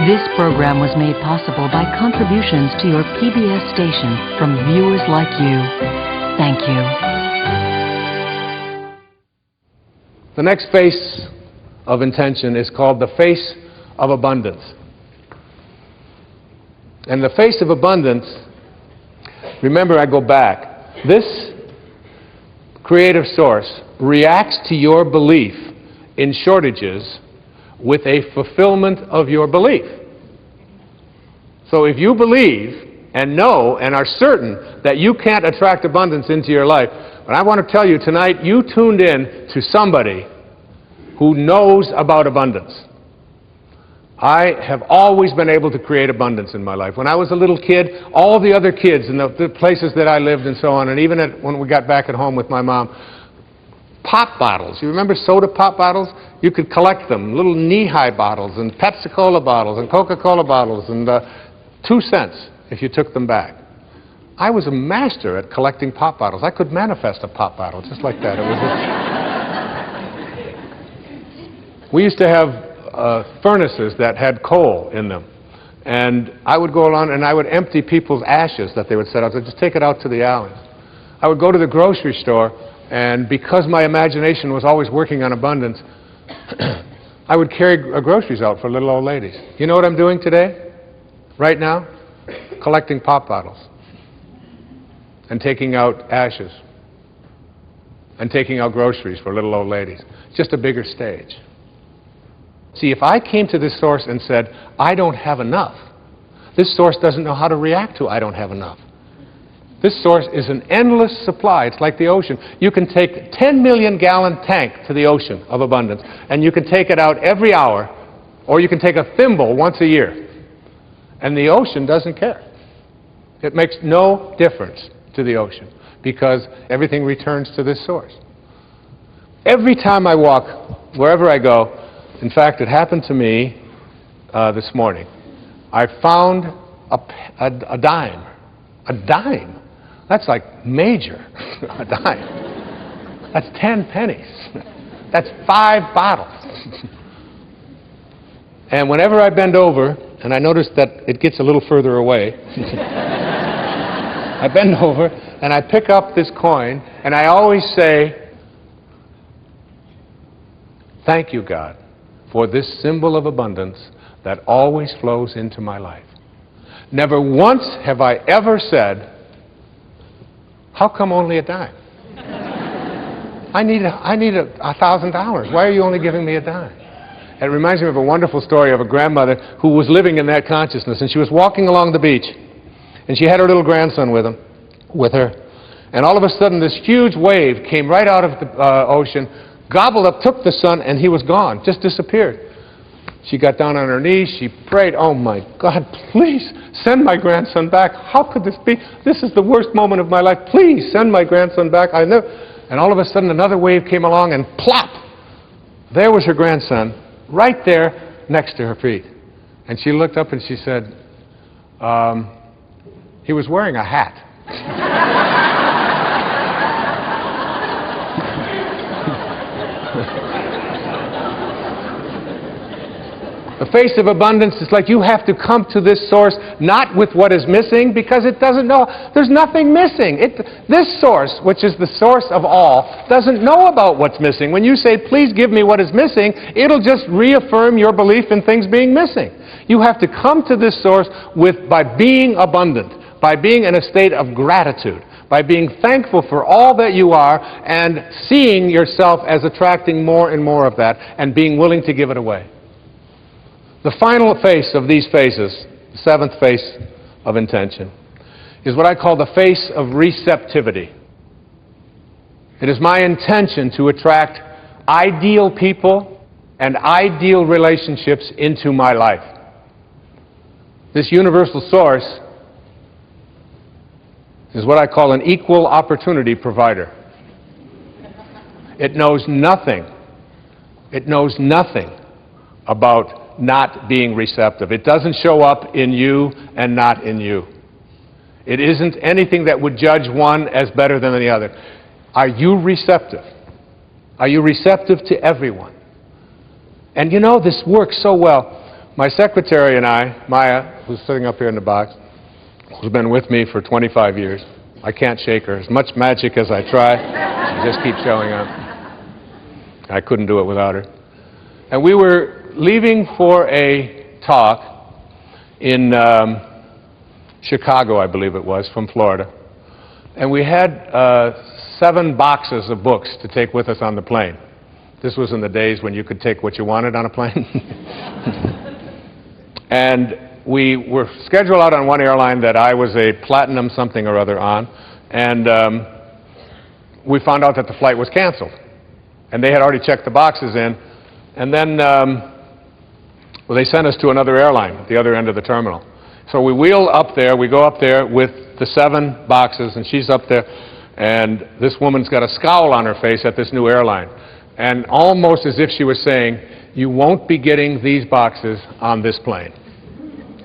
This program was made possible by contributions to your PBS station from viewers like you. Thank you. The next face of intention is called the face of abundance. And the face of abundance, remember, I go back. This creative source reacts to your belief in shortages with a fulfillment of your belief. So if you believe and know and are certain that you can't attract abundance into your life, but I want to tell you tonight, you tuned in to somebody who knows about abundance. I have always been able to create abundance in my life. When I was a little kid, all the other kids in the places that I lived and so on, and even when we got back at home with my mom, pop bottles. You remember soda pop bottles? You could collect them, little knee-high bottles, and Pepsi-Cola bottles, and Coca-Cola bottles, and 2 cents if you took them back. I was a master at collecting pop bottles. I could manifest a pop bottle just like that. It was we used to have furnaces that had coal in them. And I would go along and I would empty people's ashes that they would set out. I'd just take it out to the alleys. I would go to the grocery store, and because my imagination was always working on abundance, I would carry groceries out for little old ladies. You know what I'm doing today? Right now? Collecting pop bottles. And taking out ashes. And taking out groceries for little old ladies. Just a bigger stage. See, if I came to this source and said, I don't have enough, this source doesn't know how to react to I don't have enough. This source is an endless supply. It's like the ocean. You can take a 10 million gallon tank to the ocean of abundance, and you can take it out every hour, or you can take a thimble once a year. And the ocean doesn't care. It makes no difference to the ocean, because everything returns to this source. Every time I walk, wherever I go, in fact, it happened to me this morning. I found a dime. A dime? That's like major. A dime. That's 10 pennies. That's 5 bottles. And whenever I bend over, and I notice that it gets a little further away, I bend over and I pick up this coin, and I always say, thank you, God, for this symbol of abundance that always flows into my life. Never once have I ever said, how come only a dime? I need $1,000. Why are you only giving me a dime? It reminds me of a wonderful story of a grandmother who was living in that consciousness, and she was walking along the beach, and she had her little grandson with her, and all of a sudden this huge wave came right out of the ocean, gobbled up, took the son, and he was gone, just disappeared. She got down on her knees, she prayed, oh my God, please send my grandson back. How could this be? This is the worst moment of my life. Please send my grandson back. And all of a sudden another wave came along and plop! There was her grandson, right there next to her feet. And she looked up and she said, he was wearing a hat. The face of abundance is like you have to come to this source not with what is missing, because it doesn't know. There's nothing missing. This source, which is the source of all, doesn't know about what's missing. When you say, please give me what is missing, it'll just reaffirm your belief in things being missing. You have to come to this source by being abundant, by being in a state of gratitude, by being thankful for all that you are and seeing yourself as attracting more and more of that and being willing to give it away. The final face of these phases, the seventh face of intention, is what I call the face of receptivity. It is my intention to attract ideal people and ideal relationships into my life. This universal source is what I call an equal opportunity provider. It knows nothing about not being receptive. It doesn't show up in you and not in you. It isn't anything that would judge one as better than the other. Are you receptive? Are you receptive to everyone? And you know, this works so well. My secretary and I, Maya, who's sitting up here in the box, who's been with me for 25 years. I can't shake her. As much magic as I try, she just keeps showing up. I couldn't do it without her. And we were leaving for a talk in Chicago, I believe it was, from Florida. And we had 7 boxes of books to take with us on the plane. This was in the days when you could take what you wanted on a plane. And we were scheduled out on one airline that I was a platinum something or other on, and we found out that the flight was canceled. And they had already checked the boxes in, and then they sent us to another airline at the other end of the terminal. So we wheel up there, we go up there with the 7 boxes, and she's up there, and this woman's got a scowl on her face at this new airline. And almost as if she was saying, you won't be getting these boxes on this plane.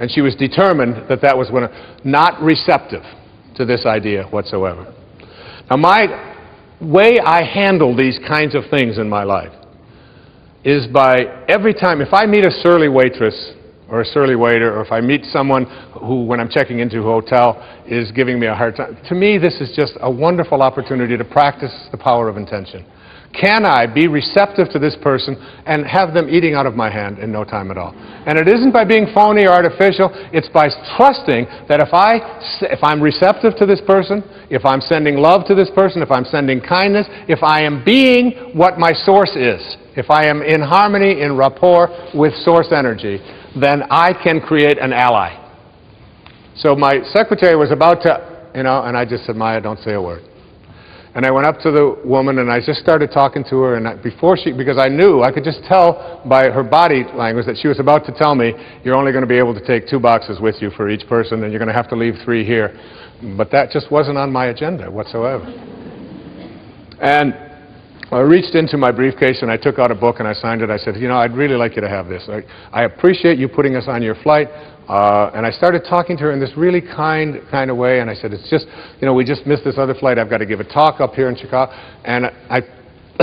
And she was determined that that was not receptive to this idea whatsoever. Now, my way I handle these kinds of things in my life is by every time, if I meet a surly waitress or a surly waiter, or if I meet someone who, when I'm checking into a hotel, is giving me a hard time, to me this is just a wonderful opportunity to practice the power of intention. Can I be receptive to this person and have them eating out of my hand in no time at all? And it isn't by being phony or artificial, it's by trusting that if I'm receptive to this person, if I'm sending love to this person, if I'm sending kindness, if I am being what my source is, if I am in harmony, in rapport with source energy, then I can create an ally. So my secretary was about to, and I just said, Maya, don't say a word. And I went up to the woman and I just started talking to her, and because I knew, I could just tell by her body language that she was about to tell me, you're only going to be able to take 2 boxes with you for each person and you're going to have to leave 3 here. But that just wasn't on my agenda whatsoever. And I reached into my briefcase and I took out a book and I signed it. I said, I'd really like you to have this. I appreciate you putting us on your flight. And I started talking to her in this really kind of way, and I said, it's just, we just missed this other flight. I've got to give a talk up here in Chicago. And I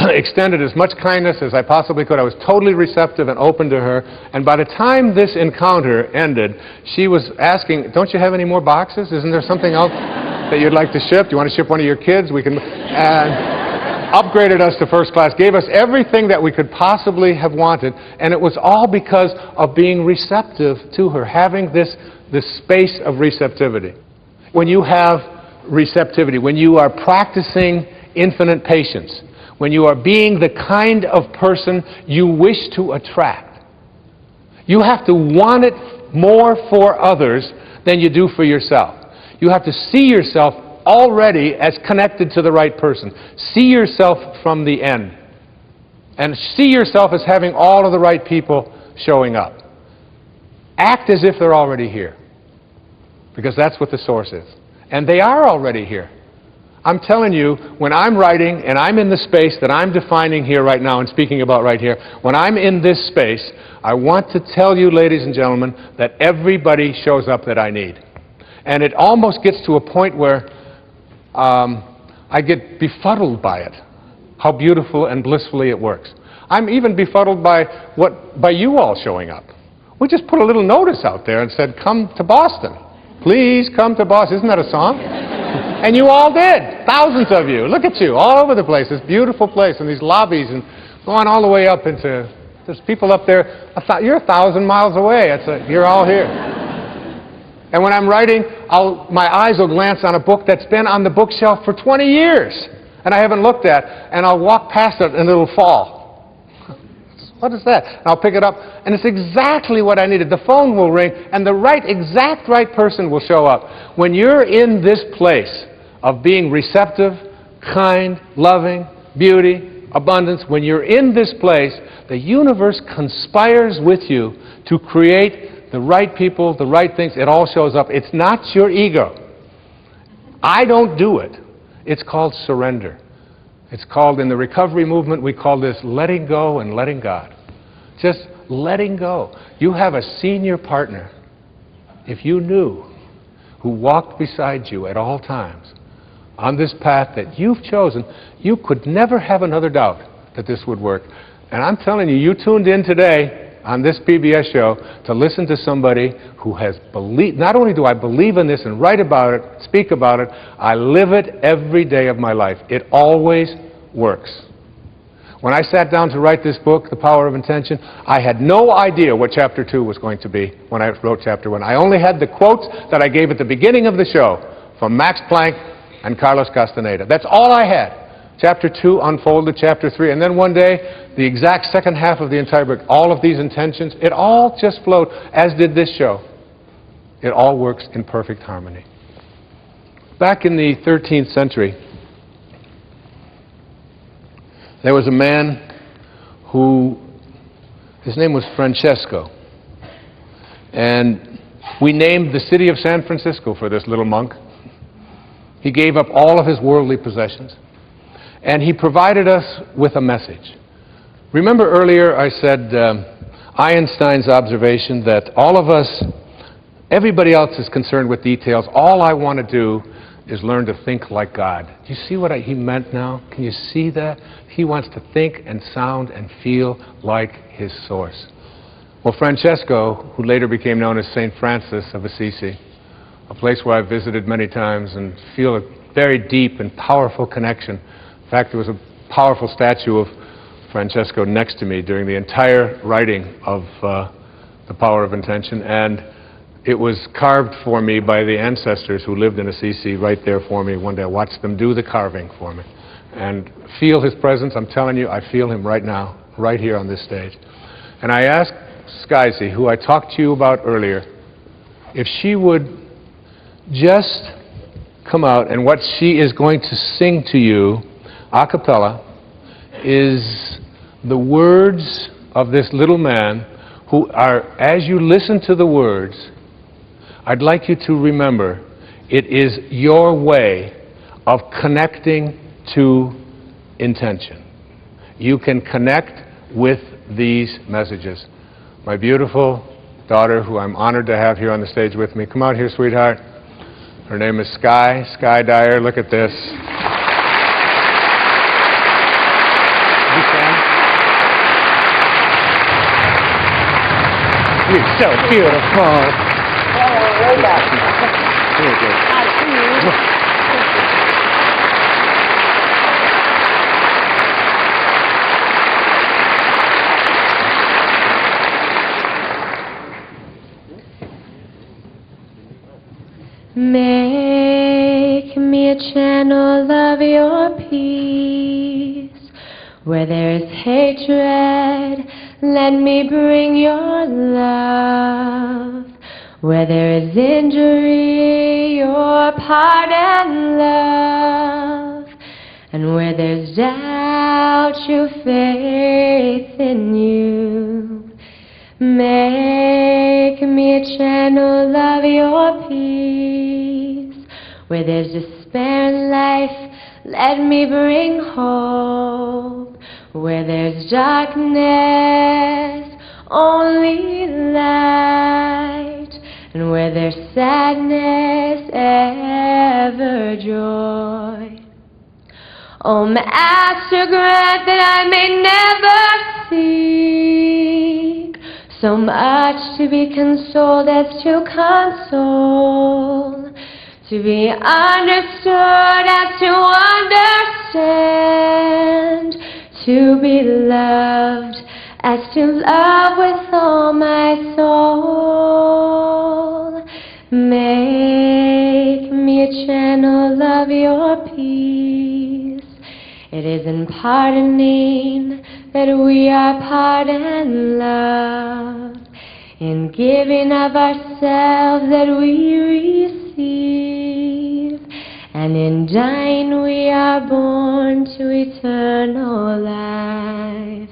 extended as much kindness as I possibly could. I was totally receptive and open to her. And by the time this encounter ended, she was asking, don't you have any more boxes? Isn't there something else that you'd like to ship? Do you want to ship one of your kids? We can... And upgraded us to first class, gave us everything that we could possibly have wanted, and it was all because of being receptive to her, having this space of receptivity. When you have receptivity, when you are practicing infinite patience, when you are being the kind of person you wish to attract, you have to want it more for others than you do for yourself. You have to see yourself already as connected to the right person. See yourself from the end. and see yourself as having all of the right people showing up. Act as if they're already here, because that's what the source is. And they are already here. I'm telling you, when I'm writing and I'm in the space that I'm defining here right now and speaking about right here, when I'm in this space, I want to tell you, ladies and gentlemen, that everybody shows up that I need. And it almost gets to a point where I get befuddled by it, how beautiful and blissfully it works. I'm even befuddled by you all showing up. We just put a little notice out there and said, come to Boston. Please come to Boston. Isn't that a song? And you all did. Thousands of you. Look at you, all over the place. This beautiful place and these lobbies and going all the way up into, there's people up there, you're 1,000 miles away. You're all here. And when I'm writing, my eyes will glance on a book that's been on the bookshelf for 20 years and I haven't looked at, and I'll walk past it and it'll fall. What is that? And I'll pick it up, and it's exactly what I needed. The phone will ring, and the exact right person will show up. When you're in this place of being receptive, kind, loving, beauty, abundance, when you're in this place, the universe conspires with you to create the right people, the right things. It all shows up. It's not your ego. I don't do it. It's called surrender. It's called, in the recovery movement, we call this letting go and letting God. Just letting go. You have a senior partner, if you knew, who walked beside you at all times on this path that you've chosen. You could never have another doubt that this would work. And I'm telling you, you tuned in today on this PBS show to listen to somebody who has believed. Not only do I believe in this and write about it, speak about it, I live it every day of my life. It always works. When I sat down to write this book, The Power of Intention, I had no idea what Chapter 2 was going to be when I wrote Chapter 1. I only had the quotes that I gave at the beginning of the show from Max Planck and Carlos Castaneda. That's all I had. Chapter 2 unfolded, Chapter 3, and then one day, the exact second half of the entire book, all of these intentions, it all just flowed, as did this show. It all works in perfect harmony. Back in the 13th century, there was a man his name was Francesco, and we named the city of San Francisco for this little monk. He gave up all of his worldly possessions, and he provided us with a message. Remember earlier I said Einstein's observation that all of us, everybody else is concerned with details. All I want to do is learn to think like God. Do you see what he meant now? Can you see that? He wants to think and sound and feel like his source. Well, Francesco, who later became known as St. Francis of Assisi, a place where I've visited many times and feel a very deep and powerful connection. In fact, there was a powerful statue of Francesco next to me during the entire writing of The Power of Intention, and it was carved for me by the ancestors who lived in Assisi right there for me. One day I watched them do the carving for me and feel his presence. I'm telling you, I feel him right now, right here on this stage. And I asked Skyzy, who I talked to you about earlier, if she would just come out, and what she is going to sing to you a cappella is the words of this little man who are, as you listen to the words, I'd like you to remember, it is your way of connecting to intention. You can connect with these messages. My beautiful daughter, who I'm honored to have here on the stage with me, come out here, sweetheart. Her name is Sky Dyer. Look at this. You're so beautiful. Make me a channel of your peace. Where there is hatred, let me bring your love. Where there is injury, your pardon, love. And where there's doubt, without true faith in you. Make me a channel of your peace. Where there's despair in life, let me bring hope. Where there's darkness, only light. And where there's sadness, ever joy. O Master, grant that I may never seek so much to be consoled as to console, to be understood as to understand, to be loved as to love with all my soul. Make me a channel of your peace. It is in pardoning that we are pardoned, love, in giving of ourselves that we receive, and in dying we are born to eternal life.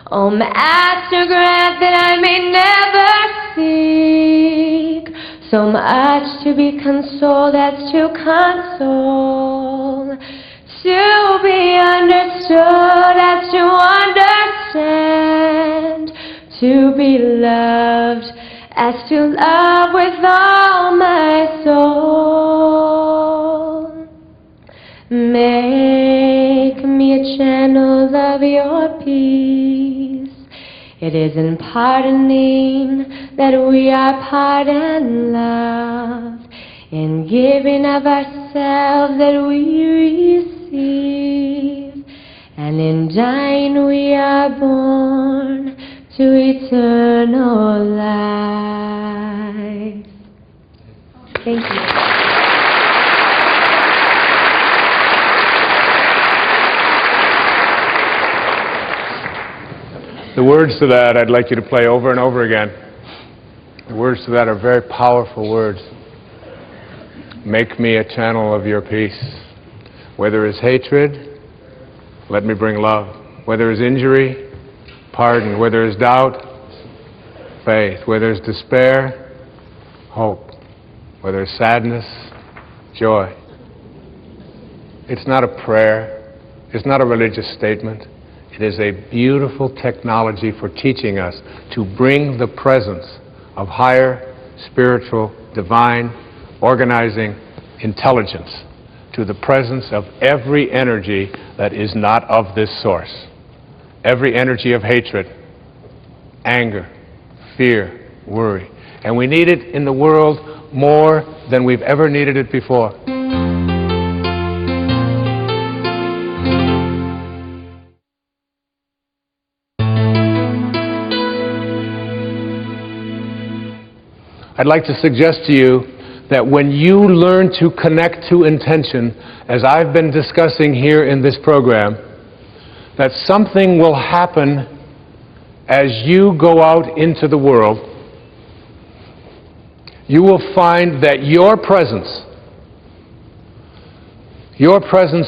O Master, grant that I may never seek so much to be consoled as to console, to be understood as to understand, to be loved as to love with all my soul. Make me a channel of your peace. It is in pardoning that we are pardoned, love, in giving of ourselves that we receive, and in dying we are born to eternal life. Thank you. The words to that I'd like you to play over and over again. The words to that are very powerful words. Make me a channel of your peace. Where there is hatred, let me bring love. Where there is injury, pardon. Where there is doubt, faith. Where there is despair, hope. Where there is sadness, joy. It's not a prayer. It's not a religious statement. It is a beautiful technology for teaching us to bring the presence of higher, spiritual, divine, organizing intelligence to the presence of every energy that is not of this source. Every energy of hatred, anger, fear, worry. And we need it in the world more than we've ever needed it before. I'd like to suggest to you that when you learn to connect to intention, as I've been discussing here in this program, that something will happen as you go out into the world. You will find that your presence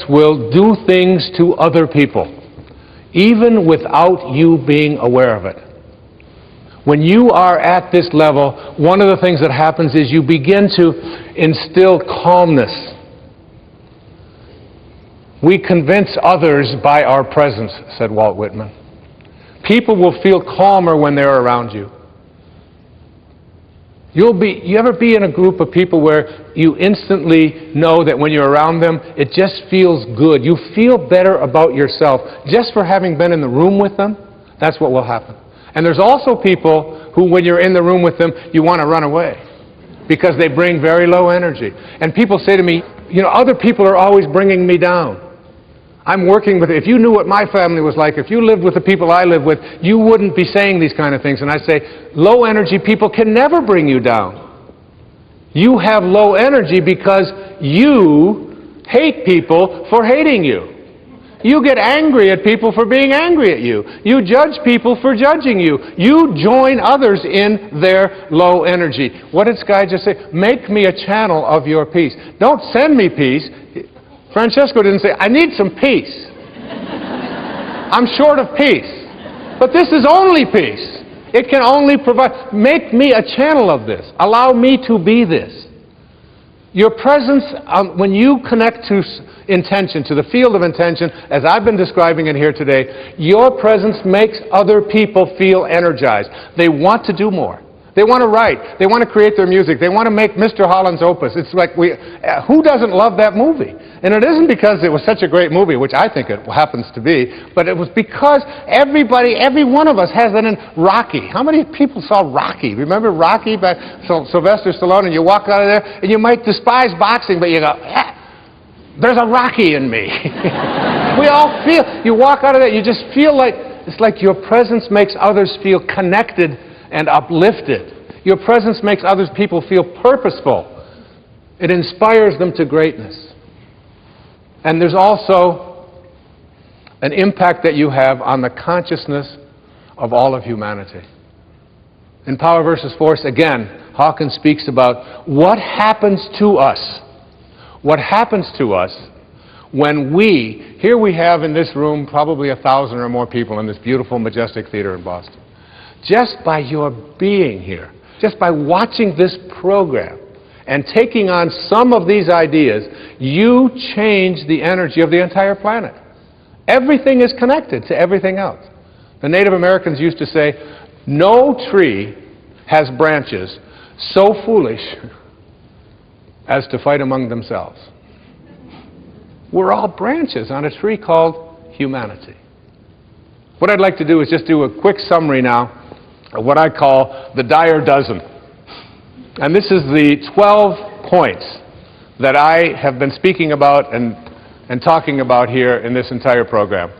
will do things to other people, even without you being aware of it. When you are at this level, one of the things that happens is you begin to instill calmness. We convince others by our presence, said Walt Whitman. People will feel calmer when they're around you. You ever be in a group of people where you instantly know that when you're around them, it just feels good. You feel better about yourself just for having been in the room with them? That's what will happen. And there's also people who, when you're in the room with them, you want to run away because they bring very low energy. And people say to me, you know, other people are always bringing me down. I'm working with, if you knew what my family was like, if you lived with the people I live with, you wouldn't be saying these kind of things. And I say, low energy people can never bring you down. You have low energy because you hate people for hating you. You get angry at people for being angry at you. You judge people for judging you. You join others in their low energy. What did Sky just say? Make me a channel of your peace. Don't send me peace. Francesco didn't say, I need some peace. I'm short of peace. But this is only peace. It can only provide. Make me a channel of this. Allow me to be this. Your presence, when you connect to intention, to the field of intention, as I've been describing it here today, your presence makes other people feel energized. They want to do more. They want to write. They want to create their music. They want to make Mr. Holland's Opus. It's like, who doesn't love that movie? And it isn't because it was such a great movie, which I think it happens to be, but it was because every one of us has that in Rocky. How many people saw Rocky? Remember Rocky by Sylvester Stallone? And you walk out of there, and you might despise boxing, but you go, there's a Rocky in me. We all feel, you walk out of there, you just feel like, it's like your presence makes others feel connected and uplifted. Your presence makes other people feel purposeful. It inspires them to greatness. And there's also an impact that you have on the consciousness of all of humanity. In Power versus Force, again, Hawkins speaks about what happens to us. What happens to us when here we have in this room probably 1,000 or more people in this beautiful, majestic theater in Boston. Just by your being here, just by watching this program and taking on some of these ideas, you change the energy of the entire planet. Everything is connected to everything else. The Native Americans used to say, no tree has branches so foolish as to fight among themselves. We're all branches on a tree called humanity. What I'd like to do is just do a quick summary now of what I call the Dyer dozen. And this is the 12 points that I have been speaking about and talking about here in this entire program.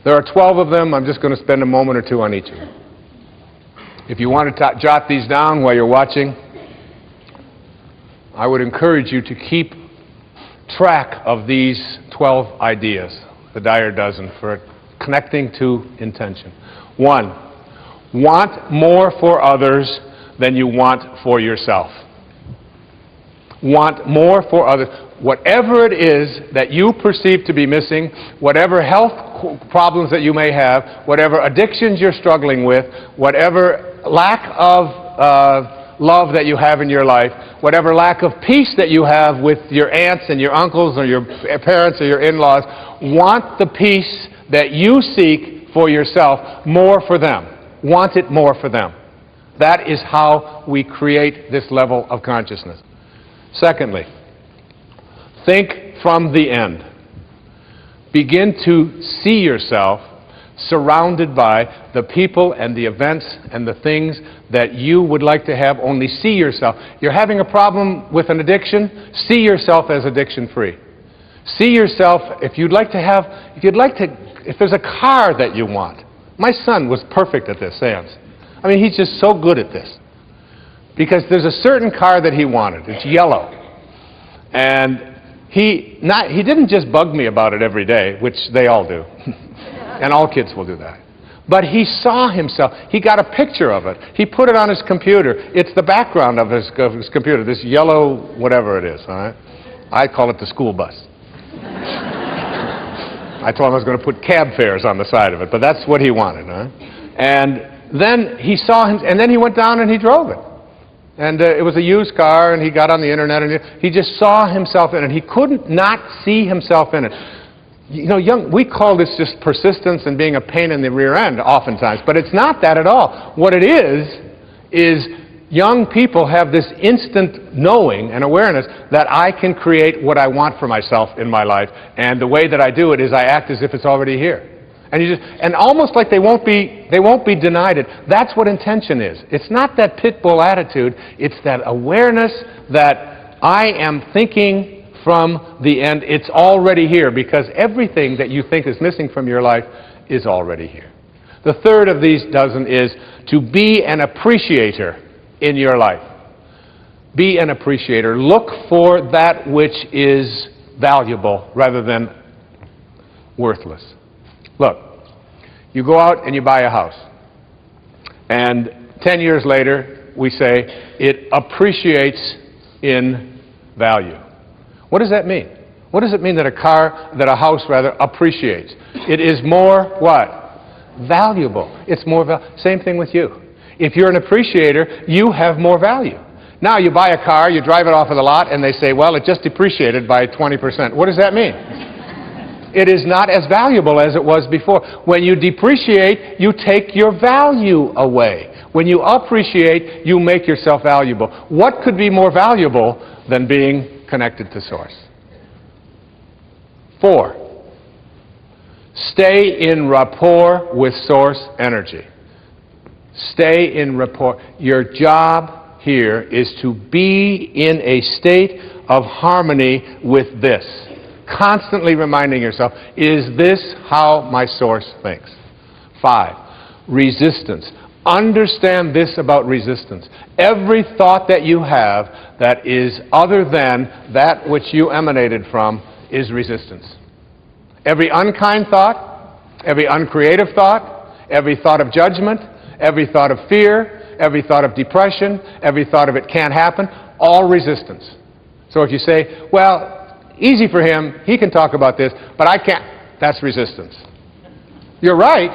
There are 12 of them. I'm just going to spend a moment or two on each of them. If you want to jot these down while you're watching, I would encourage you to keep track of these 12 ideas, the Dyer dozen, for connecting to intention. 1. Want more for others than you want for yourself. Want more for others. Whatever it is that you perceive to be missing, whatever health problems that you may have, whatever addictions you're struggling with, whatever lack of love that you have in your life, whatever lack of peace that you have with your aunts and your uncles or your parents or your in-laws, want the peace that you seek for yourself more for them. Want it more for them. That is how we create this level of consciousness. Secondly, think from the end. Begin to see yourself surrounded by the people and the events and the things that you would like to have. Only see yourself. You're having a problem with an addiction, see yourself as addiction-free. See yourself, if there's a car that you want. My son was perfect at this, Sans. I mean, he's just so good at this. Because there's a certain car that he wanted. It's yellow. And he didn't just bug me about it every day, which they all do. And all kids will do that. But he saw himself. He got a picture of it. He put it on his computer. It's the background of his computer, this yellow whatever it is. All right? I call it the school bus. I told him I was going to put cab fares on the side of it, but that's what he wanted. Huh? And then he saw him, and then he went down and he drove it. And it was a used car, and he got on the internet, and he just saw himself in it. He couldn't not see himself in it. You know, we call this just persistence and being a pain in the rear end oftentimes, but it's not that at all. What it is young people have this instant knowing and awareness that I can create what I want for myself in my life, and the way that I do it is I act as if it's already here. And almost like they won't be denied it. That's what intention is. It's not that pit bull attitude. It's that awareness that I am thinking from the end. It's already here, because everything that you think is missing from your life is already here. The third of these dozen is to be an appreciator in your life. Be an appreciator. Look for that which is valuable rather than worthless. Look, you go out and you buy a house, and 10 years later we say it appreciates in value. What does that mean? What does it mean that a house appreciates? It is more what? Valuable. It's more same thing with you. If you're an appreciator, you have more value. Now you buy a car, you drive it off of the lot, and they say, well, it just depreciated by 20%. What does that mean? It is not as valuable as it was before. When you depreciate, you take your value away. When you appreciate, you make yourself valuable. What could be more valuable than being connected to Source? 4, stay in rapport with Source energy. Stay in rapport. Your job here is to be in a state of harmony with this. Constantly reminding yourself, is this how my Source thinks? 5, resistance. Understand this about resistance. Every thought that you have that is other than that which you emanated from is resistance. Every unkind thought, every uncreative thought, every thought of judgment, every thought of fear, every thought of depression, every thought of it can't happen, all resistance. So if you say, well, easy for him, he can talk about this, but I can't, that's resistance. You're right,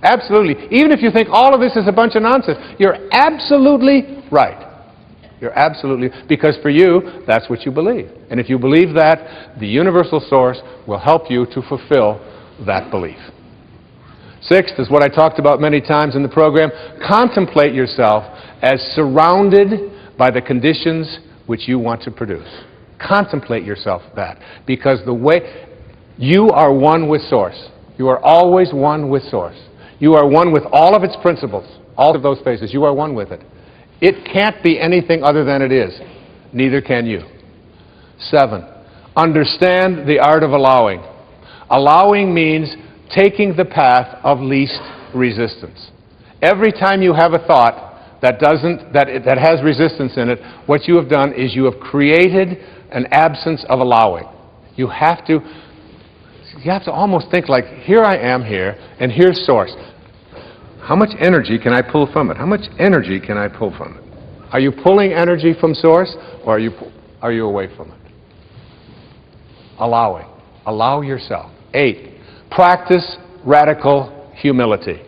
absolutely. Even if you think all of this is a bunch of nonsense, you're absolutely right. You're absolutely, because for you, that's what you believe. And if you believe that, the universal Source will help you to fulfill that belief. 6th is what I talked about many times in the program. Contemplate yourself as surrounded by the conditions which you want to produce. Contemplate yourself that. Because the way you are one with Source. You are always one with Source. You are one with all of its principles, all of those phases. You are one with it. It can't be anything other than it is. Neither can you. 7, understand the art of allowing. Allowing means taking the path of least resistance. Every time you have a thought that has resistance in it, what you have done is you have created an absence of allowing. You have to almost think like, here I am here, and here's Source. How much energy can I pull from it? How much energy can I pull from it? Are you pulling energy from Source, or are you away from it? Allowing. Allow yourself. 8, practice radical humility.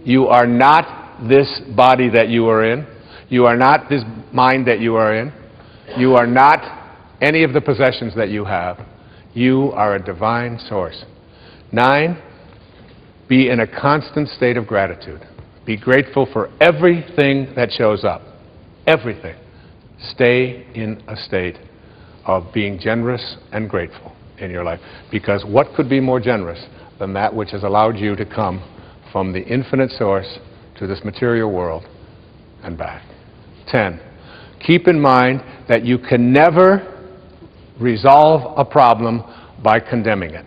You are not this body that you are in. You are not this mind that you are in. You are not any of the possessions that you have. You are a divine Source. 9, be in a constant state of gratitude. Be grateful for everything that shows up. Everything. Stay in a state of being generous and grateful in your life. Because what could be more generous than that which has allowed you to come from the infinite Source to this material world and back? 10, keep in mind that you can never resolve a problem by condemning it.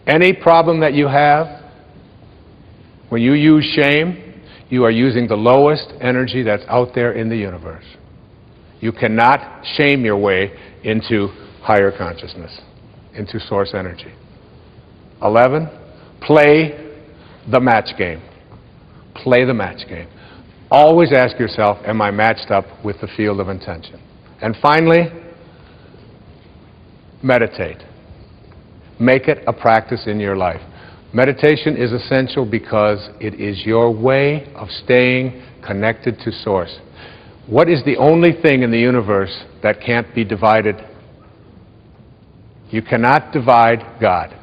Any problem that you have, when you use shame, you are using the lowest energy that's out there in the universe. You cannot shame your way into higher consciousness, into Source energy. 11, play the match game. Play the match game. Always ask yourself, am I matched up with the field of intention? And finally, meditate. Make it a practice in your life. Meditation is essential because it is your way of staying connected to Source. What is the only thing in the universe that can't be divided? You cannot divide God.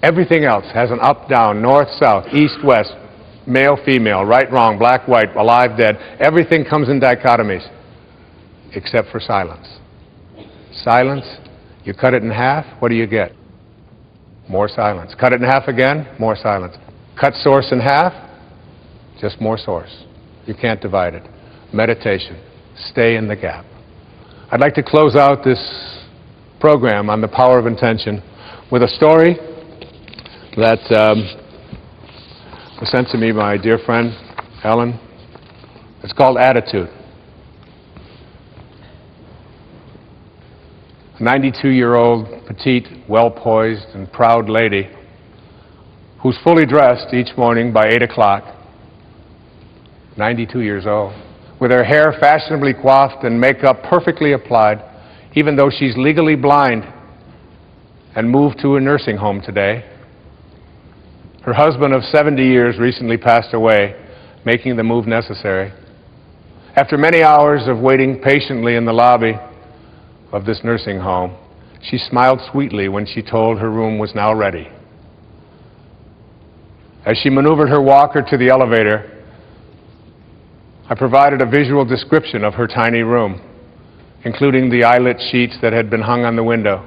Everything else has an up, down, north, south, east, west, male, female, right, wrong, black, white, alive, dead. Everything comes in dichotomies except for silence. Silence, you cut it in half, what do you get? More silence. Cut it in half again, more silence. Cut Source in half, just more Source. You can't divide it. Meditation. Stay in the gap. I'd like to close out this program on the power of intention with a story that was sent to me by my dear friend, Ellen. It's called Attitude. A 92-year-old, petite, well-poised, and proud lady who's fully dressed each morning by 8 o'clock, 92 years old, with her hair fashionably coiffed and makeup perfectly applied, even though she's legally blind and moved to a nursing home today. Her husband of 70 years recently passed away, making the move necessary. After many hours of waiting patiently in the lobby of this nursing home, she smiled sweetly when she told her room was now ready. As she maneuvered her walker to the elevator, I provided a visual description of her tiny room, including the eyelet sheets that had been hung on the window.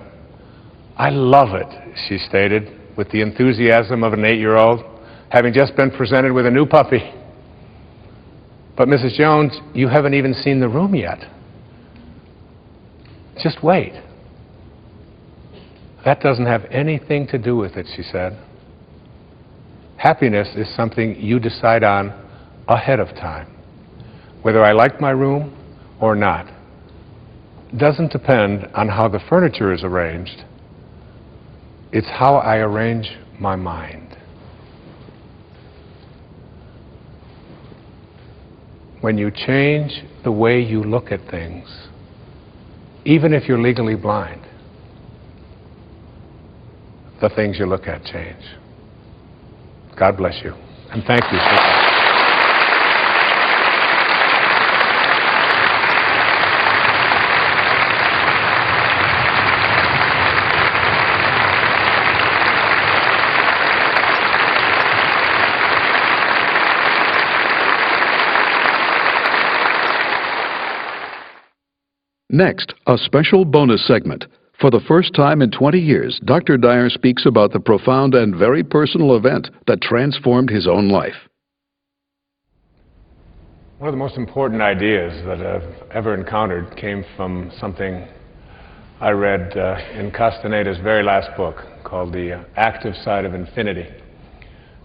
"I love it," she stated, with the enthusiasm of an 8-year-old, having just been presented with a new puppy. "But Mrs. Jones, you haven't even seen the room yet. Just wait." "That doesn't have anything to do with it," she said. "Happiness is something you decide on ahead of time. Whether I like my room or not doesn't depend on how the furniture is arranged. It's how I arrange my mind." When you change the way you look at things, even if you're legally blind, the things you look at change. God bless you, and thank you. Next, a special bonus segment. For the first time in 20 years, Dr. Dyer speaks about the profound and very personal event that transformed his own life. One of the most important ideas that I've ever encountered came from something I read in Castaneda's very last book called The Active Side of Infinity.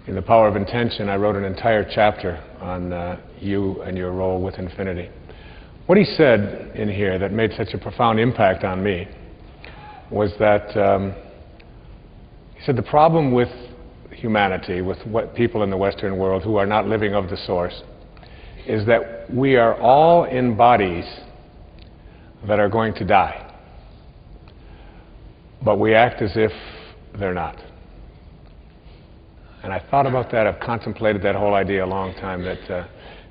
In The Power of Intention, I wrote an entire chapter on you and your role with infinity. What he said in here that made such a profound impact on me was that he said the problem with humanity, with what people in the Western world who are not living of the source, is that we are all in bodies that are going to die, but we act as if they're not. And I thought about that. I've contemplated that whole idea a long time.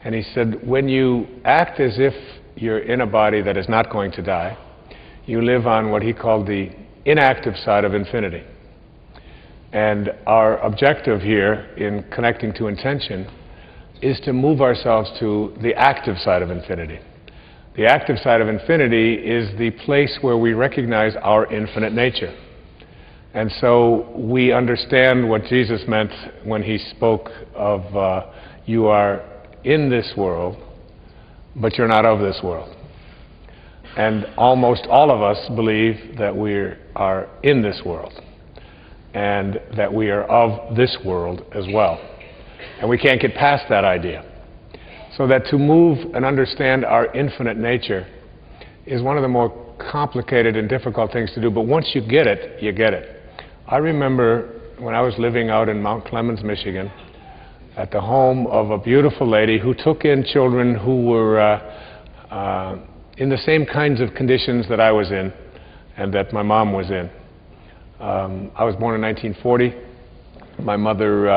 And he said, when you act as if you're in a body that is not going to die, you live on what he called the inactive side of infinity. And our objective here in connecting to intention is to move ourselves to the active side of infinity. The active side of infinity is the place where we recognize our infinite nature. And so we understand what Jesus meant when he spoke of you are in this world, but you're not of this world. And almost all of us believe that we are in this world and that we are of this world as well. And we can't get past that idea. So that to move and understand our infinite nature is one of the more complicated and difficult things to do, but once you get it, you get it. I remember when I was living out in Mount Clemens, Michigan, at the home of a beautiful lady who took in children who were in the same kinds of conditions that I was in and that my mom was in. I was born in 1940. My mother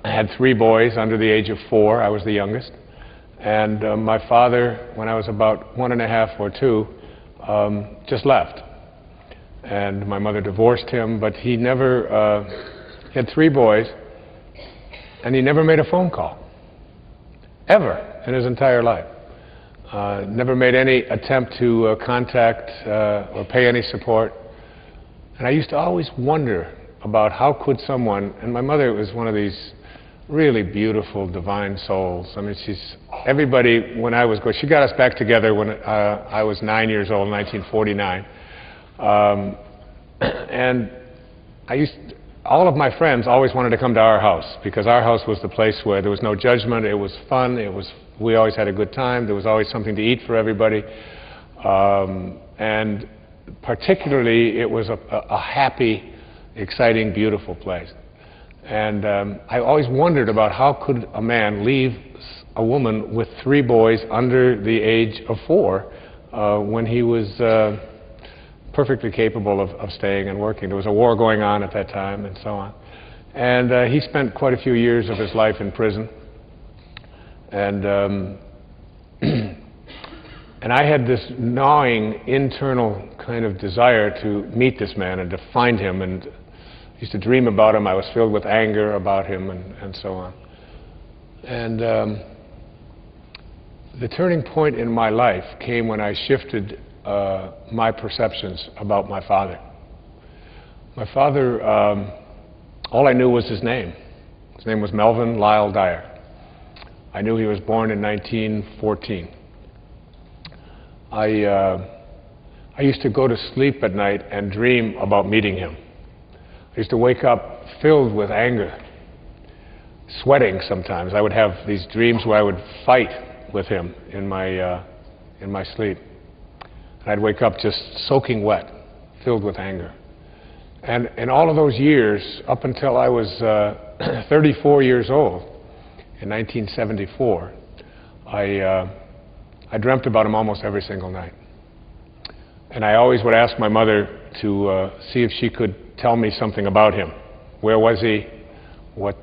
had 3 boys under the age of 4. I was the youngest. And my father, when I was about 1.5 or 2, just left. And my mother divorced him, but he never, he had 3 boys, and he never made a phone call, ever, in his entire life. Never made any attempt to contact or pay any support. And I used to always wonder about how could someone, and my mother was one of these really beautiful, divine souls. I mean, everybody, when I was going, she got us back together when I was 9 years old in 1949. And all of my friends always wanted to come to our house because our house was the place where there was no judgment, it was fun, we always had a good time, there was always something to eat for everybody. And particularly, it was a happy, exciting, beautiful place. And I always wondered about how could a man leave a woman with 3 boys under the age of 4 when he was perfectly capable of staying and working. There was a war going on at that time and so on. And he spent quite a few years of his life in prison. And and I had this gnawing internal kind of desire to meet this man and to find him, and I used to dream about him. I was filled with anger about him and so on. And the turning point in my life came when I shifted my perceptions about my father. My father, all I knew was his name. His name was Melvin Lyle Dyer. I knew he was born in 1914. I used to go to sleep at night and dream about meeting him. I used to wake up filled with anger, sweating sometimes. I would have these dreams where I would fight with him in my sleep. And I'd wake up just soaking wet, filled with anger. And in all of those years, up until I was 34 years old, in 1974, I dreamt about him almost every single night. And I always would ask my mother to see if she could tell me something about him. Where was he? What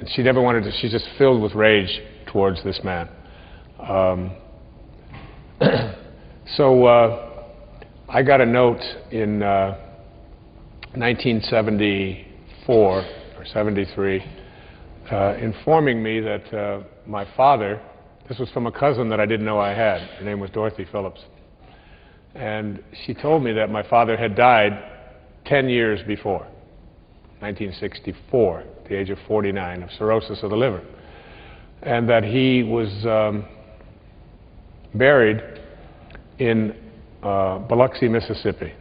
she never wanted to, she's just filled with rage towards this man. So I got a note in 1974 or 73 informing me that my father, this was from a cousin that I didn't know I had. Her name was Dorothy Phillips. And she told me that my father had died 10 years before, 1964, at the age of 49, of cirrhosis of the liver. And that he was buried in Biloxi, Mississippi.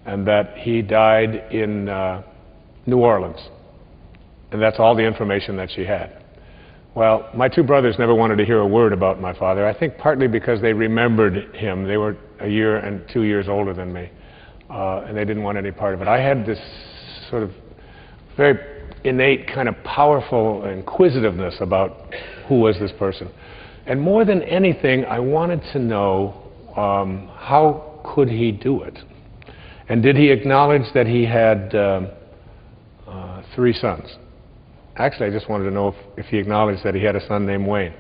And that he died in New Orleans. And that's all the information that she had. Well, my 2 brothers never wanted to hear a word about my father. I think partly because they remembered him. They were a year and 2 years older than me, and they didn't want any part of it. I had this sort of very innate kind of powerful inquisitiveness about who was this person. And more than anything, I wanted to know how could he do it? And did he acknowledge that he had 3 sons? Actually, I just wanted to know if he acknowledged that he had a son named Wayne.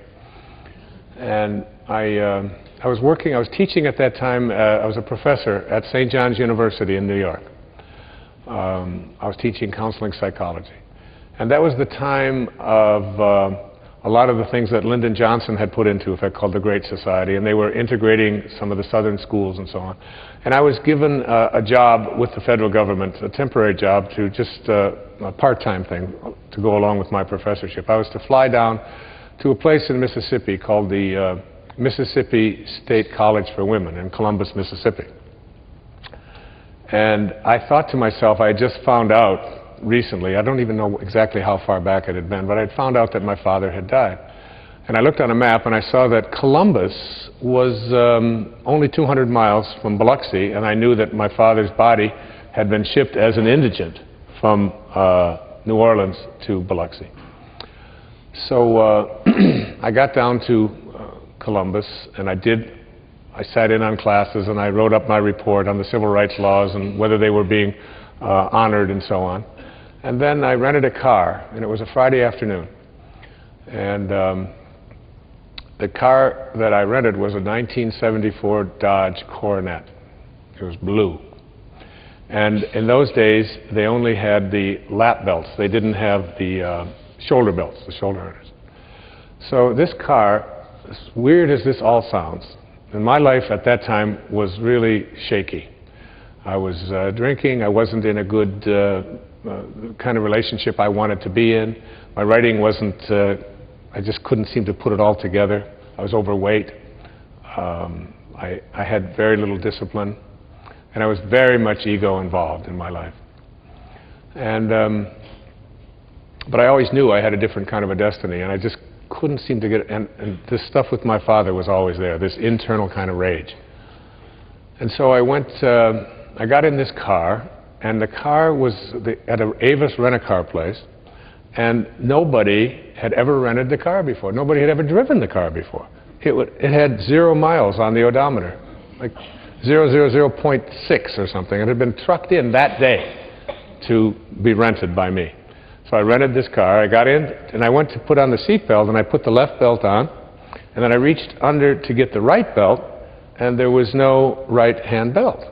And I was teaching at that time. I was a professor at St. John's University in New York. I was teaching counseling psychology. And that was the time of a lot of the things that Lyndon Johnson had put into effect called the Great Society, and they were integrating some of the southern schools and so on. And I was given a job with the federal government, a temporary job, to just a part-time thing to go along with my professorship. I was to fly down to a place in Mississippi called the Mississippi State College for Women in Columbus, Mississippi. And I thought to myself, I had just found out recently, I don't even know exactly how far back it had been, but I had found out that my father had died. And I looked on a map and I saw that Columbus was only 200 miles from Biloxi, and I knew that my father's body had been shipped as an indigent from New Orleans to Biloxi. So I got down to Columbus, and I sat in on classes, and I wrote up my report on the civil rights laws and whether they were being honored and so on. And then I rented a car, and it was a Friday afternoon. And the car that I rented was a 1974 Dodge Coronet. It was blue. And in those days, they only had the lap belts. They didn't have the shoulder belts, the shoulder harness. So this car, as weird as this all sounds, and my life at that time was really shaky. I was drinking. I wasn't in a good kind of relationship I wanted to be in. My writing wasn't, I just couldn't seem to put it all together. I was overweight. I had very little discipline. And I was very much ego involved in my life. And, but I always knew I had a different kind of a destiny, and I just couldn't seem to get, and this stuff with my father was always there, this internal kind of rage. And so I went, I got in this car, and the car was at a Avis rent-a-car place, and nobody had ever rented the car before. Nobody had ever driven the car before. It had 0 miles on the odometer, like 0.6 or something. It had been trucked in that day to be rented by me. So I rented this car. I got in, and I went to put on the seat belt, and I put the left belt on, and then I reached under to get the right belt, and there was no right-hand belt.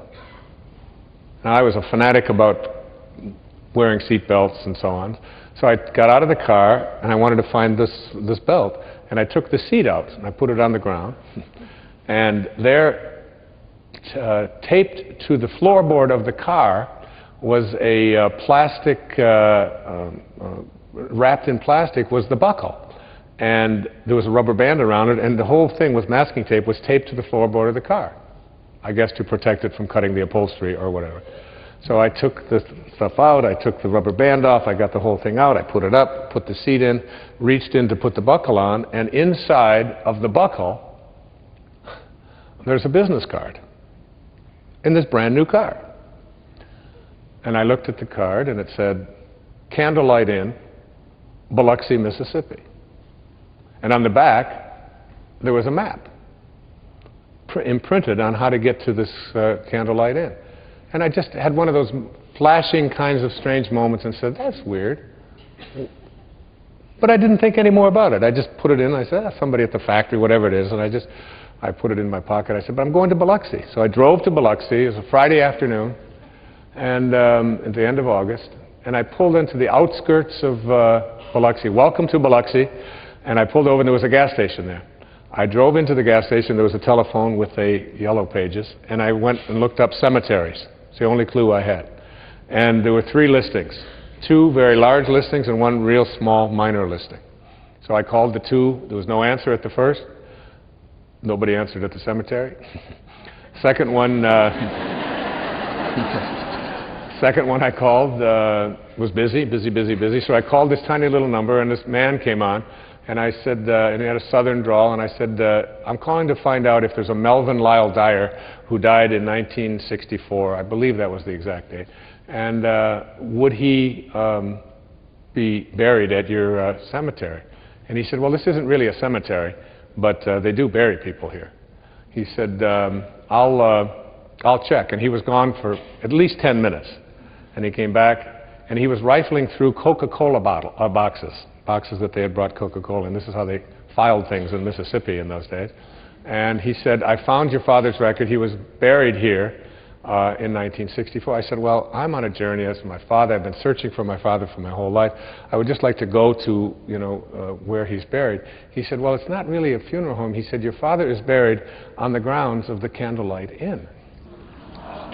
Now, I was a fanatic about wearing seat belts and so on. So I got out of the car, and I wanted to find this belt. And I took the seat out, and I put it on the ground. And there, taped to the floorboard of the car, was a plastic, wrapped in plastic, was the buckle. And there was a rubber band around it, and the whole thing with masking tape was taped to the floorboard of the car, I guess to protect it from cutting the upholstery or whatever. So I took the stuff out, I took the rubber band off, I got the whole thing out, I put it up, put the seat in, reached in to put the buckle on, and inside of the buckle, there's a business card in this brand new car. And I looked at the card, and it said, Candlelight Inn, Biloxi, Mississippi. And on the back, there was a map imprinted on how to get to this Candlelight Inn. And I just had one of those flashing kinds of strange moments and said, that's weird. But I didn't think any more about it. I just put it in. I said, somebody at the factory, whatever it is. And I put it in my pocket. I said, but I'm going to Biloxi. So I drove to Biloxi. It was a Friday afternoon, and at the end of August. And I pulled into the outskirts of Biloxi. Welcome to Biloxi. And I pulled over, and there was a gas station there. I drove into the gas station. There was a telephone with yellow pages. And I went and looked up cemeteries. It's the only clue I had. And there were 3 listings, 2 very large listings and 1 real small minor listing. So I called the 2. There was no answer at the first. Nobody answered at the cemetery. Second one I called was busy. So I called this tiny little number, and this man came on. And I said, and he had a southern drawl, and I said, I'm calling to find out if there's a Melvin Lyle Dyer who died in 1964. I believe that was the exact date. And would he be buried at your cemetery? And he said, well, this isn't really a cemetery, but they do bury people here. He said, I'll check. And he was gone for at least 10 minutes. And he came back, and he was rifling through Coca-Cola boxes that they had brought Coca-Cola, and this is how they filed things in Mississippi in those days. And he said, I found your father's record. He was buried here in 1964. I said, well, I'm on a journey as my father. I've been searching for my father for my whole life. I would just like to go to, where he's buried. He said, well, it's not really a funeral home. He said, your father is buried on the grounds of the Candlelight Inn.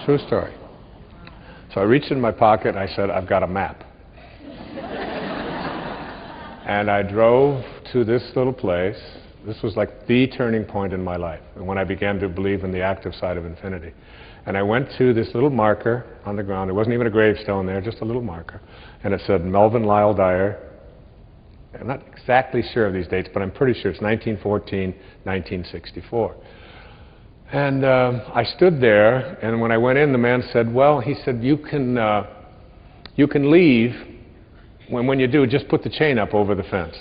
True story. So I reached in my pocket, and I said, I've got a map. And I drove to this little place. This was like the turning point in my life, and when I began to believe in the active side of infinity. And I went to this little marker on the ground. There wasn't even a gravestone there, just a little marker. And it said Melvin Lyle Dyer. I'm not exactly sure of these dates, but I'm pretty sure it's 1914, 1964. And I stood there, and when I went in, the man said, well, he said, you can leave. When you do, just put the chain up over the fence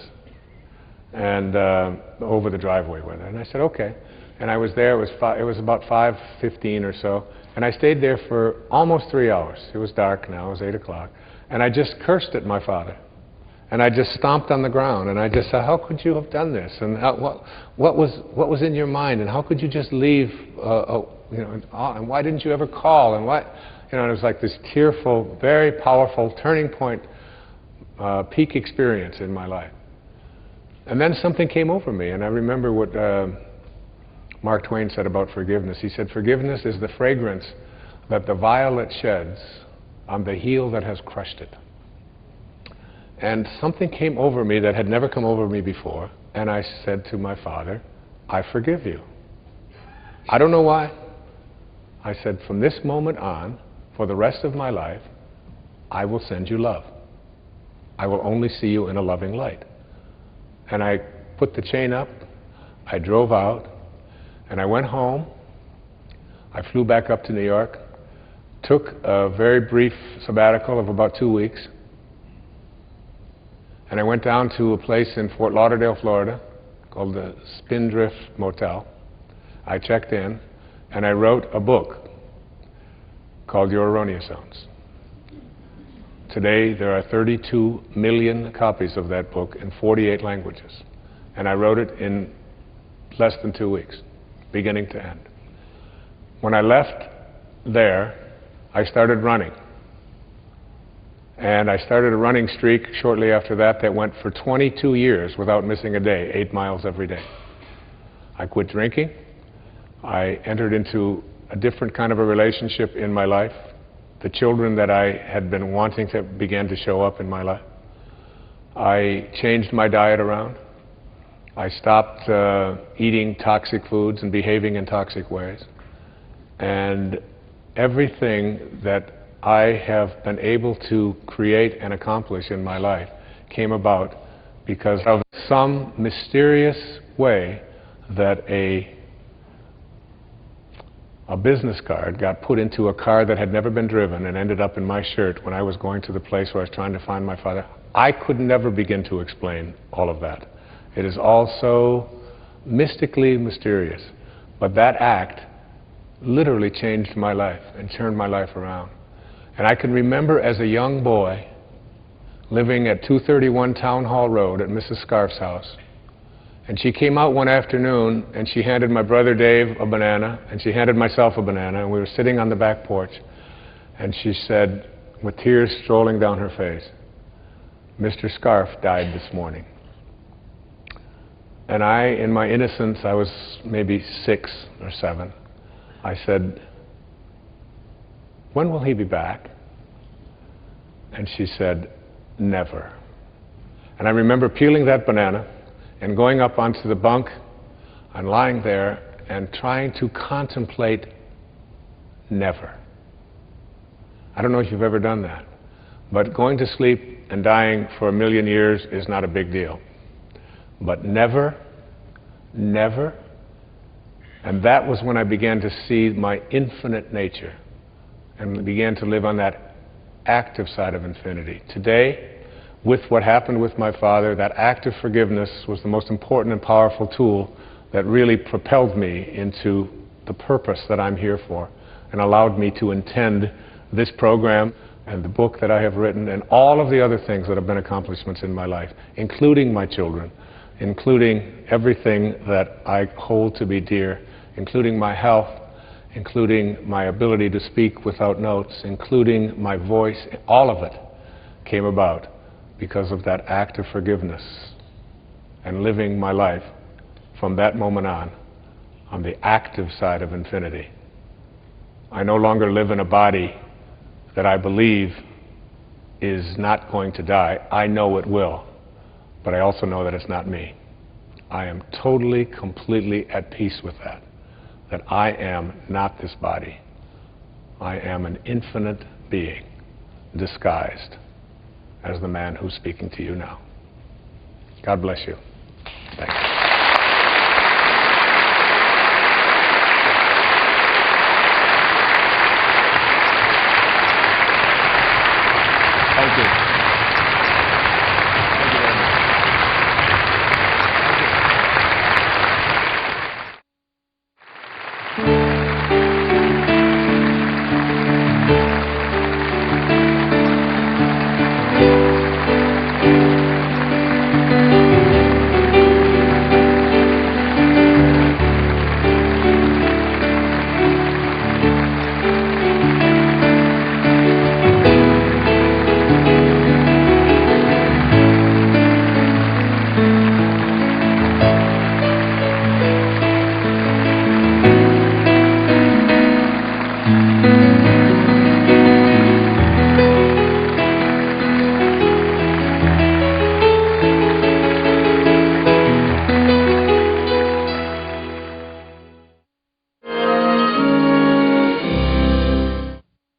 and over the driveway with it. And I said, okay. And I was there. It was about 5:15 or so. And I stayed there for almost 3 hours. It was dark now. It was 8 o'clock. And I just cursed at my father. And I just stomped on the ground. And I just said, how could you have done this? And what was in your mind? And how could you just leave? And why didn't you ever call? And what? It was like this tearful, very powerful turning point. Peak experience in my life. And then something came over me, and I remember what Mark Twain said about forgiveness. He said, forgiveness is the fragrance that the violet sheds on the heel that has crushed it. And something came over me that had never come over me before, and I said to my father, I forgive you. I don't know why. I said, from this moment on, for the rest of my life, I will send you love. I will only see you in a loving light. And I put the chain up, I drove out, and I went home. I flew back up to New York, took a very brief sabbatical of about 2 weeks, and I went down to a place in Fort Lauderdale, Florida, called the Spindrift Motel. I checked in, and I wrote a book called Your Erroneous Zones. Today, there are 32 million copies of that book in 48 languages, and I wrote it in less than 2 weeks, beginning to end. When I left there, I started running. And I started a running streak shortly after that that went for 22 years without missing a day, 8 miles every day. I quit drinking. I entered into a different kind of a relationship in my life. The children that I had been wanting to began to show up in my life. I changed my diet around. I stopped eating toxic foods and behaving in toxic ways. And everything that I have been able to create and accomplish in my life came about because of some mysterious way that a business card got put into a car that had never been driven and ended up in my shirt when I was going to the place where I was trying to find my father. I could never begin to explain all of that. It is all so mystically mysterious. But that act literally changed my life and turned my life around. And I can remember as a young boy living at 231 Town Hall Road at Mrs. Scarf's house. And she came out one afternoon and she handed my brother Dave a banana and she handed myself a banana, and we were sitting on the back porch, and she said, with tears strolling down her face, "Mr. Scarf died this morning." And I, in my innocence, I was maybe 6 or 7, I said, "When will he be back?" And she said, "Never." And I remember peeling that banana and going up onto the bunk and lying there and trying to contemplate never. I don't know if you've ever done that, but going to sleep and dying for 1,000,000 years is not a big deal. But never, never, and that was when I began to see my infinite nature and began to live on that active side of infinity. Today, with what happened with my father, that act of forgiveness was the most important and powerful tool that really propelled me into the purpose that I'm here for and allowed me to intend this program and the book that I have written and all of the other things that have been accomplishments in my life, including my children, including everything that I hold to be dear, including my health, including my ability to speak without notes, including my voice. All of it came about because of that act of forgiveness and living my life from that moment on the active side of infinity. I no longer live in a body that I believe is not going to die. I know it will, but I also know that it's not me. I am totally, completely at peace with that I am not this body. I am an infinite being disguised as the man who's speaking to you now. God bless you. Thank you. Thank you.